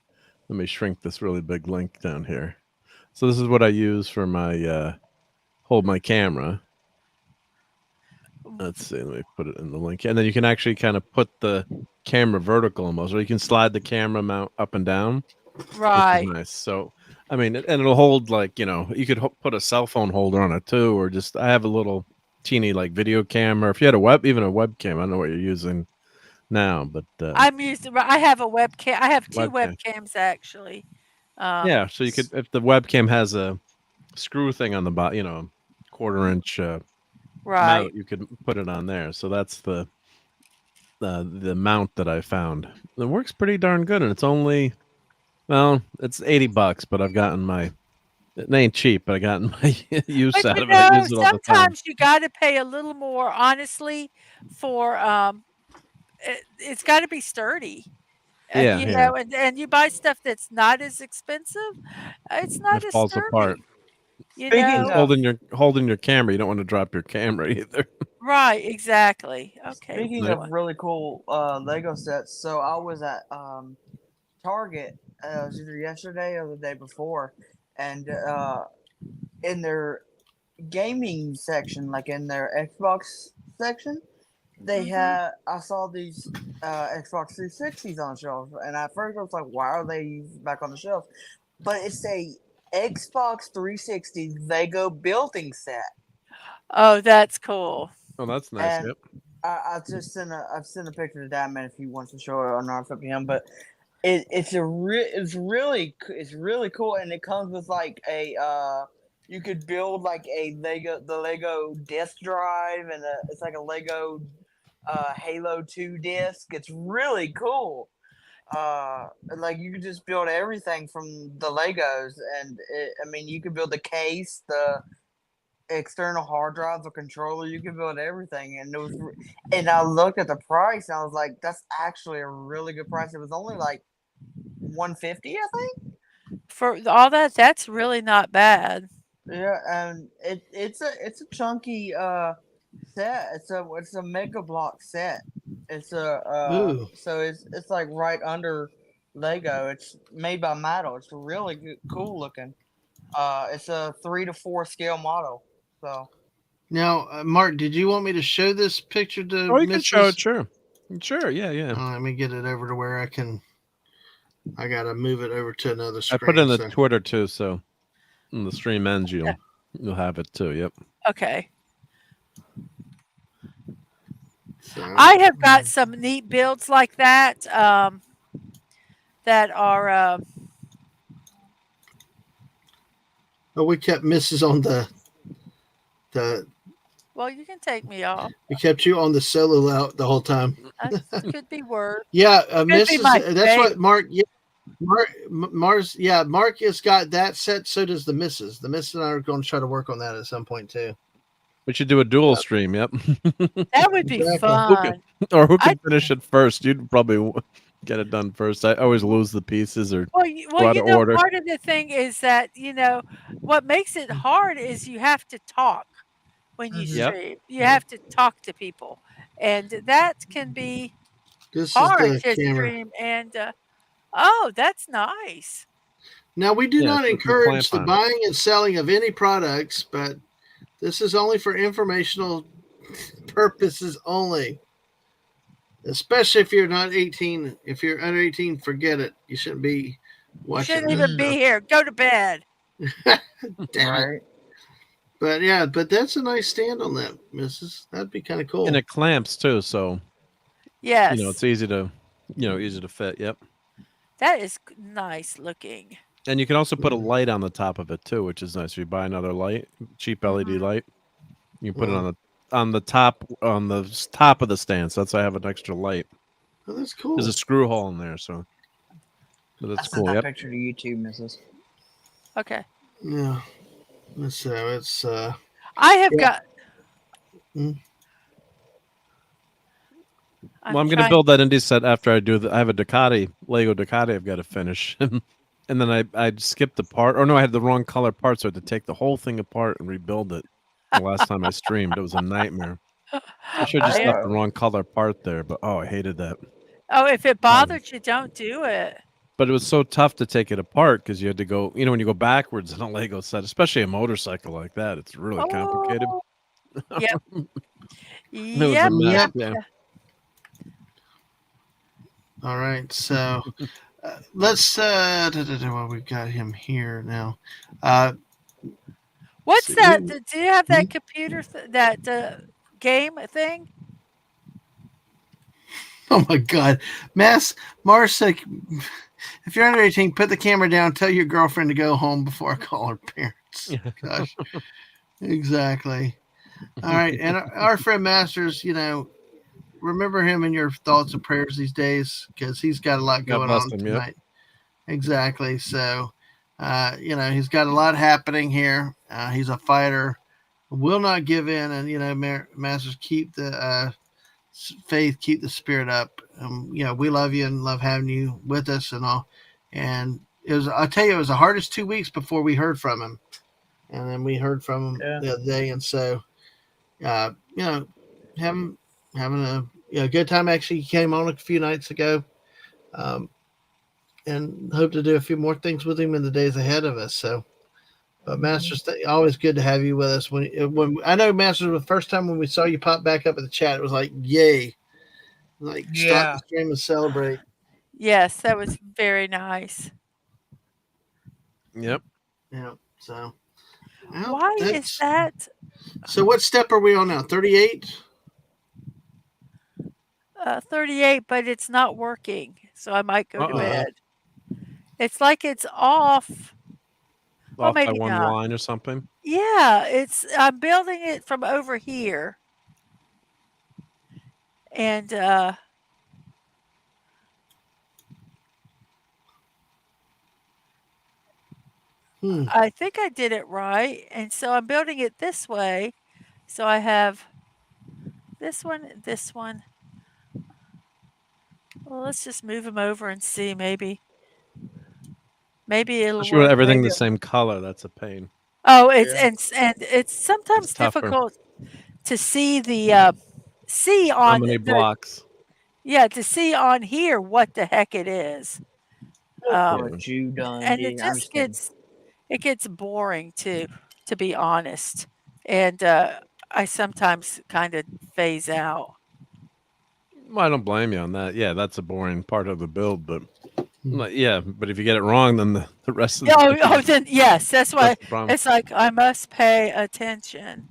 me shrink this really big link down here. So this is what I use for my hold my camera. Let's see. Let me put it in the link, and then you can actually kind of put the camera vertical almost, or you can slide the camera mount up and down. Right. Which is nice. So, I mean, and it'll hold like you could put a cell phone holder on it too, or just I have a little teeny like video camera. If you had even a webcam, I don't know what you're using now, but I'm using. I have a webcam. I have two webcam. webcams actually. Yeah, so you could if the webcam has a screw thing on the bottom, quarter-inch Right. mount, you could put it on there. So that's the mount that I found. It works pretty darn good, and it's only it's $80, but I've gotten my. It ain't cheap, but I gotten my use But out of it. I use it all the time. sometimes you got to pay a little more, honestly, for it's got to be sturdy. Yeah, You yeah. know, and you buy stuff that's not as expensive, it's not It as falls sturdy. apart. You Speaking know, of- Holding your camera. You don't want to drop your camera either. right? Exactly. Okay. Speaking Right. of really cool Lego sets, so I was at Target. It was either yesterday or the day before, and in their gaming section, like in their Xbox section, they Mhm. had. I saw these Xbox 360s on the shelf, and at first I was like, "Why are they back on the shelf?" But it's a Xbox 360 Lego building set. Oh, that's cool. Oh, that's nice. And Yep. I've sent a picture to Dad Man if he wants to show it or not, it's up to him. But it's really cool, and it comes with like a you could build like the Lego disk drive, and it's like a Lego Halo 2 disc. It's really cool. Like you could just build everything from the Legos, and I mean you could build the case, the external hard drive, the controller. You can build everything, and and I looked at the price, and I was like, "That's actually a really good price." It was only like $150, I think. For all that, that's really not bad. Yeah, and it's a chunky set. It's a Mega Block set. It's Ooh. so it's like right under Lego. It's made by Mattel. It's really cool looking. It's a 3 to 4 scale model. So Now, Mark, did you want me to show this picture to Oh, you can show Mrs.? it. Sure. Yeah. Let me get it over to where I can. I gotta move it over to another I screen. put it in the so- Twitter too, so when the stream ends, you'll have it too. Yep. Okay. so- I have got some neat builds like that. That are. Oh, we kept Mrs. on the. Well, you can take me off. We kept you on the solo out the whole time. That could be worse. Yeah, be Mrs. my That's favorite. what Mark. Yeah, Mars. Yeah, Mark has got that set. So does the Mrs. The Mrs. and I are going to try to work on that at some point too. We should do a dual stream. Yep. That would be Exactly. fun. Or who can finish it first? You'd probably get it done first. I always lose the pieces or Well, go out of order. part of the thing is that, what makes it hard is you have to talk when you Mhm. Yep. stream. You have to talk to people, and that can be This is hard the to camera. stream. And oh, that's nice. Now, we do Yeah, not so you can clamp encourage the on it. buying and selling of any products, but this is only for informational purposes only. Especially if you're not 18. If you're under 18, forget it. You shouldn't be You watching shouldn't this even be Mm. here. Go to bed. stuff. Damn it. Right. But yeah, but that's a nice stand on that, Mrs. That'd be kind of cool. And it clamps too, so Yes, it's easy to easy to fit. Yep. that is nice looking. And you can also put a Mm. light on the top of it too, which is nice. If you buy another light, cheap LED Mhm. light, you can put it Wow. on the top top of the stand. So that's why I have an extra light. Oh, that's cool. There's a screw hole in there, so but I that's sent cool. that Yep. picture to YouTube, Mrs. Okay. Yeah. So it's I have Yeah. got. Mm. Well, I'm going to trying. build that indie set after I do. I have a Ducati, Lego Ducati. I've got to finish, and then I skipped the part. Or no, I had the wrong color part, so I had to take the whole thing apart and rebuild it. The last time I streamed, it was a nightmare. I should have just Yeah. left the wrong color part there, but I hated that. Oh, if it Um, bothered you, don't do it. But it was so tough to take it apart because you had to go. When you go backwards in a Lego set, especially a motorcycle like that, it's really complicated. Oh, yep, It was a yep, mess. yep. Yep. Yeah. all right. So let's well, we've got him here now. What's See, that? we- Do you have that Hmm? computer, that game thing? Oh my God, Mars said, if you're under 18, put the camera down. Tell your girlfriend to go home before I call her parents. Gosh, exactly. All right, and our friend Masters, remember him in your thoughts and prayers these days because he's got a lot God going bless on him. Yep. tonight. Exactly. So, he's got a lot happening here. He's a fighter, will not give in, and Masters, keep the faith, keep the spirit up. We love you and love having you with us and all. And I'll tell you, it was the hardest 2 weeks before we heard from him, and then we heard from him Yeah. the other day, and so, having a good time. Actually, he came on a few nights ago. And hope to do a few more things with him in the days ahead of us. So, but Masters, always good to have you with us. When I know Masters, the first time when we saw you pop back up in the chat, it was like, yay, like stop Yeah. the stream and celebrate. Yes, that was very nice. Yep. So well, Why is that? So what step are we on now? 38. 38, but it's not working, so I might go to Uh-oh. bed. It's like it's off. Well, Off by maybe one not. line or something. Yeah, I'm building it from over here. And I think I did it right. And so I'm building it this way. So I have this one, this one. Well, let's just move them over and see. Maybe it'll Especially with work. everything Maybe the same color. That's a pain. Oh, it's Yeah. and it's sometimes It's tougher. difficult to see the see How on many the blocks? to see on here what the heck it is. Look what you done, And dude. it I'm just just kidding. gets boring too, to be honest. And I sometimes kind of phase out. Well, I don't blame you on that. Yeah, that's a boring part of the build, but yeah, but if you get it wrong, then the rest of the Oh, then yes, that's why that's the problem. it's like I must pay attention.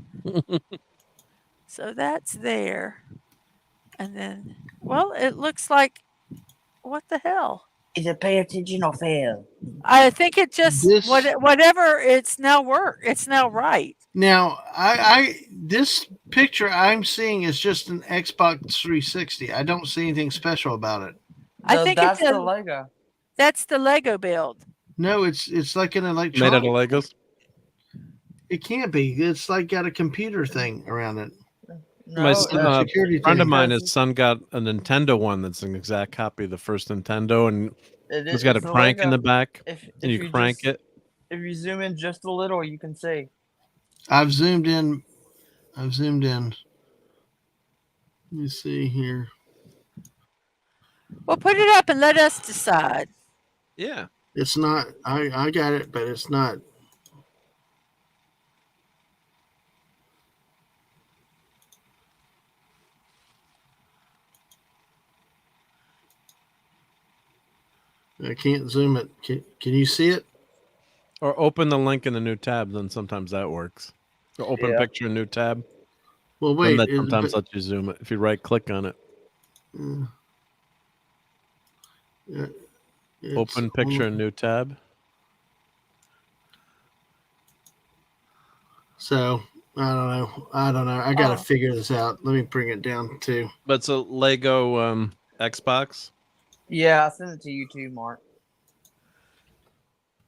So that's there. And then, well, it looks like, what the hell? Either pay attention or fail. I think it just This- whatever. It's now right. Now, I this picture I'm seeing is just an Xbox 360. I don't see anything special about it. I think that's it's the Lego. that's the Lego build. No, it's like an Made electronic. out of Legos. It can't be. It's like got a computer thing around it. My No, son, security friend of thing. mine, because his son got a Nintendo one that's an exact copy of the first Nintendo, and it's got a it's a crank in the Lego. back, If and you crank it. if you zoom in just a little, you can see. I've zoomed in. Let me see here. Well, put it up and let us decide. Yeah. It's not. I got it, but it's not. I can't zoom it. Can you see it? Or open the link in the new tab, then sometimes that works. Or open Yeah. picture, new tab. Well, Then wait. that sometimes lets you zoom it if you right click on it. Open picture, new tab. So I don't know. I got to figure this out. Let me bring it down too. But it's a Lego Xbox. Yeah, I sent it to you too, Mark.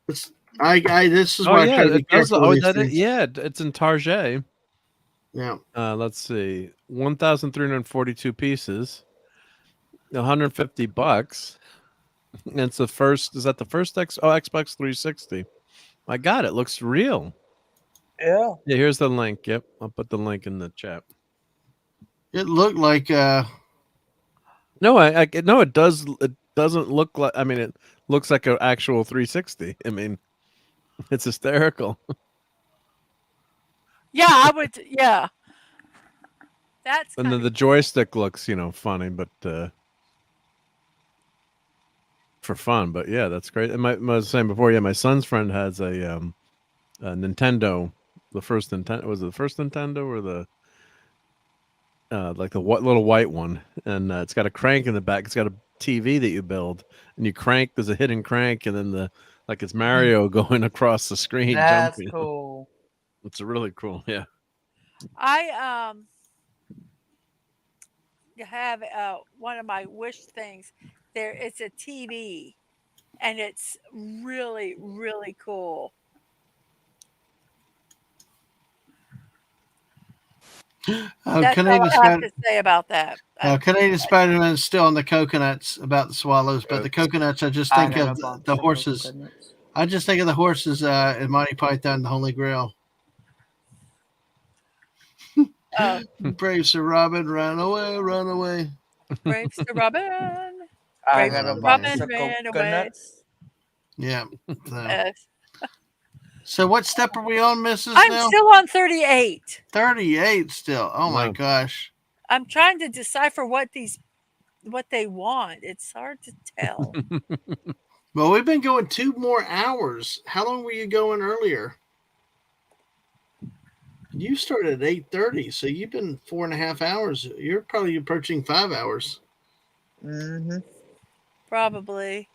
This is Oh why I yeah, try to be it does. careful Oh, with these things. yeah, it's in Target. Yeah. Let's see, 1,342 pieces, $150. And it's the first. Is that the first Xbox 360? My God, it looks real. Yeah. Yeah, here's the link. Yep, I'll put the link in the chat. It looked like No, no, it does. It doesn't look like. I mean, it looks like an actual 360. I mean, it's hysterical. Yeah, I would. Yeah, that's And kind then of the joystick looks, funny, but for fun. But yeah, that's great. And I was saying before, yeah, my son's friend has a Nintendo. The first Nintendo, was it the first Nintendo or the like the little white one? And it's got a crank in the back. It's got a TV that you build, and you crank. There's a hidden crank, and then it's Mario going across the screen, That's jumping. cool. It's really cool. Yeah. I have one of my wish things. There, it's a TV, and it's really really cool. That's all Canadian I have Spider. to say about that. Canadian Spider-Man is still on the coconuts about the swallows, but the coconuts I just I think got of a box the of horses. coconuts. I just think of the horses in Monty Python, the Holy Grail. Oh, Brave Sir Robin, run away, run away. brave Sir Robin, I brave got Sir a Robin box of ran away. coconuts. Yeah. So, Yes. so what step are we on, Mrs. I'm now? still on 38. 38 still. Oh my Wow. gosh. I'm trying to decipher what they want. It's hard to tell. Well, we've been going 2 more hours. How long were you going earlier? You started at 8:30, so you've been 4.5 hours. You're probably approaching 5 hours. Mm-hmm. Probably.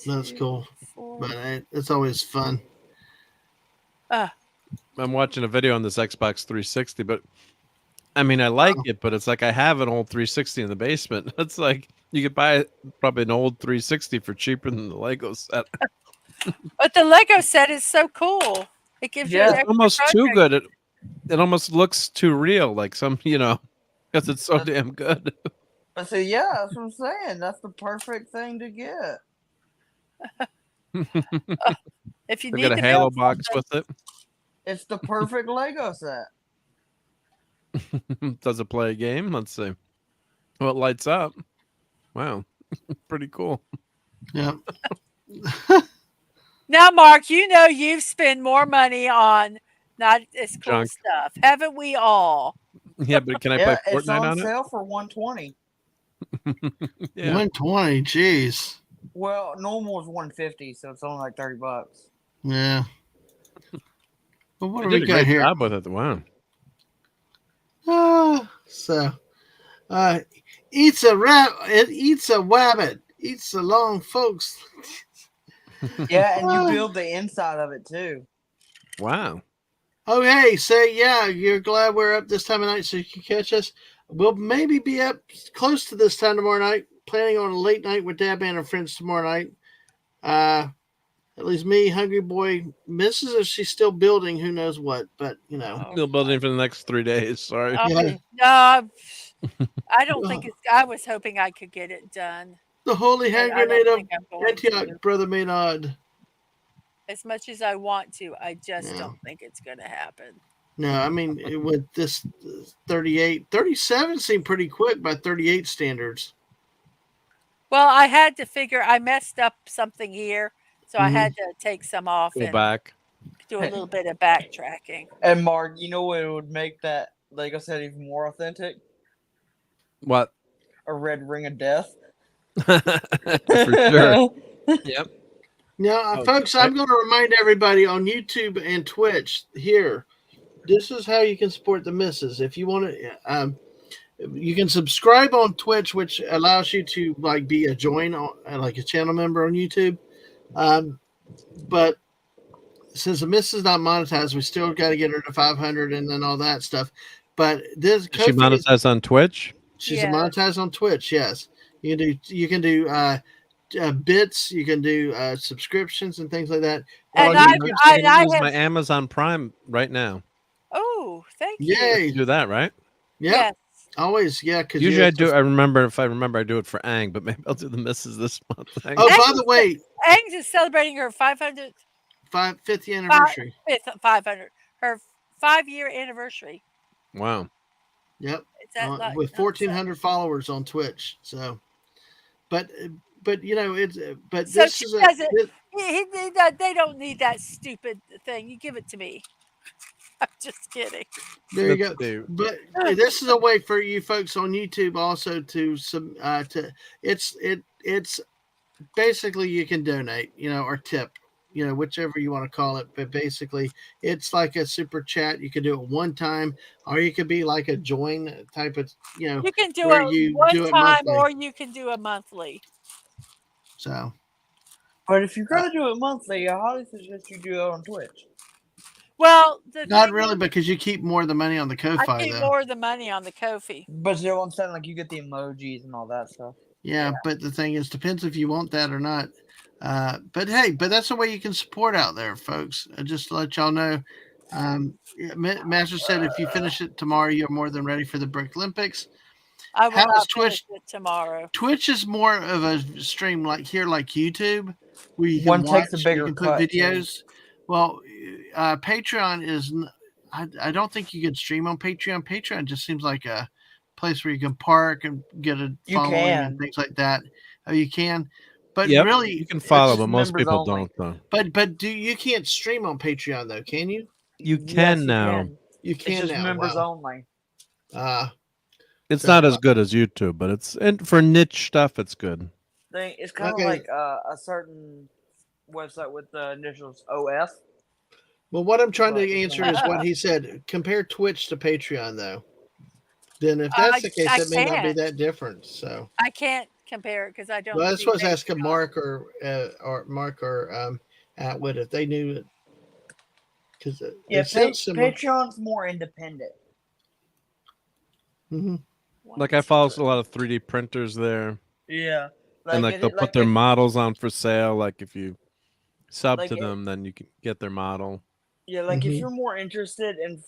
That's 2, cool, 4. but it's always fun. I'm watching a video on this Xbox 360, but I mean, I like it, but it's like I have an old 360 in the basement. It's like you could buy probably an old 360 for cheaper than the Lego set. But the Lego set is so cool. It gives you an Yeah. It's extra almost too project. good. It almost looks too real, like because it's so damn good. But see, yeah, that's what I'm saying. That's the perfect thing to get. If you They got need a to Halo build box something. with it. It's the perfect Lego set. Does it play a game? Let's see. Well, it lights up. Wow, pretty cool. Yeah. Now, Mark, you've spent more money on not as cool Junk. stuff, haven't we all? Yeah, but can I play Yeah, it's Fortnite on on it? sale for $120. Yeah. 120, jeez. Well, normal is $150, so it's only like $30. Yeah. Well, what They do we did a got great here? job with it. Wow. Eats a rat. It eats a wabbit. Eats the long folks. Yeah, and you build the inside of it too. Wow. Oh, hey, say, yeah, you're glad we're up this time of night so you can catch us. We'll maybe be up close to this time tomorrow night, planning on a late night with Dad Man and friends tomorrow night. at least me, Hungry Boy, misses if she's still building. Who knows what? But Oh, Still building for the next 3 days. Sorry. Yeah. No, I don't Well, think it's. I was hoping I could get it done, the holy but hand I grenade don't of think I'm going Antioch, to. Brother Maynard. As much as I want to, I just Yeah. don't think it's going to happen. No, I mean, with this 38, 37 seemed pretty quick by 38 standards. Well, I had to figure. I messed up something here, so I Mhm. had to take some off Go and back. do a little bit of backtracking. And Mark, you know what would make that, like I said, even more authentic? What? A red ring of death. For sure. Yep. Now, Oh, folks, I'm going to remind everybody on YouTube and Twitch here. This is how you can support the misses. If you want to, you can subscribe on Twitch, which allows you to like be a join, like a channel member on YouTube. But since the miss is not monetized, we still got to get her to 500 and then all that stuff. But this Is she Kofi, monetized on Twitch? she's Yes. monetized on Twitch. Yes, you can do bits, you can do subscriptions and things like that. And On I, YouTube. I, can I use have. my Amazon Prime right now. Oh, thank Yay! you. Do that, right? Yeah, Yes. always. Yeah, because Usually I do. I remember if I remember, I do it for Ang, but maybe I'll do the misses this month. Ang. Oh, by Agnes- the way, Angs is celebrating her 500th, 50th anniversary. 500, her 5-year anniversary. Wow. Yep, Is that like, with no, 1,400 followers on Twitch. So, but you know it's but So this she is a doesn't. They don't need that stupid thing. You give it to me. I'm just kidding. there you Let's go. see. But this is a way for you folks on YouTube also to some it's basically you can donate, or tip, whichever you want to call it. But basically, it's like a super chat. You could do it one time, or you could be like a join type of, You can do where it you one do it time, monthly. or you can do a monthly. So, But if you're gonna do it monthly, I highly suggest you do it on Twitch. Well, the not thing really is, because you keep more of the money on the I Ko-Fi keep though. more of the money on the Ko-fi. But you know what I'm saying? Like you get the emojis and all that stuff. Yeah, but the thing is, depends if you want that or not. But hey, that's the way you can support out there, folks. Just to let y'all know. Master said if you finish it tomorrow, you're more than ready for the Brick Olympics. I will How not does finish it tomorrow. Twitch is more of a stream like YouTube, where you can One watch, takes a bigger you can put cut, too. videos. Well, Patreon is. I don't think you can stream on Patreon. Patreon just seems like a place where you can park and get a You following can. and things like that. Oh, you can, but Yep, really, you can follow, it's but just most members people only. don't. Though but you can't stream on Patreon though, can you? you Yes, can you now. can. You It's can just now. members Wow. only. It's So, not as good as YouTube, but and for niche stuff, it's good. It's kind of Okay. like a certain website with the initials OF. Well, what I'm trying Right, to it's answer on is that. what he said. Compare Twitch to Patreon, though. Then, if that's the case, I it may not be can't. that different. So, I can't compare it because I don't. well, that's do what I was asking Patreon. Mark or Atwood if they knew it, because Yeah, it sounds similar. Patreon's more independent. Mm-hmm. Like I follow a lot of 3D printers there, Yeah, and like they'll put their models on for sale. Like if you sub Like to it- them, then you can get their model. Yeah, like if Mhm. you're more interested in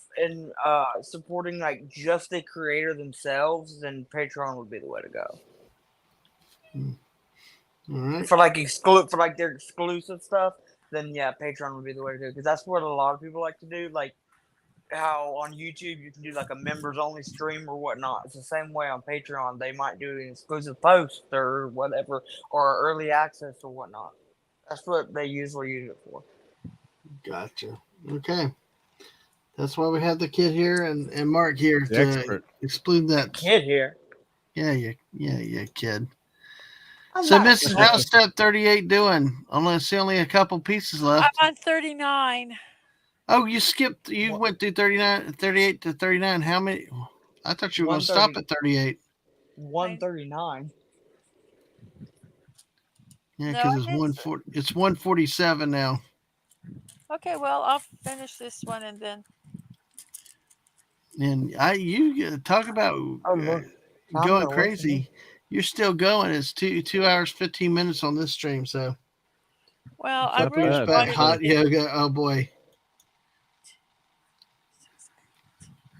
supporting like just the creator themselves, then Patreon would be the way to go. All right. For like their exclusive stuff, then yeah, Patreon would be the way to go because that's what a lot of people like to do. Like how on YouTube you can do like a members only stream or whatnot. It's the same way on Patreon. They might do an exclusive post or whatever, or early access or whatnot. That's what they usually use it for. Gotcha. Okay. That's why we have the kid here and Mark here The to expert. explain that. Kid here. Yeah, kid. I'm So, not- Mrs. How's step 38 doing? Only a couple pieces left. I'm on 39. Oh, you skipped. You What? went through 38 to 39. How many? I thought you were going to stop 130. at 38. 139. Yeah, No, because I it's didn't. 140. It's 147 now. Okay, well, I'll finish this one and then. And you talk about Oh, look. I'm going gonna wait for crazy. You're still going. It's 2 hours 15 minutes on this stream. So Well, I Not really bad. Douchebag wanted hot to. yoga. Oh boy.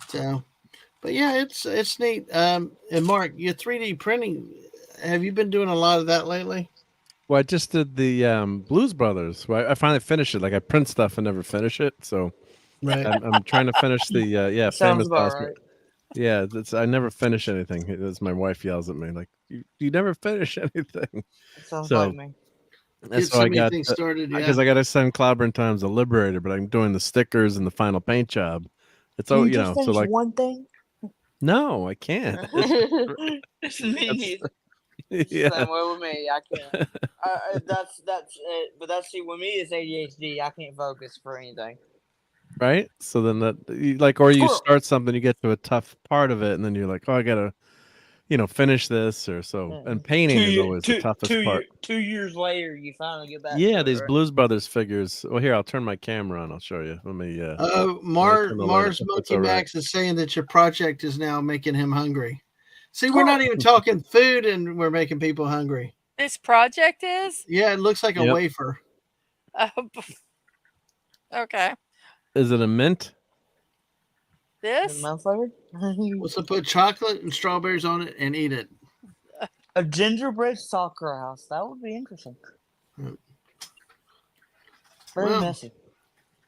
So, but yeah, it's neat. And Mark, your 3D printing. Have you been doing a lot of that lately? Well, I just did the Blues Brothers. Well, I finally finished it. Like I print stuff and never finish it, so Right. I'm trying to finish the Sounds famous about house. right. Yeah, I never finish anything. As my wife yells at me, like you never finish anything. Sounds like So me. that's Get so so I many got things started. Yeah. because I got to send Clobber Times the Liberator, but I'm doing the stickers and the final paint job. It's Can all you just so finish like one thing? no, I can't. Me neither. Yeah, Same way with me. I can't. That's it. But that's see, with me it's ADHD. I can't focus for anything. right. So then like, or you Squirrel. start something, you get to a tough part of it, and then you're like, oh, I gotta finish this or so. And painting is always the toughest part. 2 years later, you finally get back to Yeah, it, these right? Blues Brothers figures. Well, here I'll turn my camera on. I'll show you. Let me. Let me turn the light up Mars if it's Monkey all right. Max is saying that your project is now making him hungry. See, we're Squirrel. not even talking food, and we're making people hungry. This project is. Yeah, it looks like a Yep. wafer. Okay. Is it a mint? This. My flavor? Let's put chocolate and strawberries on it and eat it. A gingerbread Sakura House. That would be interesting. Hmm. Very Well, messy.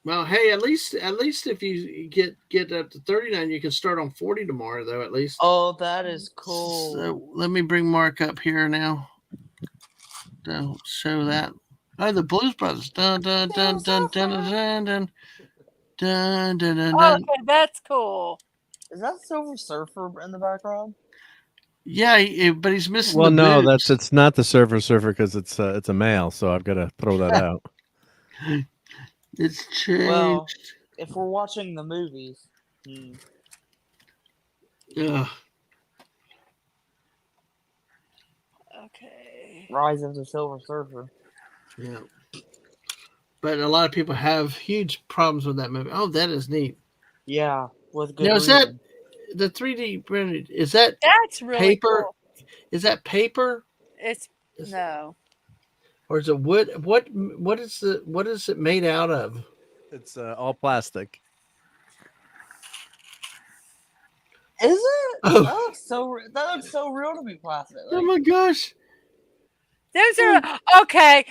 Well, hey, at least if you get up to 39, you can start on 40 tomorrow, though. At least. Oh, that is cool. So let me bring Mark up here now. To show that. Oh, the Blues Brothers. Dun dun dun dun dun dun dun dun dun dun dun. Oh, okay, that's cool. Is that Silver Surfer in the background? Yeah, but he's missing Well, the no, boobs. it's not the Surfer because it's a male, so I've got to throw that out. It's changed. Well, if we're watching the movies, Ugh. Okay. Rise of the Silver Surfer. Yeah. But a lot of people have huge problems with that movie. Oh, that is neat. Yeah, with good Now, is that reason. the 3D printed? Is that That's really paper? cool. Is that paper? It's no. Or is it wood? What is it made out of? It's all plastic. Is it? Oh, That looks so real to me, plastic. oh my gosh. Those are okay.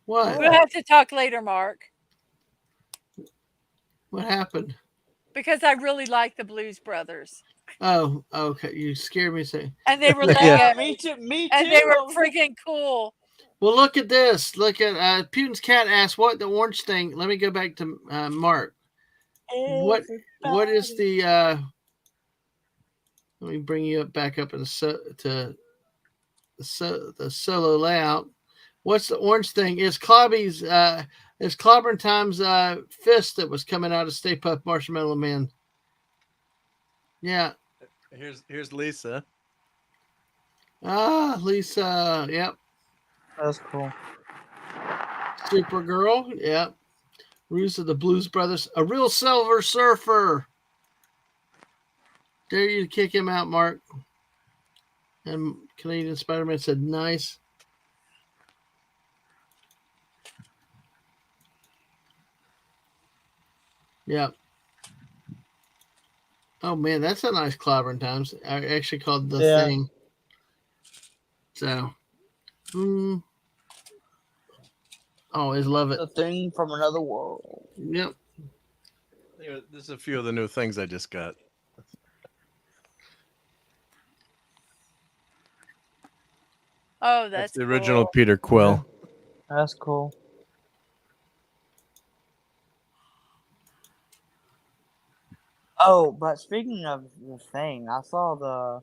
What? We'll have to talk later, Mark, What happened? because I really like the Blues Brothers, Oh, okay. You scared me. Say. and they were Yeah. Legos, Me too. Me too. and they were freaking cool. Well, look at this. Look at Putin's cat asked what the orange thing. Let me go back to Mark. What is the? Let me bring you back up in the solo layout. What's the orange thing? Is Clobby's is Clobber Time's fist that was coming out of Stay Puft Marshmallow Man. Yeah. Here's Lisa. Ah, Lisa. Yep. That's cool. Supergirl. Yep. Ruse of the Blues Brothers. A real Silver Surfer. Dare you to kick him out, Mark. And Canadian Spider-Man said, nice. Yep. Oh, man, that's a nice Clobbering Times. I actually called the thing. So, always love it. A thing from another world. Yep. There's a few of the new things I just got. Oh, that's the original cool. Peter Quill. That's cool. Oh, but speaking of the thing, I saw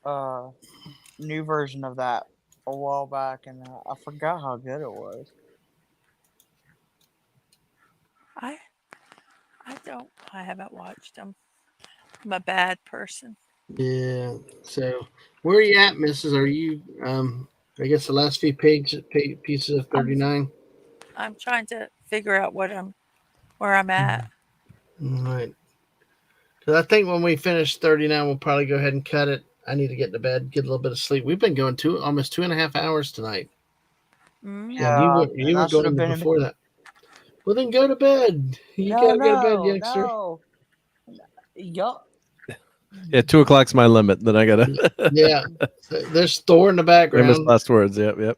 the new version of that a while back, and I forgot how good it was. I haven't watched them. I'm a bad person. Yeah. So, where are you at, Mrs.? Are you, I guess the last few pieces of 39? I'm trying to figure out where I'm at. All right. Because I think when we finish 39, we'll probably go ahead and cut it. I need to get to bed, get a little bit of sleep. We've been going almost 2.5 hours tonight. Mm. And you Yeah, were and I should have going been. before that. Well, then go to bed. You No, gotta go to bed, no, youngster. no. Yup. Yeah, 2 o'clock's my limit. Then I gotta. Yeah. So there's Thor in the Famous background. last words. Yep, yep,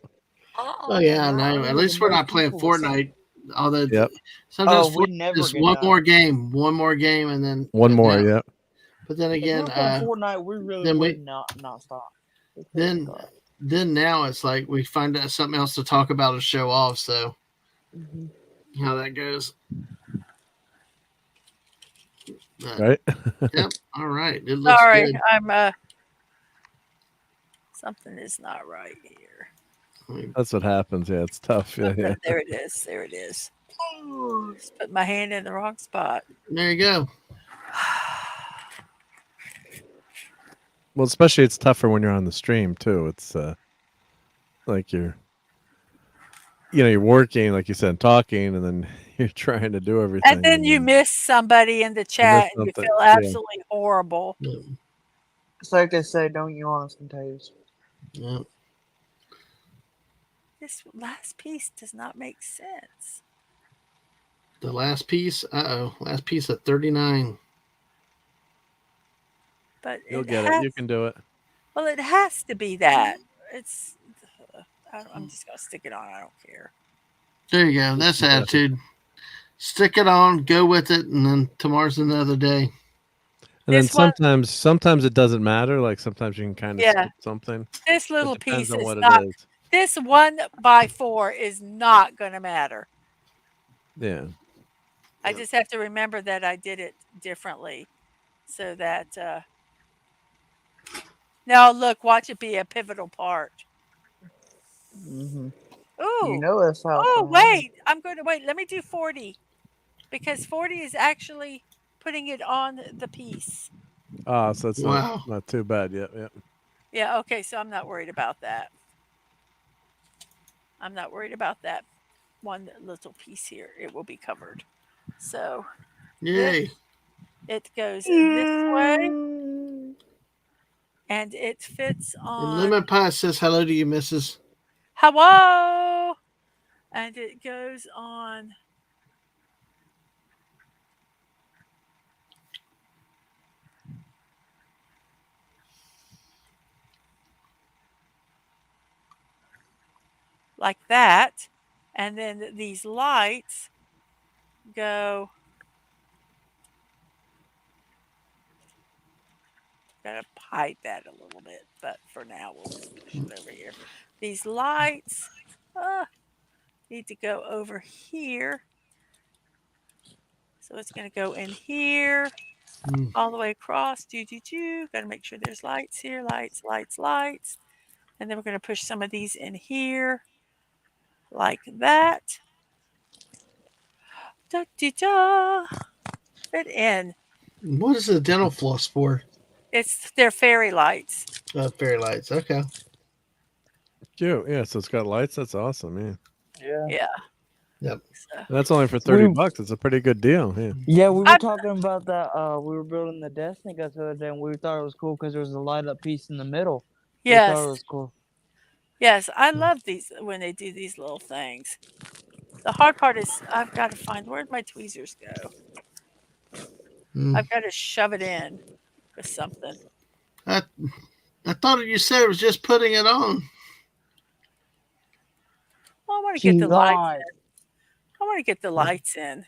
Oh yeah, no. At least we're not playing Fortnite. Although yep. sometimes Oh, we Fortnite never is get one done. more game, and then One but more. now- Yep. But then If we again, were playing Fortnite, we really then would not stop. then now it's like we find out something else to talk about or show off. So how that goes. But, Right. yep. All right. It looks Sorry, good. I'm something is not right here. That's what happens. Yeah, it's tough. Yeah, yeah. There it is. There it is. Just put my hand in the wrong spot. There you go. Well, especially it's tougher when you're on the stream too. It's like you're working, like you said, talking, and then you're trying to do everything. And then you miss somebody in the chat and you feel absolutely horrible. Yeah. It's like they say, don't you on us contagious. Yeah. This last piece does not make sense. The last piece. Last piece at 39. But You'll get it. You can do it. Well, it has to be that. It's. I'm just gonna stick it on. I don't care. There you go. That's attitude. Stick it on, go with it, and then tomorrow's another day. And then sometimes it doesn't matter. Like sometimes you can kind of skip something. This little piece on is what not. it is. This 1x4 is not going to matter. Yeah. I just have to remember that I did it differently, so that. Now look, watch it be a pivotal part. Mm-hmm. Ooh. You know that's how. Oh wait, I'm going to wait. Let me do 40, because 40 is actually putting it on the piece. Oh, so it's not too bad yet. Yeah. Yeah. Okay. So I'm not worried about that. I'm not worried about that one little piece here. It will be covered. So. Yay. It goes this way. And it fits on. And Lemon Pie says hello to you, Mrs. Hello. And it goes on. Like that. And then these lights go. Gotta hide that a little bit, but for now we'll just push it over here. These lights need to go over here. So it's going to go in here, all the way across. Got to make sure there's lights here, lights. And then we're going to push some of these in here, like that. Fit in. What is the dental floss for? They're fairy lights. Fairy lights. Okay. Cute. Yeah. So it's got lights. That's awesome. Yeah. Yeah. Yep. So. That's only for $30. It's a pretty good deal. Yeah. Yeah, we were talking about that. We were building the Destiny guys the other day, and we thought it was cool because there was a light up piece in the middle. Yes. We thought it was cool. Yes, I love these when they do these little things. The hard part is I've got to find where'd my tweezers go. I've got to shove it in with something. I thought you said it was just putting it on. Well, I want to get the lights in. I want to get the lights in.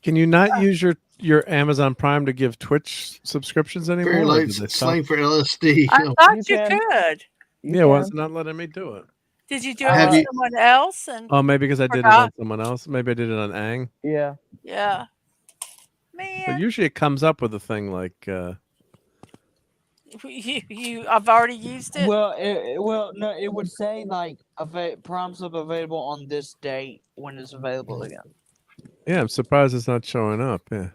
Can you not use your Amazon Prime to give Twitch subscriptions anymore? Fairy lights, slang for LSD. I thought you could. Yeah, why is it not letting me do it? Did you do it with someone else? Oh, maybe because I did it on someone else. Maybe I did it on Ang. Yeah. Yeah. Man. But usually it comes up with a thing like. I've already used it. Well, no, it would say like Prime sub available on this date when it's available again. Yeah, I'm surprised it's not showing up. Yeah.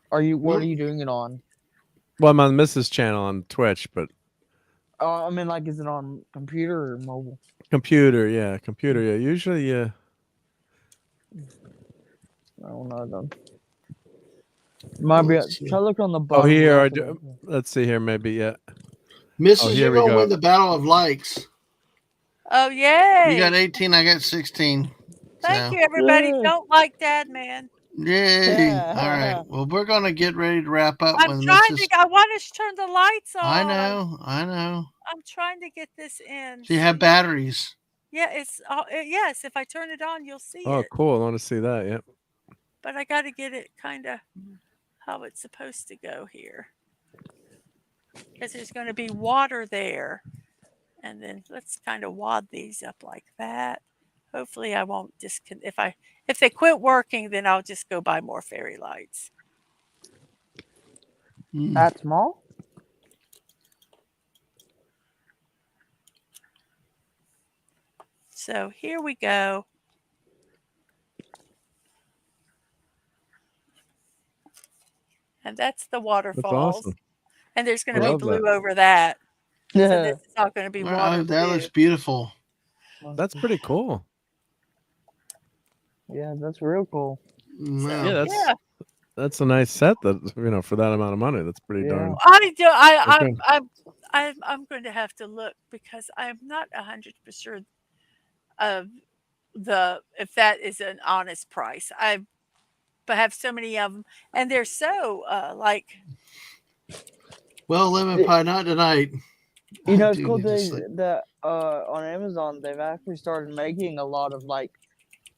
What are you doing it on? Well, I'm on Mrs. channel on Twitch, but. I mean, like, is it on computer or mobile? Computer, yeah. Usually, yeah. I don't know them. Might be. Let's see. Try to look on the Oh, bottom. here. left of it. Let's see here. Maybe, yeah. Mrs., here you're we going to go. win the battle of likes. Oh, yay. You got 18, I got 16. Thank So, you, everybody. Yay. Don't like Dad, man. yay. All right. Well, we're going to get ready to wrap up I'm with trying Mrs. to. I want to turn the lights on. I know. I'm trying to get this in. So you have batteries. Yeah, it's yes. If I turn it on, you'll see Oh, it. cool. I want to see that. Yep. But I got to get it kind of how it's supposed to go here, because there's going to be water there, and then let's kind of wad these up like that. Hopefully, I won't if they quit working, then I'll just go buy more fairy lights. That small? So here we go. And that's the waterfalls. awesome. And there's going I to be love that. blue over that. So Yeah. this is all going to be water. Oh, that blue. looks beautiful. That's pretty cool. Yeah, that's real cool. Wow. Yeah, Yeah. that's a nice set. That for that amount of money, that's pretty Yeah. darn. I'm going to have to look, because I'm not 100% of if that is an honest price. I have so many of them, and they're so Well, lemon pie, not tonight. You know, I it's do cool need to sleep. that on Amazon they've actually started making a lot of like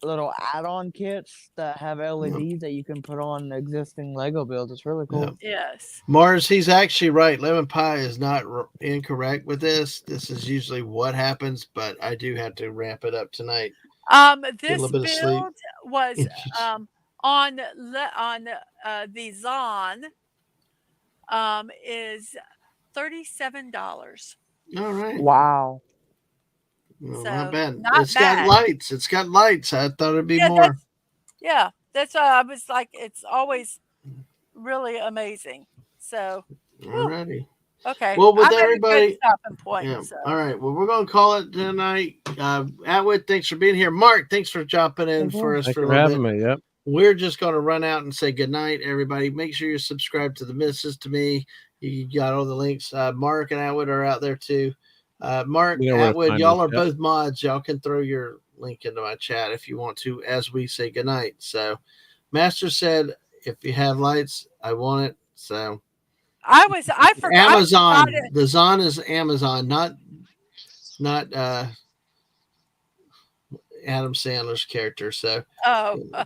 little add-on kits that have LEDs that you can put on existing Lego builds. It's really cool. yes. Mars, he's actually right. Lemon pie is not incorrect with this. This is usually what happens, but I do have to ramp it up tonight. This little bit of sleep. build was on the Zon is $37. All right. Wow. Well, So, not bad. not It's got bad. lights. It's got lights. I thought it'd be more. That's why I was like, it's always really amazing. So, Alrighty. okay. Well, with I'm at a good everybody. stopping point. Yeah. So. All right. Well, we're going to call it tonight. Atwood, thanks for being here. Mark, thanks for jumping in for us Thank for you a for little having bit. me. Yep. We're just going to run out and say good night, everybody. Make sure you're subscribed to the Misses, to me. You got all the links. Mark and Atwood are out there too. Mark, You know where to Atwood, find y'all us, are both mods. Y'all can throw your link into my chat if you want to, as we say good night. So, Master said, if you have lights, I want it. So, I forgot. Amazon. I forgot it. The Zon is Amazon, not Adam Sandler's character. So,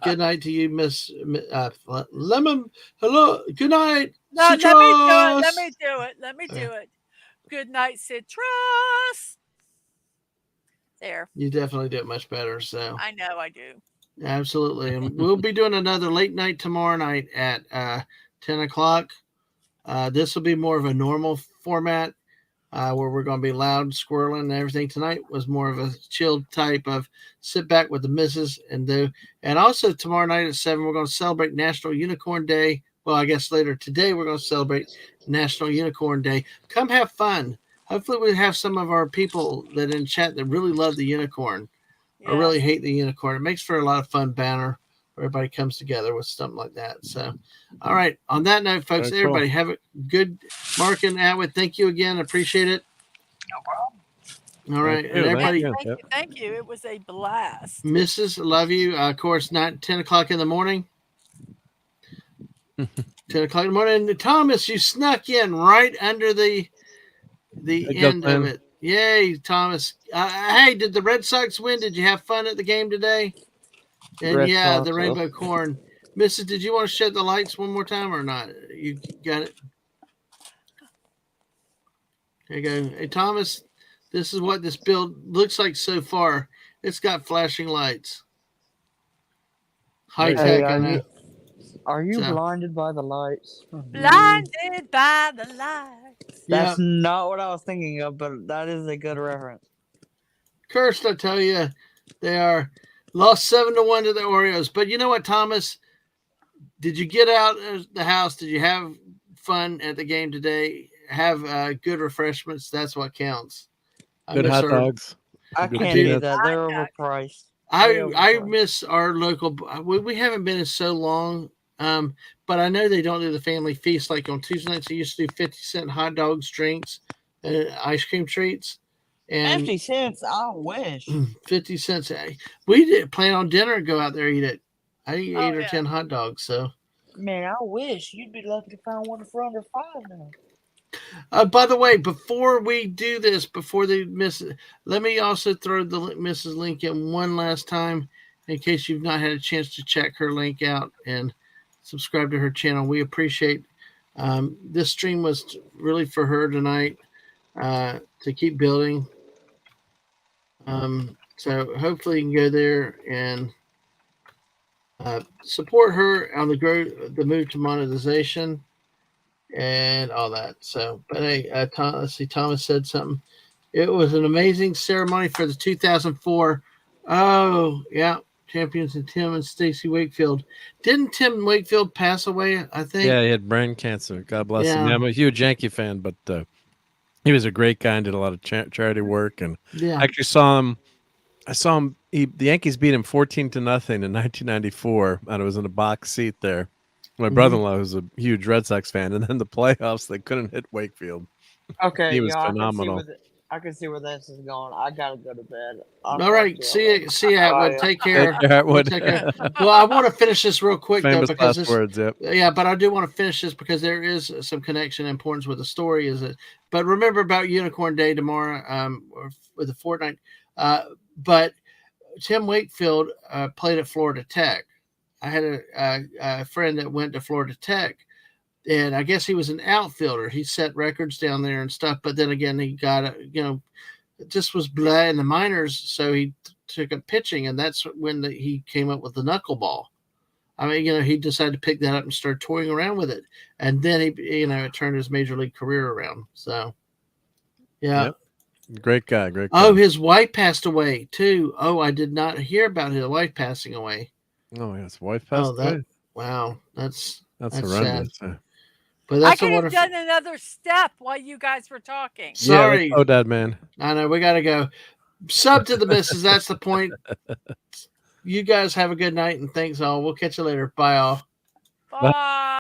good night to you, Miss Lemon. Hello, good night. No, Citrus. Let me do it. Good night, Citrus. There. You definitely do it much better. So I know I do. Absolutely, and we'll be doing another late night tomorrow night at 10 o'clock. This will be more of a normal format. Where we're going to be loud, squirreling, and everything. Tonight was more of a chilled type of sit back with the missus and do. And also tomorrow night at 7, we're going to celebrate National Unicorn Day. Well, I guess later today we're going to celebrate National Unicorn Day. Come have fun. Hopefully we have some of our people that in chat that really love the unicorn or really hate the unicorn. It makes for a lot of fun banner where everybody comes together with something like that. So, all right. On that note, folks, everybody have a good. Mark and Atwood, thank you again. Appreciate it. No problem. All right. And everybody, thank you. It was a blast. Mrs., love you. Of course, not 10 o'clock in the morning. 10 o'clock in the morning. And Thomas, you snuck in right under the end of it. Yay, Thomas. Hey, did the Red Sox win? Did you have fun at the game today? And Red Sox, the rainbow corn. Mrs., did you want to shed the lights one more time or not? You got it? There you go. Hey, Thomas, this is what this build looks like so far. It's got flashing lights. High tech, I know. Are you blinded by the lights? Blinded by the lights. That's not what I was thinking of, but that is a good reference. Cursed, I tell you, they are. Lost 7-1 to the Orioles. But you know what, Thomas? Did you get out of the house? Did you have fun at the game today? Have good refreshments. That's what counts. Good hot dogs. I can't do that. They're overpriced. I miss our local. We haven't been in so long. But I know they don't do the family feast like on Tuesday nights. They used to do 50-cent hot dogs, drinks, ice cream treats, and 50 cents. I wish. 50 cents. We did plan on dinner and go out there and eat it. I eat Oh, 8 or yeah. 10 hot dogs. So, Man, I wish. You'd be lucky to find one for under $5 now. by the way, before we do this, before they miss it, let me also throw the Mrs. link in one last time in case you've not had a chance to check her link out and subscribe to her channel. We appreciate this stream was really for her tonight to keep building. So hopefully you can go there and support her on the move to monetization and all that. So, but hey, let's see, Thomas said something. It was an amazing ceremony for the 2004. Oh, yeah, champions and Tim and Stacy Wakefield. Didn't Tim Wakefield pass away? I think. Yeah, he had brain cancer. God bless him. Yeah. Yeah, I'm a huge Yankee fan, but he was a great guy and did a lot of charity work. And Yeah. I actually saw him. I saw him. The Yankees beat him 14-0 in 1994, and I was in a box seat there. My brother-in-law was a huge Red Sox fan, and then the playoffs they couldn't hit Wakefield. Okay, He was I phenomenal. I can see where this is going. I gotta go to bed. All right, see you, Atwood. Take care. Take care, Atwood. Take care. Well, I want to finish this real quick Famous though because last words. Yep. yeah, but I do want to finish this because there is some connection and importance with the story. Is it? But remember about Unicorn Day tomorrow, or with the Fortnite. But Tim Wakefield played at Florida Tech. I had a friend that went to Florida Tech, and I guess he was an outfielder. He set records down there and stuff. But then again, he got it just was blah in the minors, so he took up pitching, and that's when he came up with the knuckleball. I mean, he decided to pick that up and start toying around with it, and then it turned his major league career around. So, yeah. Yep. Great guy. Great guy. Oh, his wife passed away too. Oh, I did not hear about his wife passing away. Oh, yeah, his wife passed away. Wow, that's horrendous. sad. But that's I could have done another step while you guys were talking. Sorry. Oh, Dad, man. I know we got to go. Sub to the missus. That's the point. You guys have a good night and thanks all. We'll catch you later. Bye all. Bye.